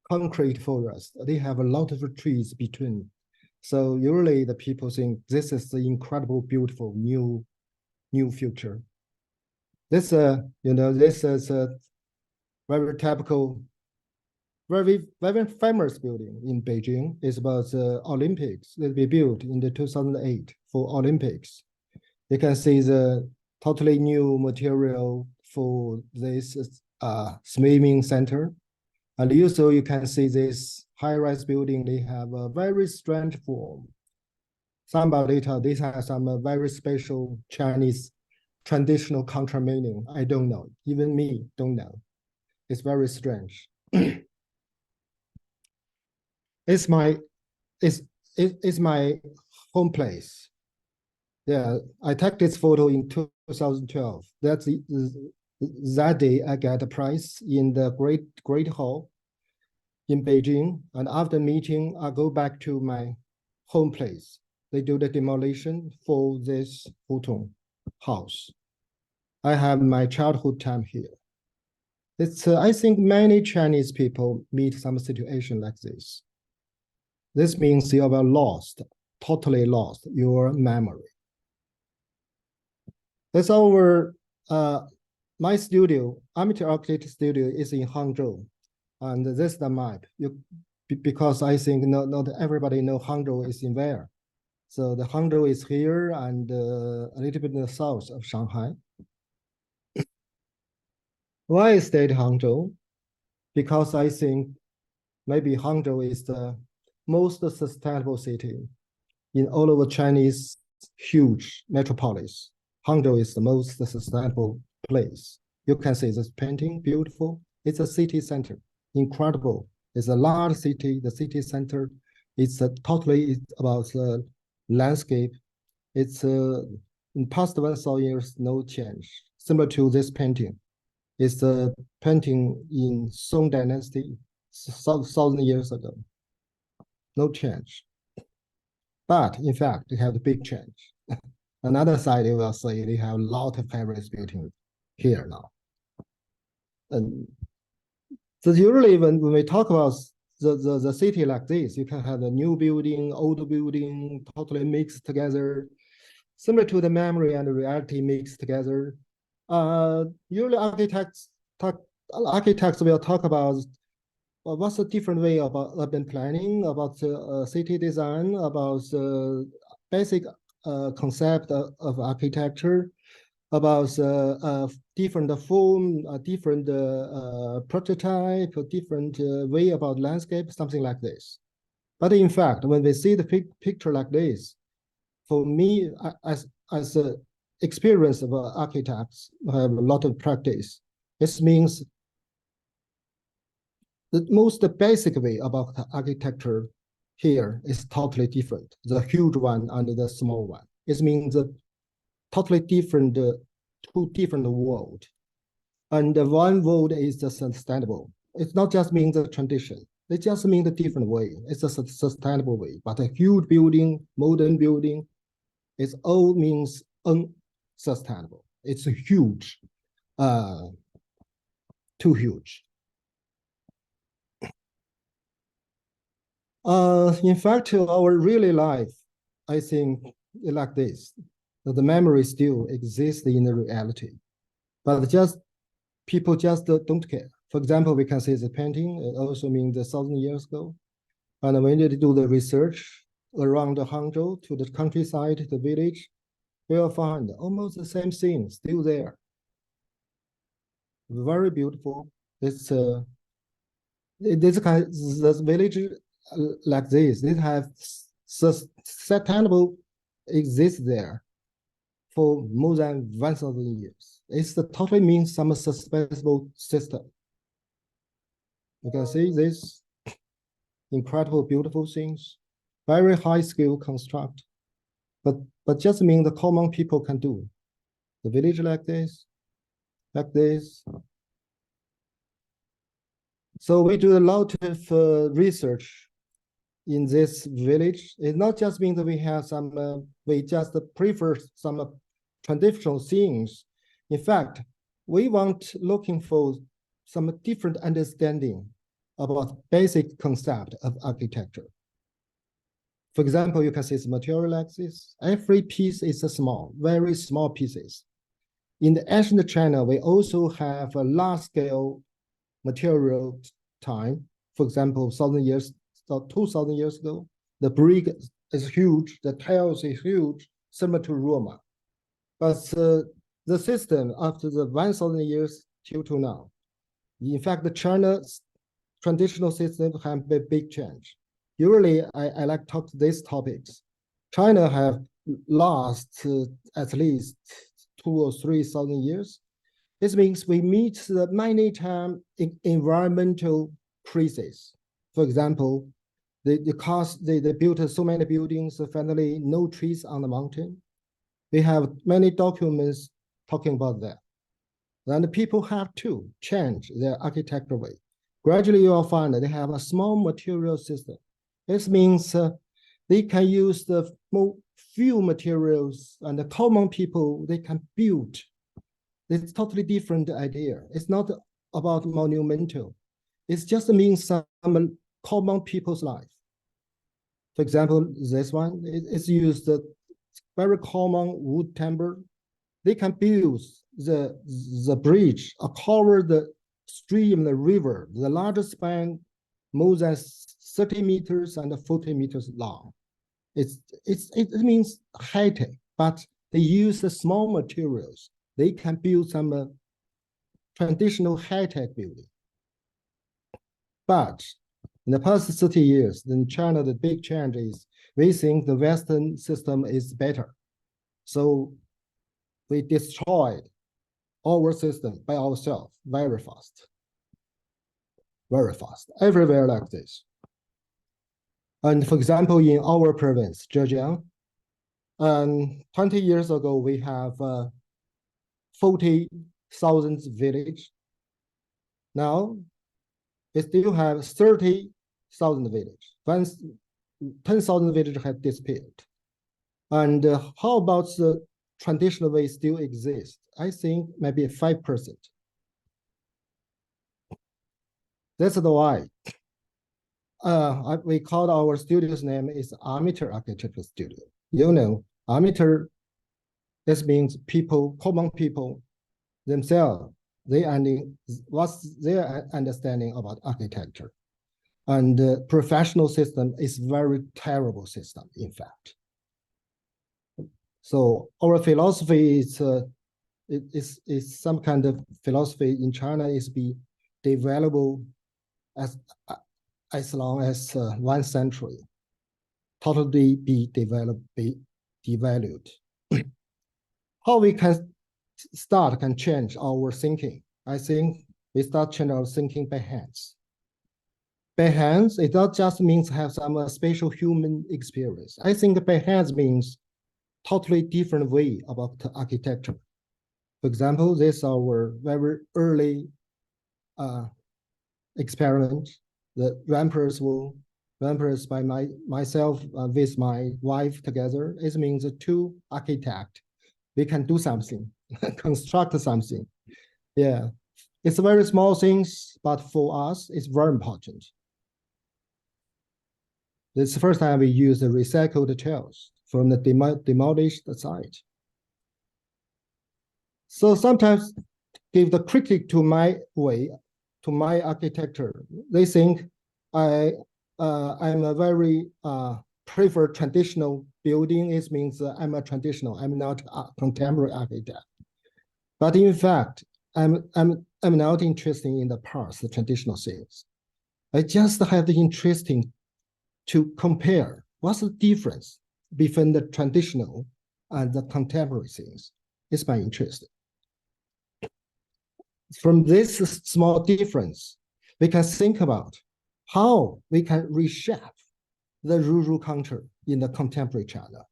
concrete forest. They have a lot of trees between. So usually the people think this is the incredible, beautiful new future. This, this is a very typical, very famous building in Beijing. It's about the Olympics that we built in the 2008 for Olympics. You can see the totally new material for this swimming center. And also you can see this high-rise building, they have a very strange form. Somebody tell this has some very special Chinese traditional counter meaning. I don't know. Even me don't know. It's very strange. It's my home place. Yeah, I took this photo in 2012. That's that day I got a prize in the Great Hall in Beijing. And after meeting, I go back to my home place. They do the demolition for this Hutong house. I have my childhood time here. It's I think many Chinese people meet some situation like this. This means you have lost, totally lost your memory. That's our, my studio, amateur architect studio is in Hangzhou. And this is the map. Because I think not everybody know Hangzhou is in there. So the Hangzhou is here and a little bit in the south of Shanghai. Why I stayed Hangzhou? Because I think maybe Hangzhou is the most sustainable city in all over Chinese huge metropolis. Hangzhou is the most sustainable place. You can see this painting, beautiful. It's a city center, incredible. It's a large city, the city center. It's totally about the landscape. It's in past 1,000 years, no change. Similar to this painting. It's a painting in Song Dynasty, 1,000 years ago. No change. But in fact, they have the big change. Another side, you will say they have a lot of Paris building here now. And so usually when we talk about the city like this, you can have a new building, old building, totally mixed together, similar to the memory and the reality mixed together. Usually architects will talk about what's a different way about urban planning, about city design, about basic concept of architecture, about different form, different prototype, different way about landscape, something like this. But in fact, when we see the picture like this, for me, as a experience of architects, I have a lot of practice. This means the most basic way about the architecture here is totally different. The huge one and the small one. It means a totally different, two different world. And the one world is the sustainable. It's not just means the tradition. It just means a different way. It's a sustainable way. But a huge building, modern building, it all means unsustainable. It's huge, too huge. In fact, our really life, I think, like this, that the memory still exists in the reality, but just people just don't care. For example, we can see the painting, it also means 1,000 years ago. And when we do the research around Hangzhou to the countryside, the village, we will find almost the same thing still there. Very beautiful. It's this kind, this village like this, they have sustainable exists there for more than 1,000 years. It's the totally means some sustainable system. You can see this incredible, beautiful things, very high skill construct, but just mean the common people can do. The village like this. So we do a lot of research in this village. It not just means that we have some, we just prefer some traditional things. In fact, we want looking for some different understanding about basic concept of architecture. For example, you can see the material like this. Every piece is a small, very small pieces. In the ancient China, we also have a large scale material time. For example, 1,000 years, 2,000 years ago, the brick is huge, the tiles is huge, similar to Roma. But the system after the 1,000 years till to now, in fact, the China's traditional system have a big change. Usually, I like to talk to these topics. China have lost at least 2,000 or 3,000 years. This means we meet the many time environmental crises. For example, they built so many buildings, finally no trees on the mountain. We have many documents talking about that. Then the people have to change their architectural way. Gradually, you will find that they have a small material system. This means they can use the few materials and the common people, they can build. It's totally different idea. It's not about monumental. It just means some common people's life. For example, this one is used very common wood timber. They can build the bridge or cover the stream, the river, the largest span more than 30 meters and 40 meters long. It means high tech, but they use the small materials. They can build some traditional high tech building. But in the past 30 years, in China, the big change is we think the Western system is better. So we destroyed our system by ourselves very fast. Very fast, everywhere like this. And for example, in our province, Zhejiang, 20 years ago, we have 40,000 village. Now, we still have 30,000 village. Once 10,000 villages have disappeared. And how about the traditional way still exist? I think maybe 5%. That's the why. We called our studio's name is Amateur Architecture Studio. You know, amateur, this means people, common people themselves, what's their understanding about architecture. And the professional system is very terrible system, in fact. So our philosophy is some kind of philosophy in China is be developable as long as 1 century, totally be developed, be devalued. How we can change our thinking? I think we start changing our thinking by hands. By hands, it not just means have some special human experience. I think by hands means totally different way about architecture. For example, this is our very early experiment. The rampers by myself with my wife together. It means 2 architects. We can do something, construct something. Yeah, it's very small things, but for us, it's very important. This is the first time we use the recycled tiles from the demolished site. So sometimes give the critique to my way, to my architecture. They think I'm a very prefer traditional building. It means I'm a traditional, I'm not a contemporary architect. But in fact, I'm not interested in the past, the traditional things. I just have the interesting to compare what's the difference between the traditional and the contemporary things. It's my interest. From this small difference, we can think about how we can reshape the rural culture in the contemporary China.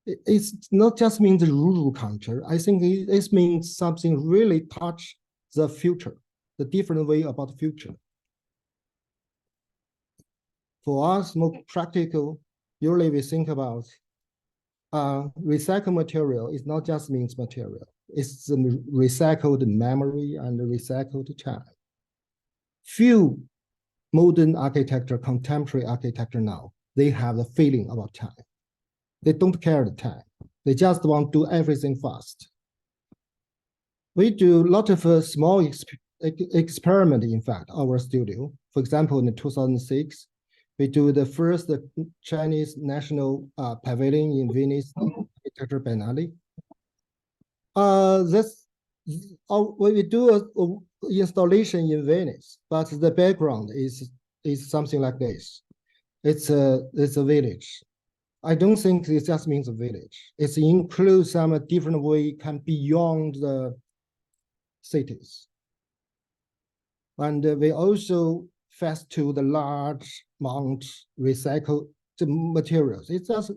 It's not just means the rural culture. I think it means something really touch the future, the different way about the future. For us, more practical, usually we think about recycled material. It not just means material. It's the recycled memory and the recycled time. Few modern architecture, contemporary architecture now, they have the feeling about time. They don't care the time. They just want to do everything fast. We do a lot of small experiment, in fact, our studio. For example, in 2006, we do the first Chinese national pavilion in Venice, Architecture Biennale. We do a installation in Venice, but the background is something like this. It's a village. I don't think it just means a village. It includes some different way can beyond the cities. And we also fast to the large amount recycled materials. It's just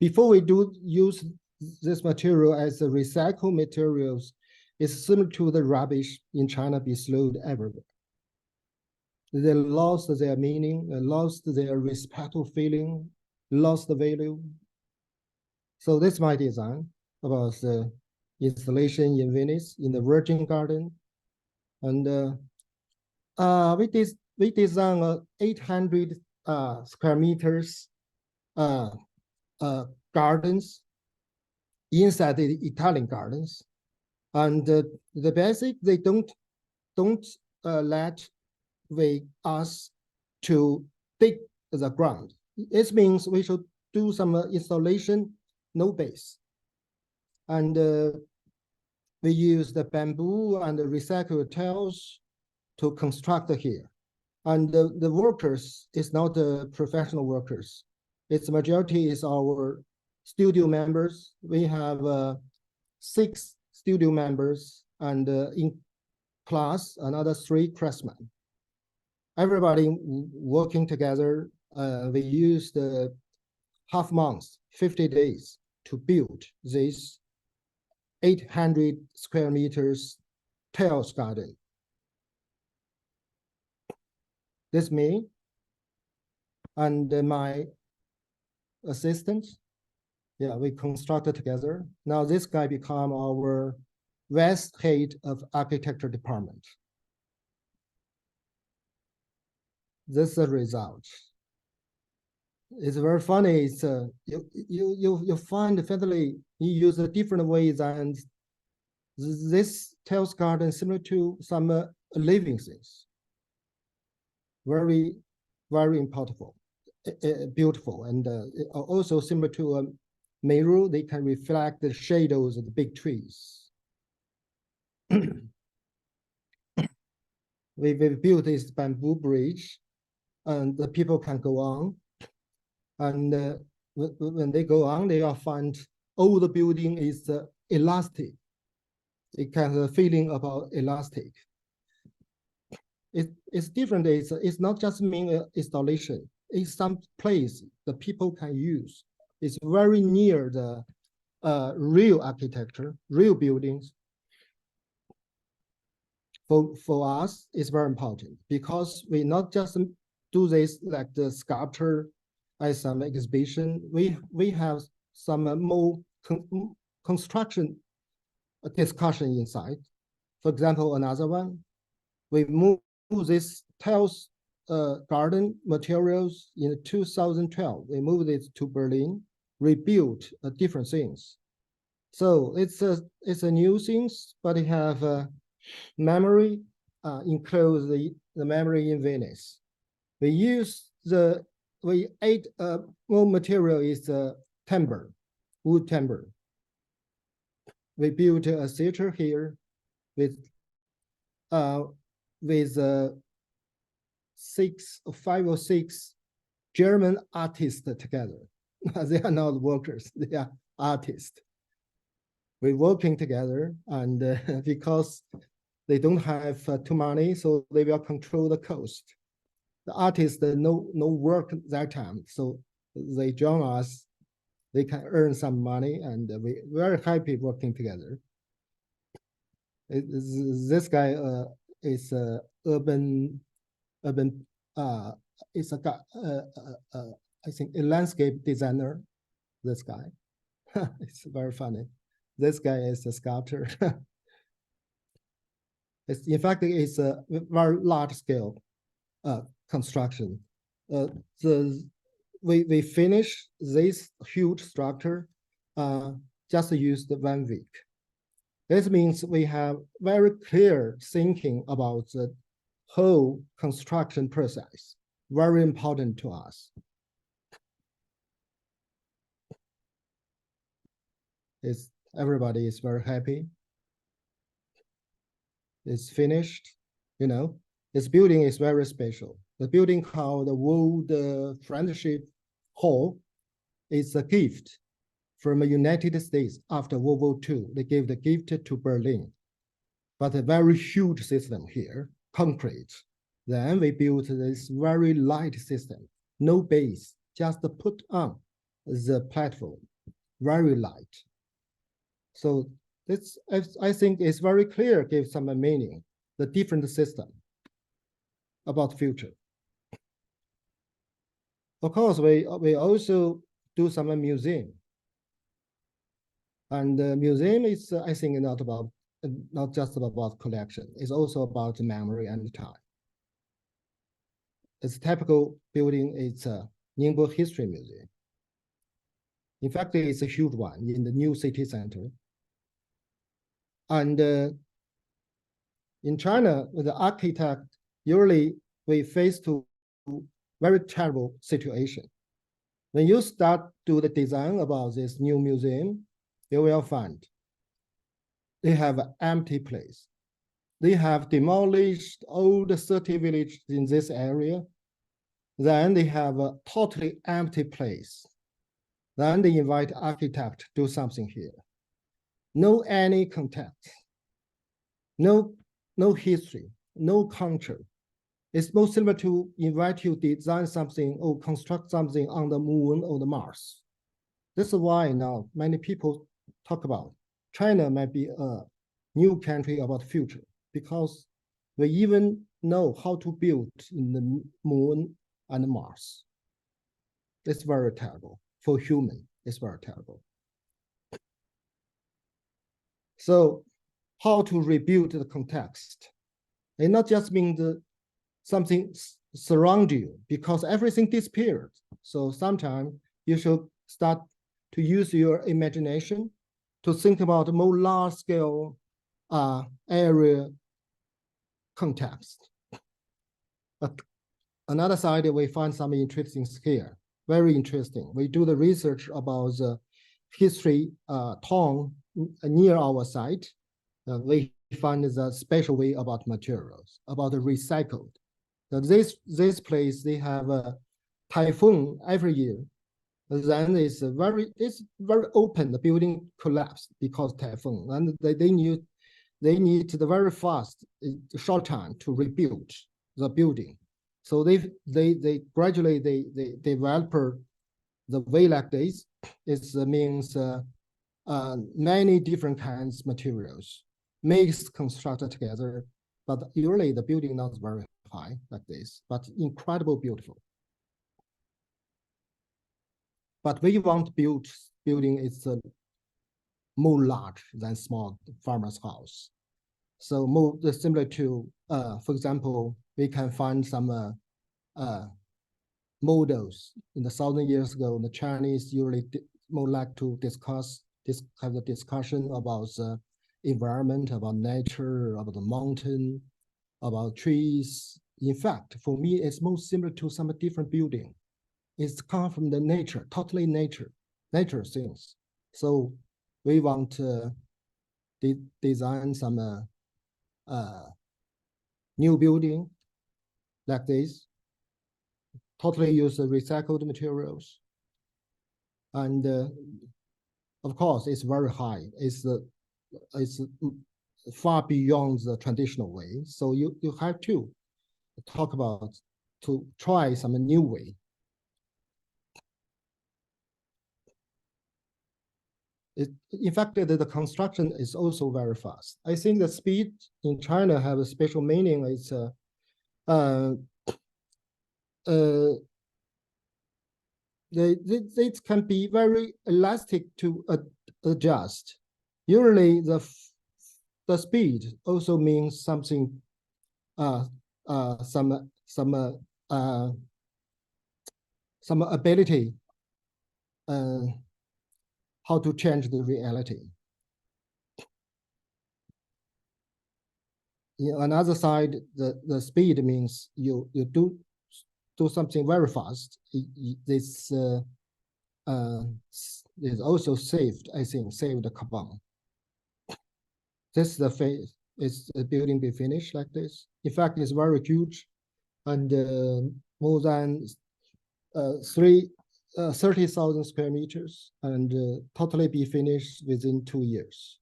before we do use this material as a recycled materials, it's similar to the rubbish in China be slowed everywhere. They lost their meaning, they lost their respectful feeling, lost the value. So that's my design about the installation in Venice in the Virgin Garden. And we designed 800 square meters gardens inside the Italian gardens. And the basic, they don't let us to dig the ground. It means we should do some installation, no base. And we use the bamboo and the recycled tiles to construct here. And the workers is not the professional workers. Its majority is our studio members. We have 6 studio members and in class, another 3 craftsmen. Everybody working together. We used half months, 50 days to build this 800 square meters tiles garden. This me and my assistant. Yeah, we constructed together. Now this guy become our West head of architecture department. This is the result. It's very funny. It's you find definitely you use a different ways, and this tiles garden similar to some living things. Very important, beautiful, and also similar to Meru. They can reflect the shadows of the big trees. We built this bamboo bridge, and the people can go on. And when they go on, they will find all the building is elastic. It has a feeling about elastic. It's different. It's not just mean installation. It's some place the people can use. It's very near the real architecture, real buildings. For us, it's very important because we not just do this like the sculpture as some exhibition. We have some more construction discussion inside. For example, another one, we move this tiles garden materials in 2012. We moved it to Berlin, rebuilt different things. So it's a new things, but it have memory, includes the memory in Venice. We use more material is timber, wood timber. We built a theater here with 5 or 6 German artists together. They are not workers, they are artists. We're working together, and because they don't have too money, so they will control the cost. The artists no work that time, so they join us. They can earn some money, and we're very happy working together. This guy is urban. It's I think a landscape designer. This guy, it's very funny. This guy is a sculptor. In fact, it's a very large scale construction. We finished this huge structure just used 1 week. This means we have very clear thinking about the whole construction process. Very important to us. Everybody is very happy. It's finished, you know. This building is very special. The building called the World Friendship Hall is a gift from the United States after World War II. They gave the gift to Berlin, but a very huge system here, concrete. Then we built this very light system, no base, just put on the platform, very light. So this, I think, is very clear, gives some meaning, the different system about future. Of course, we also do some museum. And the museum is, I think, not just about collection. It's also about memory and time. It's typical building. It's a Ningbo History Museum. In fact, it's a huge one in the new city center. And in China, the architect, usually we face to very terrible situation. When you start to the design about this new museum, you will find they have an empty place. They have demolished all the city village in this area. Then they have a totally empty place. Then they invite architect to do something here. No any context, no history, no culture. It's more similar to invite you to design something or construct something on the moon or the Mars. This is why now many people talk about China might be a new country about the future, because we even know how to build in the moon and Mars. It's very terrible for human. It's very terrible. So how to rebuild the context? It not just mean something surround you, because everything disappeared. So sometimes you should start to use your imagination to think about a more large scale area context. But another side, we find some interesting here, very interesting. We do the research about the history town near our site. We find the special way about materials, about the recycled. This place, they have a typhoon every year. Then it's very open. The building collapsed because typhoon, and they need the very fast short time to rebuild the building. So they gradually they develop the way like this. It means many different kinds of materials mixed, constructed together. But usually the building not very high like this, but incredible beautiful. But we want to build building is more large than small farmer's house. So more similar to, for example, we can find some models in the 1,000 years ago. The Chinese usually more like to have the discussion about the environment, about nature, about the mountain, about trees. In fact, for me, it's more similar to some different building. It's come from the nature, totally nature things. So we want to design some new building like this, totally use the recycled materials. And of course, it's very high. It's far beyond the traditional way. So you have to talk about to try some new way. In fact, the construction is also very fast. I think the speed in China have a special meaning. It's they can be very elastic to adjust. Usually, the speed also means something. Some ability. How to change the reality. On the other side, the speed means you do something very fast. This is also saved, I think, saved the carbon. This is the phase. It's the building be finished like this. In fact, it's very huge, and more than 30,000 square meters, and totally be finished within 2 years.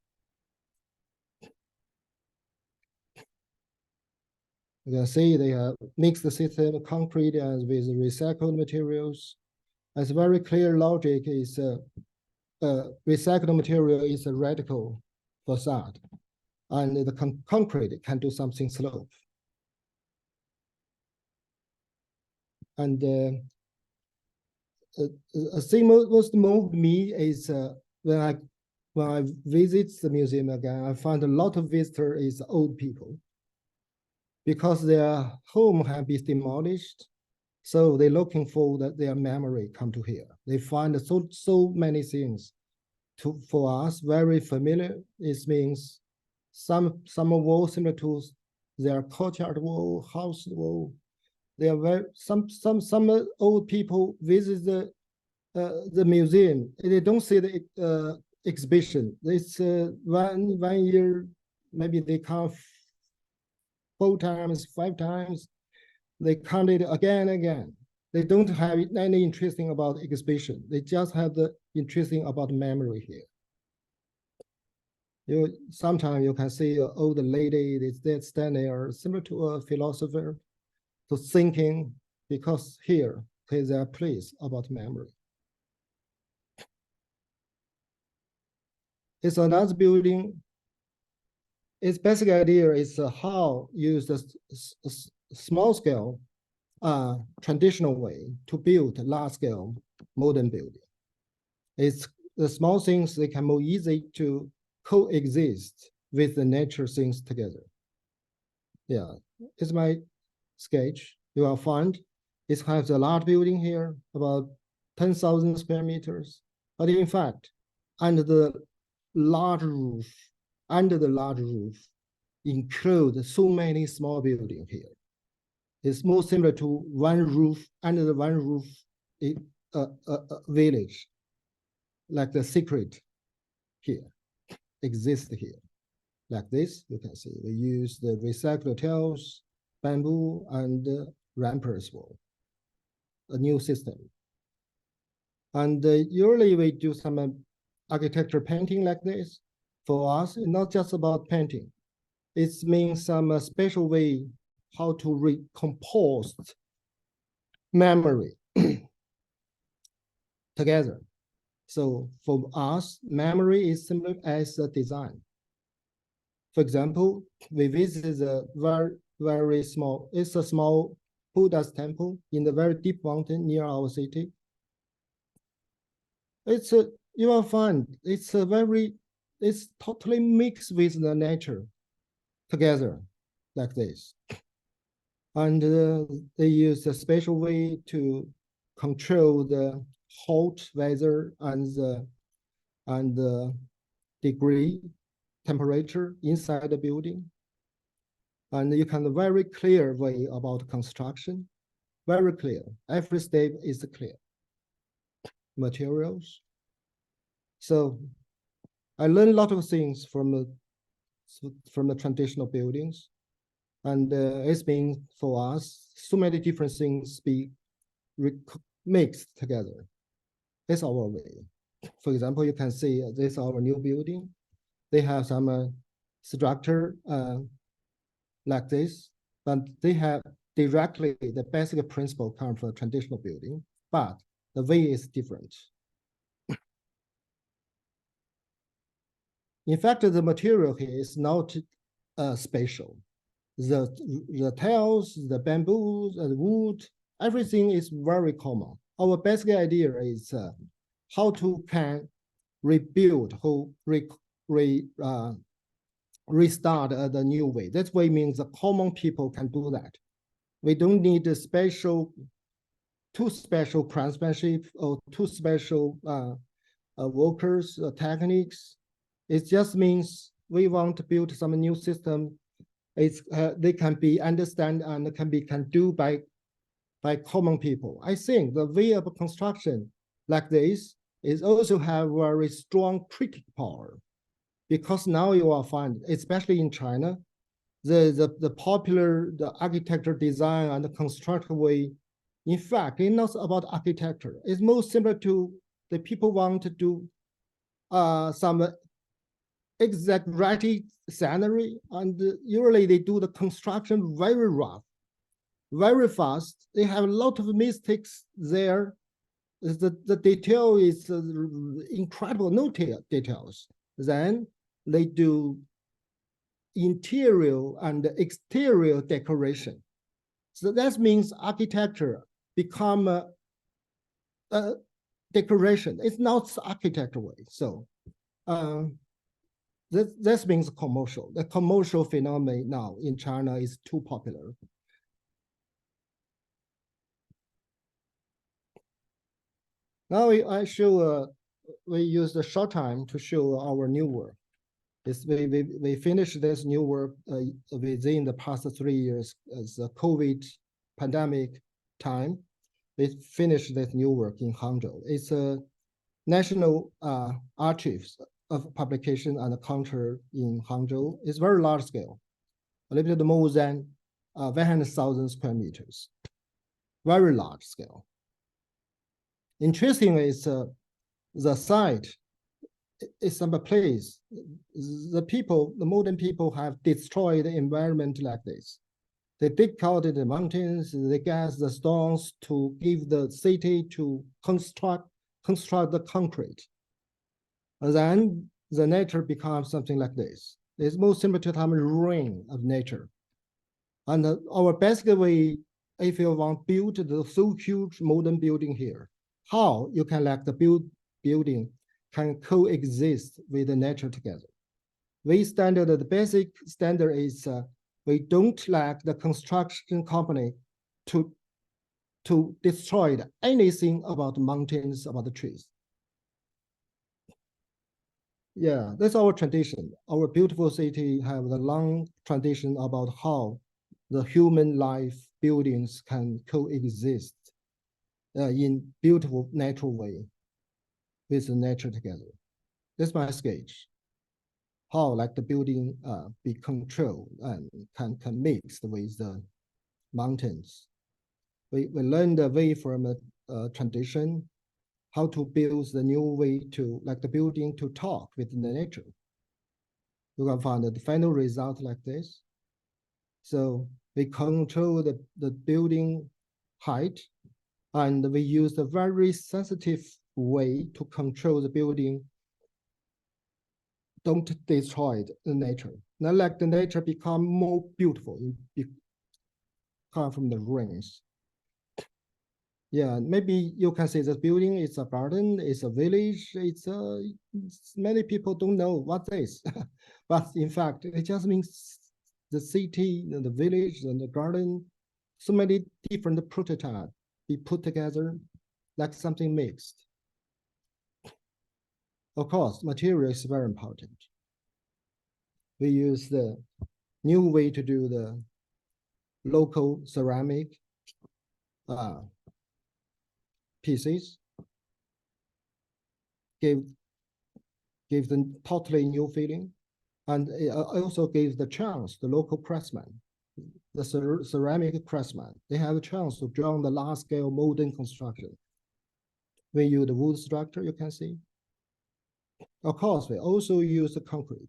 You can see they mix the system concrete and with recycled materials. It's very clear logic is recycled material is a radical facade, and the concrete can do something slope. And a thing most moved me is when I visit the museum again, I find a lot of visitors is old people, because their home have been demolished, So they're looking for their memory come to here. They find so many things for us very familiar. It means some wall similar to their courtyard wall, house wall. They are very some old people visit the museum. They don't see the exhibition. It's one year, maybe they come 4 times, 5 times. They count it again and again. They don't have any interesting about exhibition. They just have the interesting about memory here. Sometimes you can see an old lady that's standing there, similar to a philosopher, to thinking, because here is their place about memory. It's another building. Its basic idea is how use the small scale, traditional way to build large scale modern building. It's the small things, they can more easy to coexist with the nature things together. Yeah, it's my sketch. You will find it has a large building here, about 10,000 square meters. But in fact, under the large roof, include so many small buildings here. It's more similar to one roof, under the one roof, a village, like the secret here, exists here. Like this, you can see, we use the recycled tiles, bamboo, and rampers wall, a new system. And usually we do some architecture painting like this. For us, it's not just about painting. It means some special way how to recompose memory together. So for us, memory is similar as a design. For example, we visited a very small, it's a small Buddha's temple in the very deep mountain near our city. You will find it's totally mixed with the nature together like this. And they use a special way to control the hot weather and the degree temperature inside the building. And you can very clear way about construction, very clear. Every step is clear. Materials. So I learned a lot of things from the traditional buildings, and it's been for us so many different things be mixed together. That's our way. For example, you can see this is our new building. They have some structure like this, but they have directly the basic principle come from a traditional building, but the way is different. In fact, the material here is not special. The tiles, the bamboos, the wood, everything is very common. Our basic idea is how to can rebuild, restart the new way. That way means the common people can do that. We don't need a too special craftsmanship or too special workers techniques. It just means we want to build some new system. They can be understand and can do by common people. I think the way of construction like this is also have very strong critical power, because now you will find, especially in China, the popular architecture design and the construction way. In fact, it's not about architecture. It's more similar to the people want to do some exaggerated scenery, and usually they do the construction very rough, very fast. They have a lot of mistakes there. The detail is incredible, no details. Then they do interior and exterior decoration. So that means architecture become a decoration. It's not architecture way. So that means commercial. The commercial phenomenon now in China is too popular. Now we use the short time to show our new work. We finished this new work within the past 3 years as the COVID pandemic time. We finished this new work in Hangzhou. It's a national archives of publication and culture in Hangzhou. It's very large scale, a little bit more than 100,000 square meters. Very large scale. Interesting is the site is some place. The modern people have destroyed the environment like this. They dig out the mountains, they gas the stones to give the city to construct the concrete. And then the nature becomes something like this. It's more similar to the ruin of nature. And our basic way, if you want to build the so huge modern building here, how you can like the building can coexist with the nature together. The basic standard is we don't like the construction company to destroy anything about the mountains, about the trees. Yeah, that's our tradition. Our beautiful city have the long tradition about how the human life buildings can coexist in beautiful natural way with the nature together. That's my sketch. How like the building be controlled and can mix with the mountains. We learned the way from a tradition, how to build the new way to like the building to talk with the nature. You can find the final result like this. So we control the building height, and we use a very sensitive way to control the building. Don't destroy the nature. Not like the nature become more beautiful, come from the rains. Yeah, maybe you can say that building is a garden, it's a village, many people don't know what this, but in fact, it just means the city, the village, and the garden, so many different prototypes be put together like something mixed. Of course, material is very important. We use the new way to do the local ceramic pieces, give them totally new feeling, and it also gives the chance the local craftsman, the ceramic craftsman, they have a chance to draw the large scale modern construction. We use the wood structure, you can see. Of course, we also use the concrete,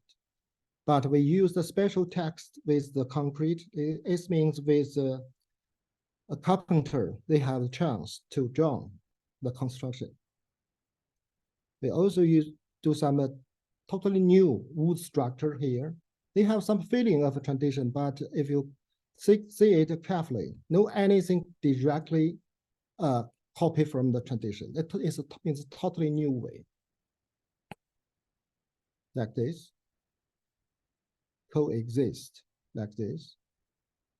but we use the special text with the concrete. It means with a carpenter, they have a chance to draw the construction. We also do some totally new wood structure here. They have some feeling of a tradition, but if you see it carefully, no anything directly copy from the tradition. It is a totally new way. Like this. Coexist like this.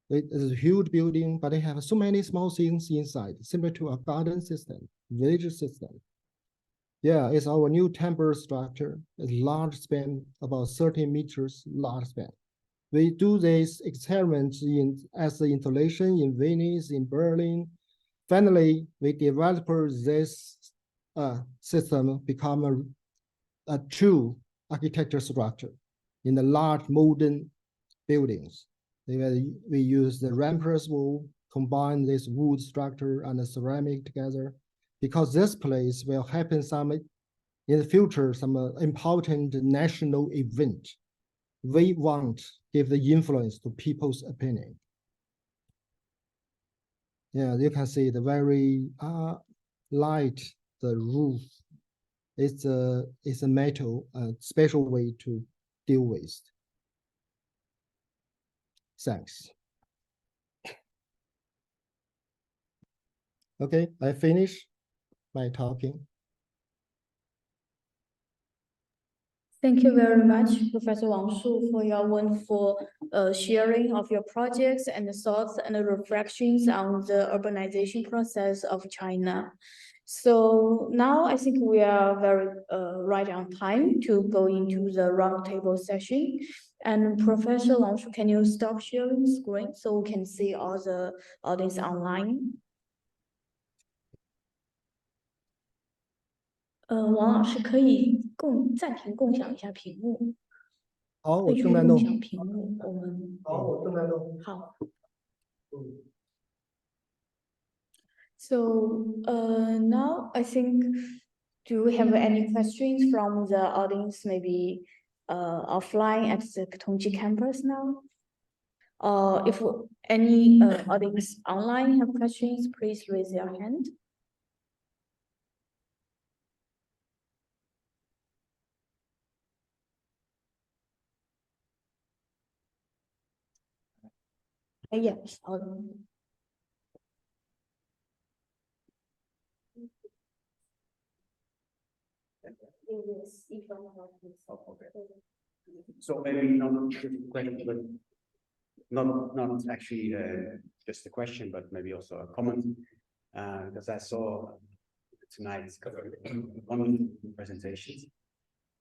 It is a huge building, but they have so many small things inside, similar to a garden system, village system. Yeah, it's our new temple structure. It's large span, about 30 meters large span. We do this experiment as the installation in Venice, in Berlin. Finally, we developed this system, become a true architecture structure in the large modern buildings. We use the rampers wool, combine this wood structure and the ceramic together, because this place will happen in the future, some important national event. We want to give the influence to people's opinion. Yeah, you can see the very light, the roof. It's a metal, special way to deal with. Thanks. Okay, I finish my talking. Thank you very much, Professor Wang Shu, for your wonderful sharing of your projects and the thoughts and the reflections on the urbanization process of China. So now I think we are very right on time to go into the roundtable session. And Professor Long, can you stop sharing screen so we can see all the audience online? 王老师可以暂停共享一下屏幕。好，我退出正在弄共。享屏幕，我们好，我正在弄。好。So now I think, do we have any questions from the audience? Maybe offline at the Tongji campus now. If any audience online have questions, please raise your hand. Yes. So maybe not question, but not actually just a question, but maybe also a comment, because I saw tonight's wonderful presentations,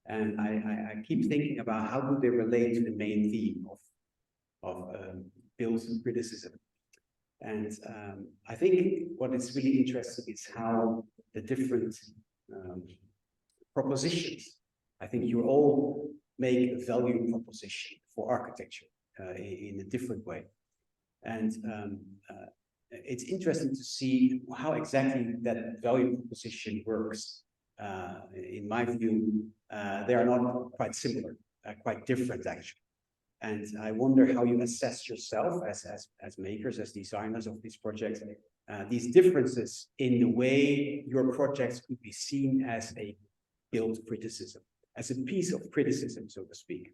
and I keep thinking about how do they relate to the main theme of Bill's criticism. And I think what is really interesting is how the different propositions, I think you all make a value proposition for architecture in a different way. And it's interesting to see how exactly that value proposition works. In my view, they are not quite similar, quite different actually. And I wonder how you assess yourself as makers, as designers of these projects, these differences in the way your projects could be seen as a build criticism, as a piece of criticism, so to speak.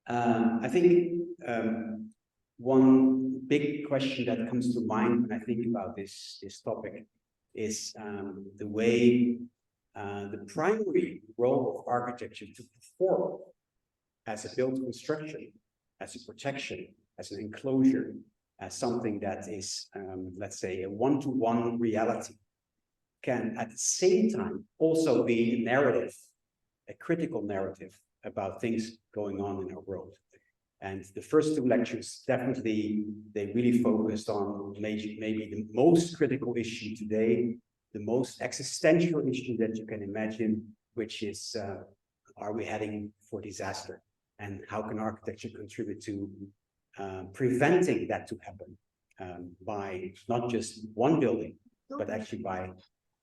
I think one big question that comes to mind when I think about this topic is the way the primary role of architecture to perform as a built construction, as a protection, as an enclosure, as something that is, let's say, a one-to-one reality, can at the same time also be a narrative, a critical narrative about things going on in our world. And the first two lectures, definitely, they really focused on maybe the most critical issue today, the most existential issue that you can imagine, which is, are we heading for disaster? And how can architecture contribute to preventing that to happen by not just one building, but actually by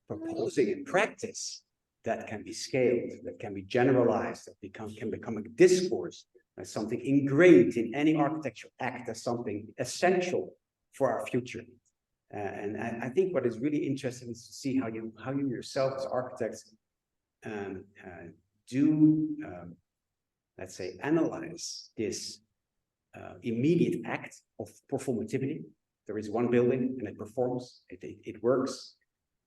proposing a practice that can be scaled, that can be generalized, that can become a discourse, as something ingrained in any architectural act, as something essential for our future. And I think what is really interesting is to see how you yourself as architects let's say, analyze this immediate act of performativity. There is one building and it performs, it works.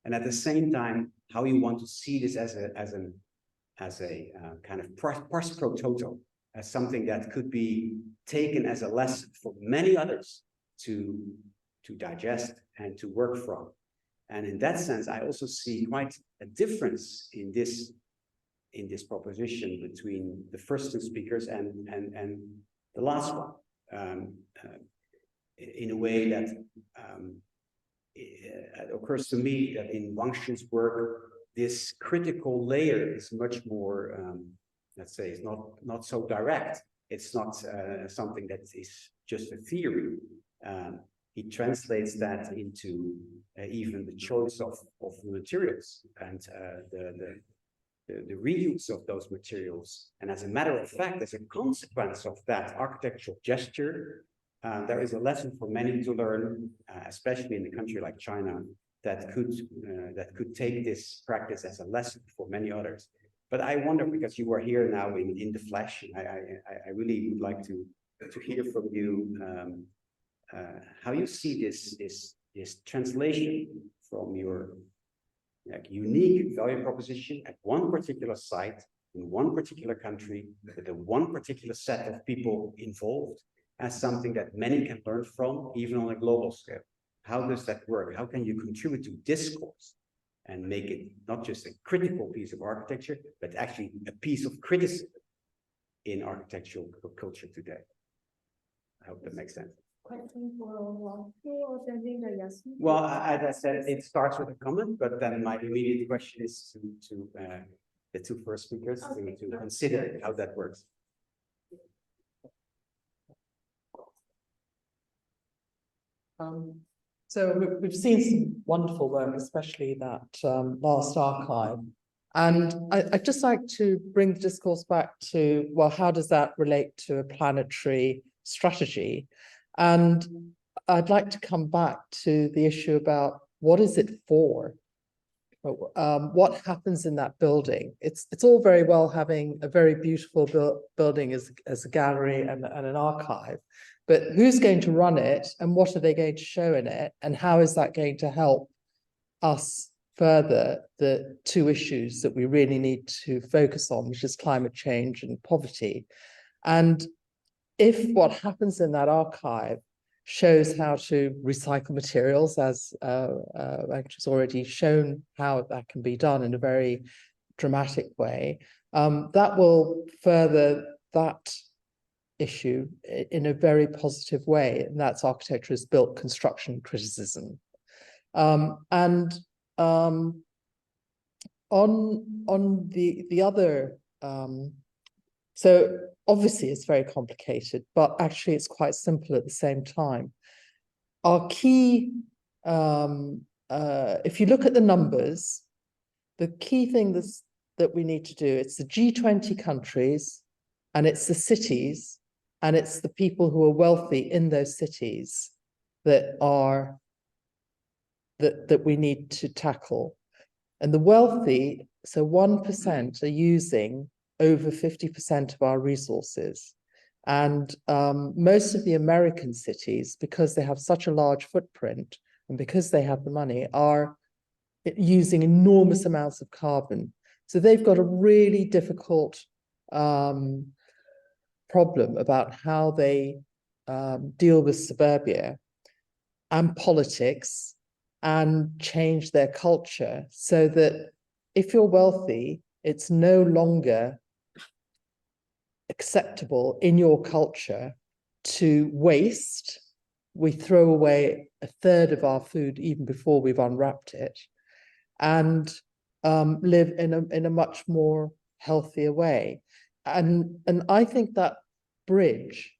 And at the same time, how you want to see this as a kind of pars pro toto, as something that could be taken as a lesson for many others to digest and to work from. And in that sense, I also see quite a difference in this proposition between the first two speakers and the last one, in a way that it occurs to me that in Wang Xun's work, this critical layer is much more, let's say, it's not so direct. It's not something that is just a theory. He translates that into even the choice of the materials and the reuse of those materials. And as a matter of fact, as a consequence of that architectural gesture, there is a lesson for many to learn, especially in a country like China, that could take this practice as a lesson for many others. But I wonder, because you are here now in the flesh, I really would like to hear from you how you see this translation from your unique value proposition at one particular site in one particular country with a one particular set of people involved as something that many can learn from, even on a global scale. how does that work? How can you contribute to discourse and make it not just a critical piece of architecture, but actually a piece of criticism in architectural culture today? I hope that makes sense. Question for or sending the Yasmin? Well, as I said, it starts with a comment, but then my immediate question is to the two first speakers to consider how that works. So we've seen some wonderful work, especially that last archive. And I'd just like to bring the discourse back to, well, how does that relate to a planetary strategy? And I'd like to come back to the issue about what is it for? What happens in that building? It's all very well having a very beautiful building as a gallery and an archive, but who's going to run it and what are they going to show in it? And how is that going to help us further the two issues that we really need to focus on, which is climate change and poverty? And if what happens in that archive shows how to recycle materials, as has already shown how that can be done in a very dramatic way, that will further that issue in a very positive way, and that's architecture as built construction criticism. On the other, so obviously it's very complicated, but actually it's quite simple at the same time. Our key, if you look at the numbers, the key thing that we need to do, it's the G20 countries, and it's the cities, and it's the people who are wealthy in those cities that we need to tackle. And the wealthy, so 1% are using over 50% of our resources. And most of the American cities, because they have such a large footprint and because they have the money, are using enormous amounts of carbon. So they've got a really difficult problem about how they deal with suburbia and politics and change their culture so that if you're wealthy, it's no longer acceptable in your culture to waste. We throw away a third of our food even before we've unwrapped it, and live in a much more healthier way. And I think that bridge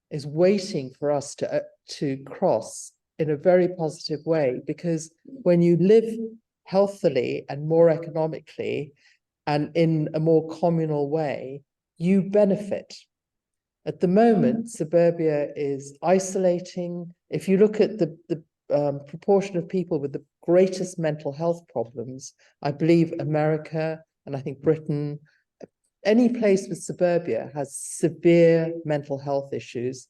is waiting for us to cross in a very positive way, because when you live healthily and more economically and in a more communal way, you benefit. At the moment, suburbia is isolating. If you look at the proportion of people with the greatest mental health problems, I believe America, and I think Britain, any place with suburbia has severe mental health issues,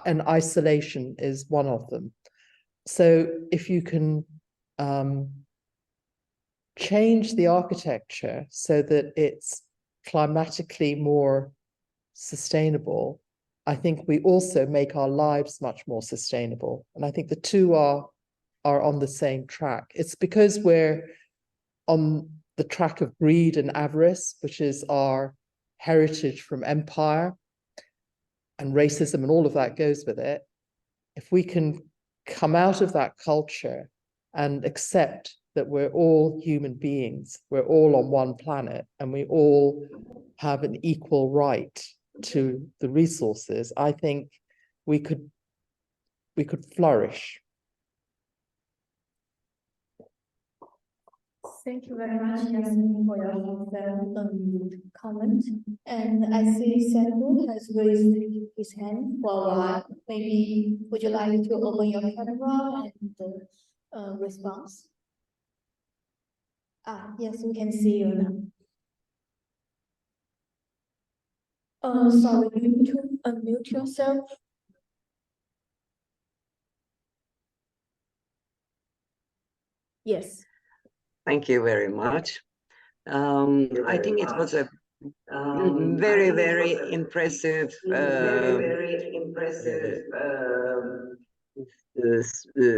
and isolation is one of them. So if you can change the architecture so that it's climatically more sustainable, I think we also make our lives much more sustainable. And I think the two are on the same track. It's because we're on the track of greed and avarice, which is our heritage from empire, and racism and all of that goes with it. If we can come out of that culture and accept that we're all human beings, we're all on one planet, and we all have an equal right to the resources, I think we could flourish. Thank you very much, Yasmin, for your comment. And I see Sandu has raised his hand for a while. Maybe would you like to open your camera and response? Yes, we can see you now. Sorry, you need to unmute yourself. Yes. Thank you very much. I think it was a very, very impressive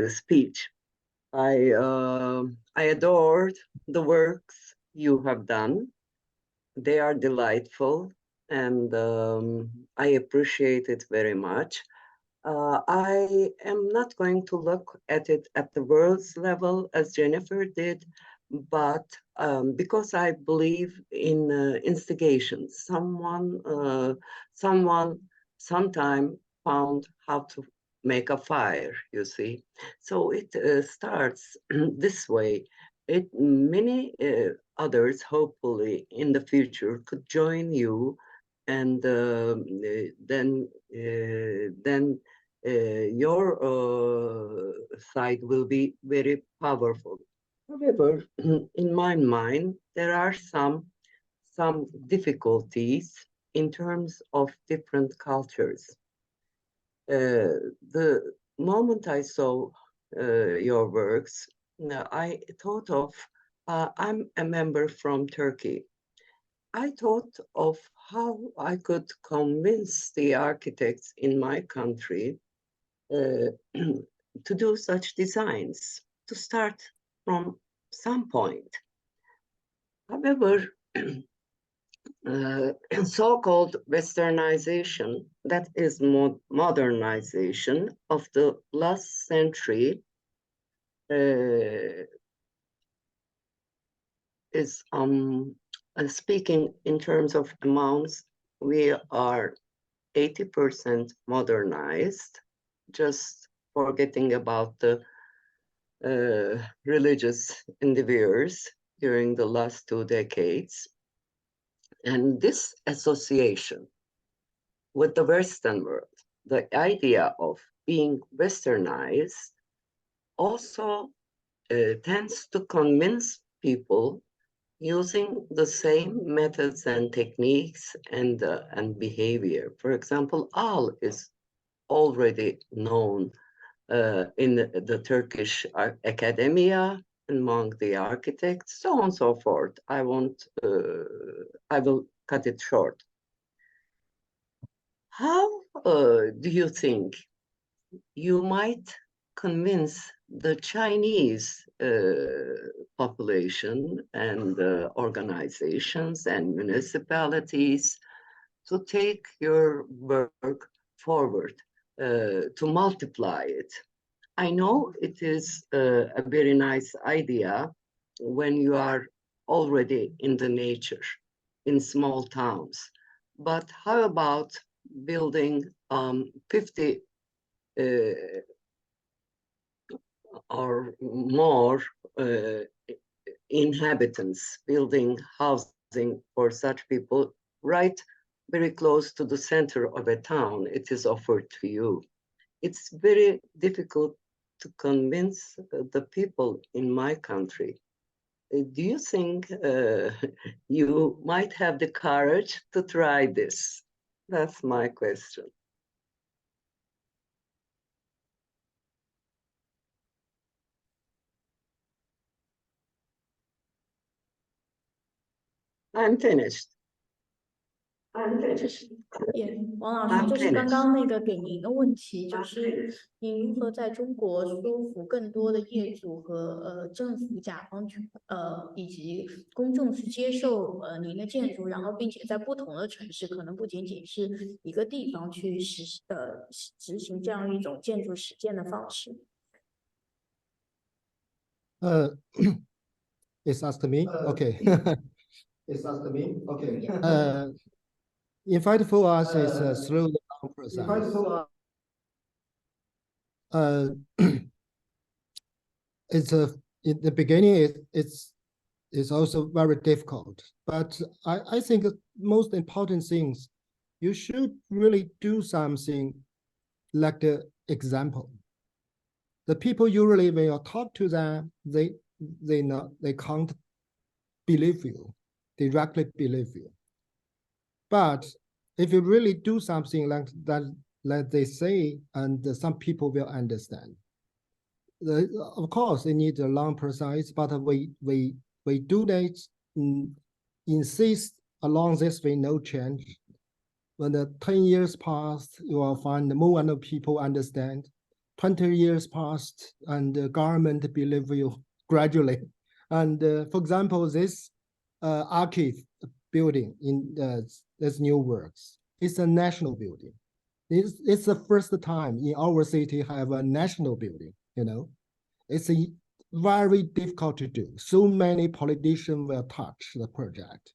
speech. I adored the works you have done. They are delightful, and I appreciate it very much. I am not going to look at it at the world's level as Jennifer did, but because I believe in instigations, someone sometime found how to make a fire, you see. So it starts this way. Many others, hopefully, in the future could join you, and then your side will be very powerful. However, in my mind, there are some difficulties in terms of different cultures. The moment I saw your works, I thought of, I'm a member from Turkey. I thought of how I could convince the architects in my country to do such designs, to start from some point. However, so-called westernization, that is modernization of the last century, is speaking in terms of amounts, we are 80% modernized, just forgetting about the religious endeavors during the last 2 decades. And this association with the Western world, the idea of being westernized, also tends to convince people using the same methods and techniques and behavior. For example, Al is already known in the Turkish academia, among the architects, so on and so forth. I will cut it short. How do you think you might convince the Chinese population and organizations and municipalities to take your work forward, to multiply it? I know it is a very nice idea when you are already in the nature, in small towns. But how about building 50 or more inhabitants, building housing for such people right very close to the center of a town? It is offered to you. It's very difficult to convince the people in my country. Do you think you might have the courage to try this? That's my question. I'm finished. I'm finished. 王老师，就是刚刚那个给您的问题，就是您如何在中国说服更多的业主和政府、甲方去以及公众去接受您的建筑，然后并且在不同的城市，可能不仅仅是一个地方去执行这样一种建筑实践的方式。It's asked me. Okay. It's asked me. Okay. In fact, for us, it's a slow down process. It's in the beginning, it's also very difficult. But I think most important things, you should really do something like the example. The people usually, when you talk to them, they can't believe you, directly believe you. But if you really do something like that, like they say, and some people will understand. Of course, they need a long process, but we do that, insist along this way, no change. When the 10 years pass, you will find more and more people understand. 20 years passed and the government believe you gradually. And for example, this archive building in this new works, it's a national building. It's the first time in our city have a national building, you know. It's very difficult to do. So many politicians will touch the project.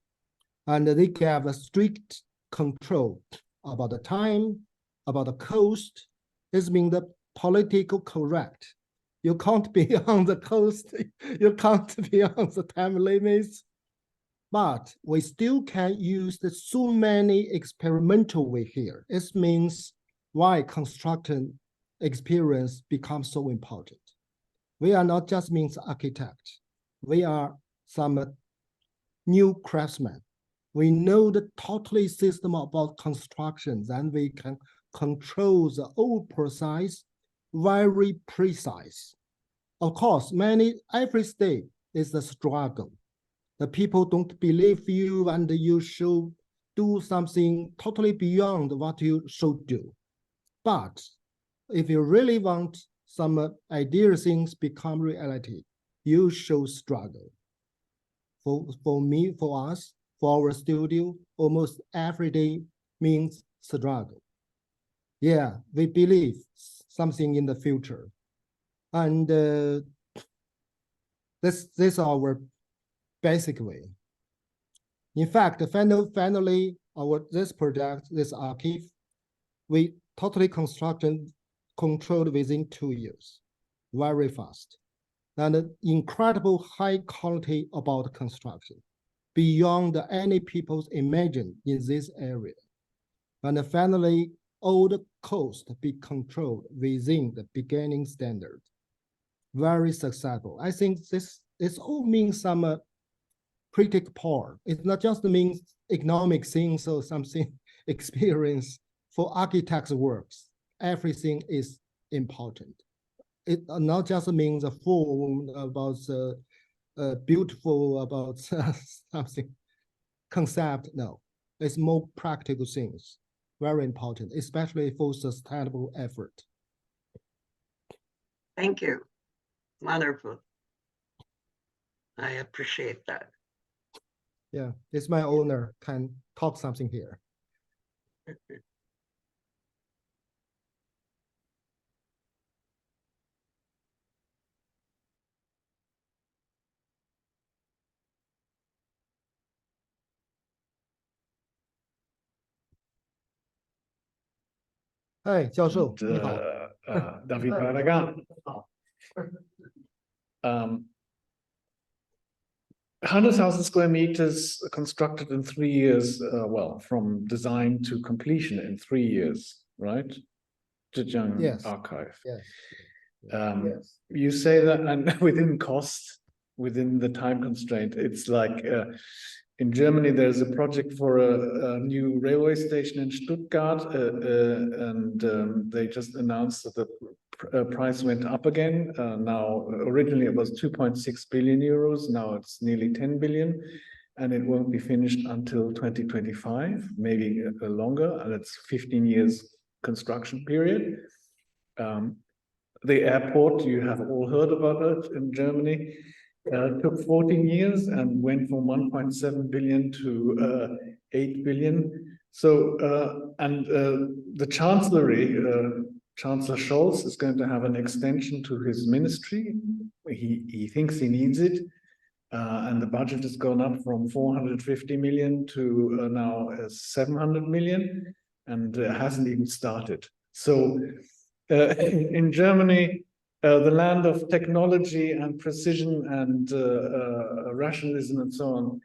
And they have a strict control about the time, about the cost. This means the political correct. You can't be on the coast, you can't be on the time limits. But we still can use the so many experimental way here. It means why construction experience becomes so important. We are not just means architect. We are some new craftsmen. We know the totally system about constructions, and we can control the all precise, very precise. Of course, every state is a struggle. The people don't believe you and you should do something totally beyond what you should do. But if you really want some ideal things become reality, you should struggle. For me, for us, for our studio, almost every day means struggle. Yeah, we believe something in the future. And this is our basic way. In fact, finally, this project, this archive, we totally controlled within 2 years, very fast, and incredible high quality about construction, beyond any people's imagine in this area. And finally, all the cost be controlled within the beginning standard. Very successful. I think this all means some critical power. It not just means economic things or something experience. For architects' works, everything is important. It not just means a form about beautiful, about something concept. No, it's more practical things. Very important, especially for sustainable effort. Thank you. Wonderful. I appreciate that. Yeah, it's my honor can talk something here. Hey, 教授，你好。David Barragan. 100,000 square meters constructed in 3 years, well, from design to completion in 3 years, right? Zhejiang Yes. Archive. Yes. Yes. You say that, and within cost, within the time constraint, it's like in Germany, there's a project for a new railway station in Stuttgart, and they just announced that the price went up again. Now, originally it was 2.6 billion euros. Now it's nearly 10 billion, and it won't be finished until 2025, maybe longer, and it's 15 years construction period. The airport, you have all heard about it in Germany, took 14 years and went from 1.7 billion to 8 billion. So, the chancellery, Chancellor Scholz is going to have an extension to his ministry. He thinks he needs it. And the budget has gone up from 450 million to now 700 million, and hasn't even started. So in Germany, the land of technology and precision and rationalism and so on,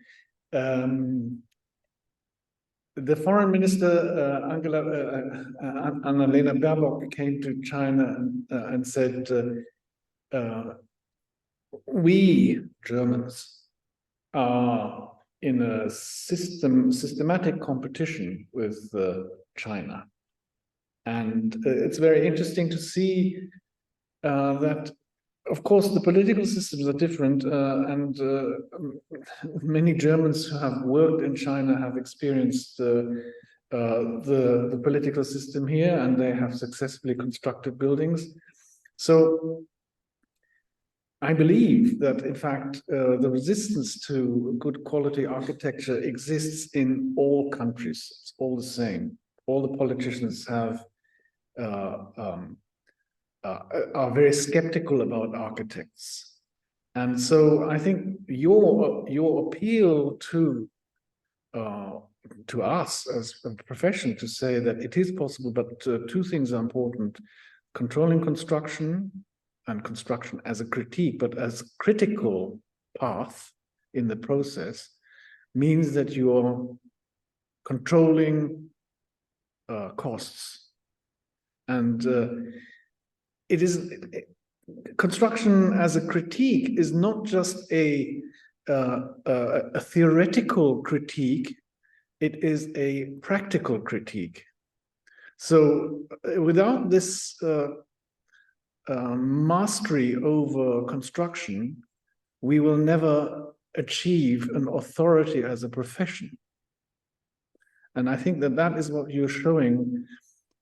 the foreign minister, Annalena Baerbock, came to China and said, we Germans are in a systematic competition with China. And it's very interesting to see that, of course, the political systems are different, and many Germans who have worked in China have experienced the political system here, and they have successfully constructed buildings. So I believe that, in fact, the resistance to good quality architecture exists in all countries. It's all the same. All the politicians have are very skeptical about architects, and so I think your appeal to us as a profession to say that it is possible, but two things are important: controlling construction and construction as a critique, but as critical path in the process, means that you're controlling costs. And it is construction as a critique is not just a theoretical critique, it is a practical critique. So without this mastery over construction, we will never achieve an authority as a profession. And I think that that is what you're showing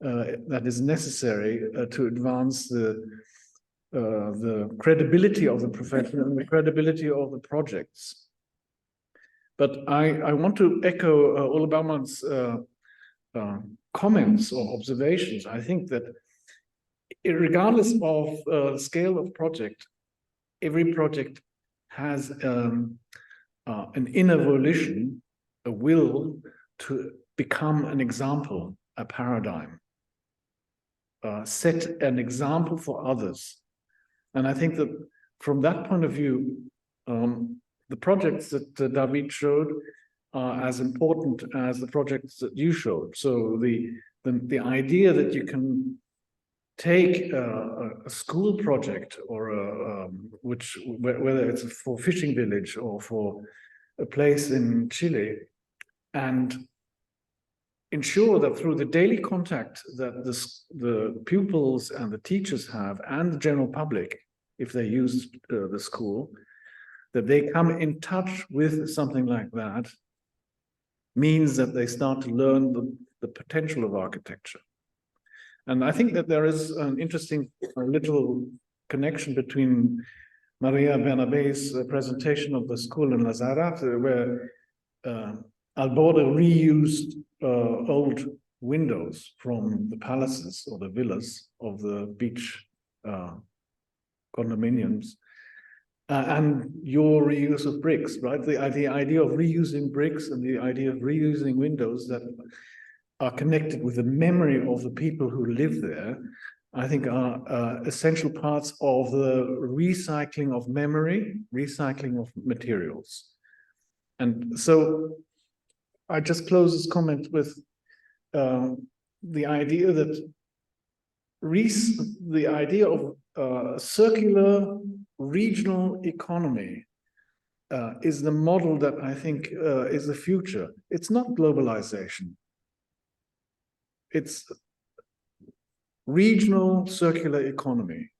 that is necessary to advance the credibility of the profession and the credibility of the projects. But I want to echo Ole Baumann's comments or observations. I think that regardless of scale of project, every project has an inner volition, a will to become an example, a paradigm, set an example for others. And I think that from that point of view, the projects that David showed are as important as the projects that you showed. So the idea that you can take a school project or whether it's for fishing village or for a place in Chile, and ensure that through the daily contact that the pupils and the teachers have and the general public, if they use the school, that they come in touch with something like that, means that they start to learn the potential of architecture. And I think that there is an interesting little connection between Maria Bernabé's presentation of the school in Lanzarote, where Alborde reused old windows from the palaces or the villas of the beach condominiums, and your reuse of bricks, right? The idea of reusing bricks and the idea of reusing windows that are connected with the memory of the people who live there, I think are essential parts of the recycling of memory, recycling of materials. And so I just close this comment with the idea that the idea of circular regional economy is the model that I think is the future. It's not globalization. It's regional circular economy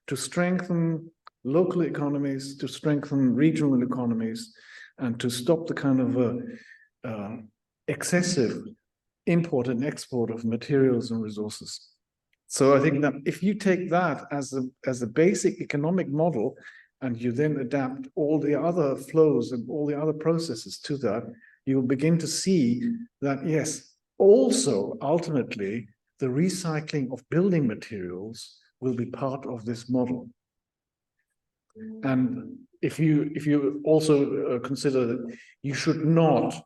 to strengthen local economies, to strengthen regional economies, and to stop the kind of excessive import and export of materials and resources. So I think that if you take that as a basic economic model, and you then adapt all the other flows and all the other processes to that, you will begin to see that, yes, also ultimately the recycling of building materials will be part of this model. And if you also consider that you should not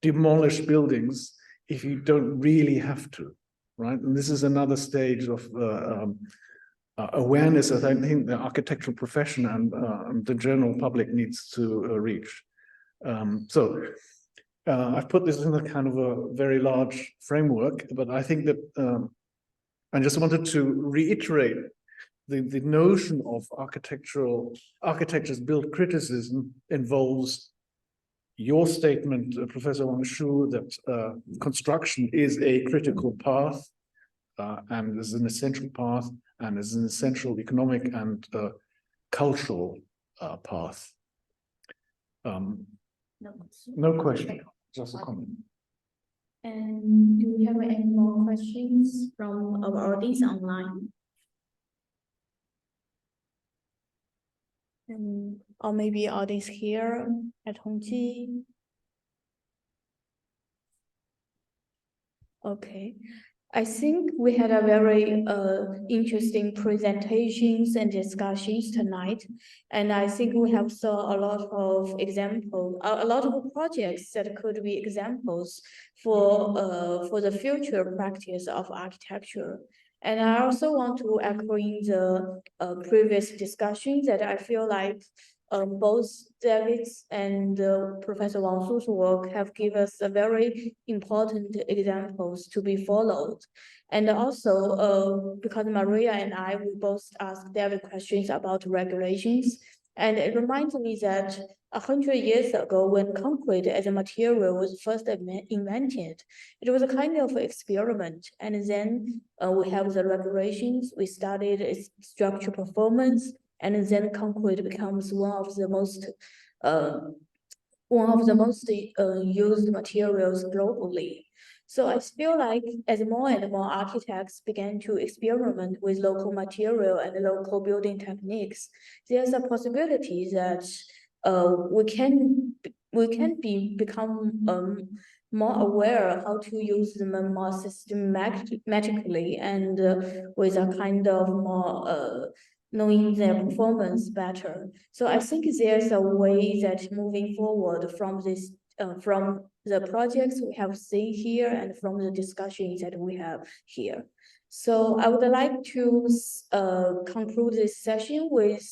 demolish buildings if you don't really have to, right? And this is another stage of awareness that I think the architectural profession and the general public needs to reach. So I've put this in a kind of a very large framework, but I think that I just wanted to reiterate the notion of architecture's built criticism involves your statement, Professor Wang Shu, that construction is a critical path and is an essential path and is an essential economic and cultural path. No question, just a comment. And do we have any more questions from our audience online? Or maybe audience here at Hongqi. Okay, I think we had a very interesting presentations and discussions tonight. And I think we have saw a lot of examples, a lot of projects that could be examples for the future practice of architecture. And I also want to echo in the previous discussions that I feel like both David's and Professor Wang Su's work have given us a very important examples to be followed. And also, because Maria and I, we both asked David questions about regulations. And it reminds me that 100 years ago, when concrete as a material was first invented, it was a kind of experiment. And then we have the regulations, we studied its structural performance, and then concrete becomes one of the most used materials globally. So I feel like as more and more architects began to experiment with local material and local building techniques, there's a possibility that we can become more aware how to use them more systematically and with a kind of more knowing their performance better. So I think there's a way that moving forward from this, from the projects we have seen here and from the discussions that we have here. So I would like to conclude this session with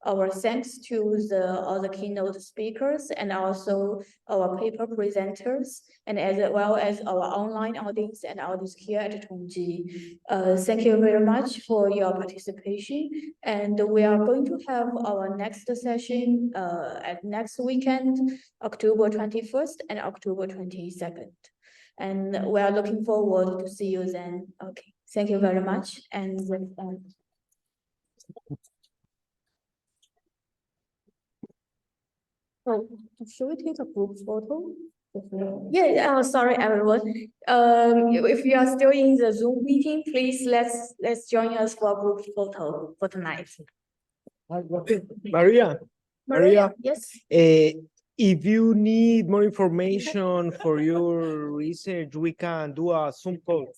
our thanks to all the keynote speakers and also our paper presenters, and as well as our online audience and audience here at Tongji. Thank you very much for your participation. And we are going to have our next session at next weekend, October 21st and October 22nd. And we are looking forward to see you then. Okay, thank you very much. And oh, should we take a group photo? Yeah, sorry everyone. If you are still in the Zoom meeting, please let's join us for a group photo for tonight. Maria, Yes. if you need more information for your research, we can do a Zoom call.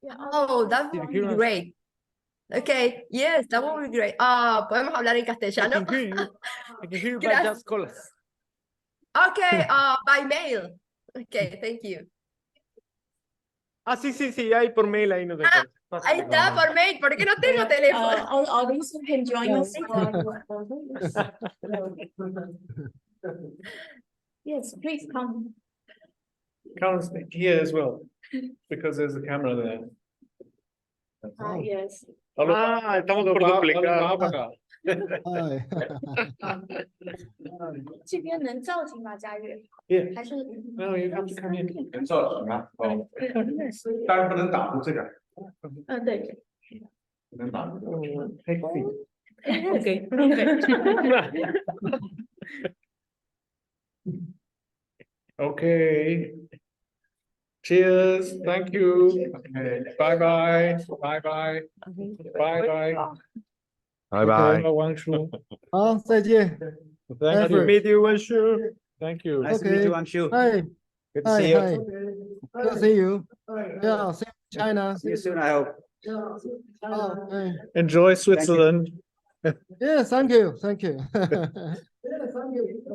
Yeah. Oh, that would be great. Okay, yes, that would be great. Podemos hablar en castellano. I can hear you. I can hear you, but Gracias. just call us. Okay, by mail. Okay, thank you. Sí, ahí por mail, ahí nos dejan. Ahí está, por mail, porque no tengo teléfono. All these can join us. Yes, please come. Come here as well, because there's a camera there. Yes. Estamos por duplicar. 这边能照景吗，佳悦？ Yeah. 还是 No, you have to come in. 能造什么？哦，当然不能挡住这个，对。不能挡住。 Take a seat. Okay. Okay. Cheers. Thank you. Okay. Bye bye. Bye bye. Bye bye. Bye bye. Wang Shu. 好，再见。 Thank you. Meet you, Wanshu. Thank you. Nice to meet you, Anshu. Hi. Good to see you. Hi. Good to see you. Yeah, see you in China. See you soon, I hope. Oh, hey. Enjoy Switzerland. Yeah, thank you. Thank you.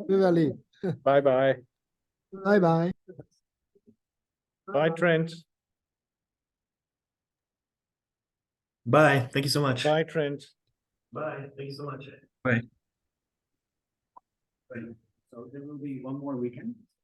We will leave. Bye bye. Bye bye. Bye, Trent. Bye. Thank you so much. Bye, Trent. Bye. Thank you so much. So there will be one more weekend.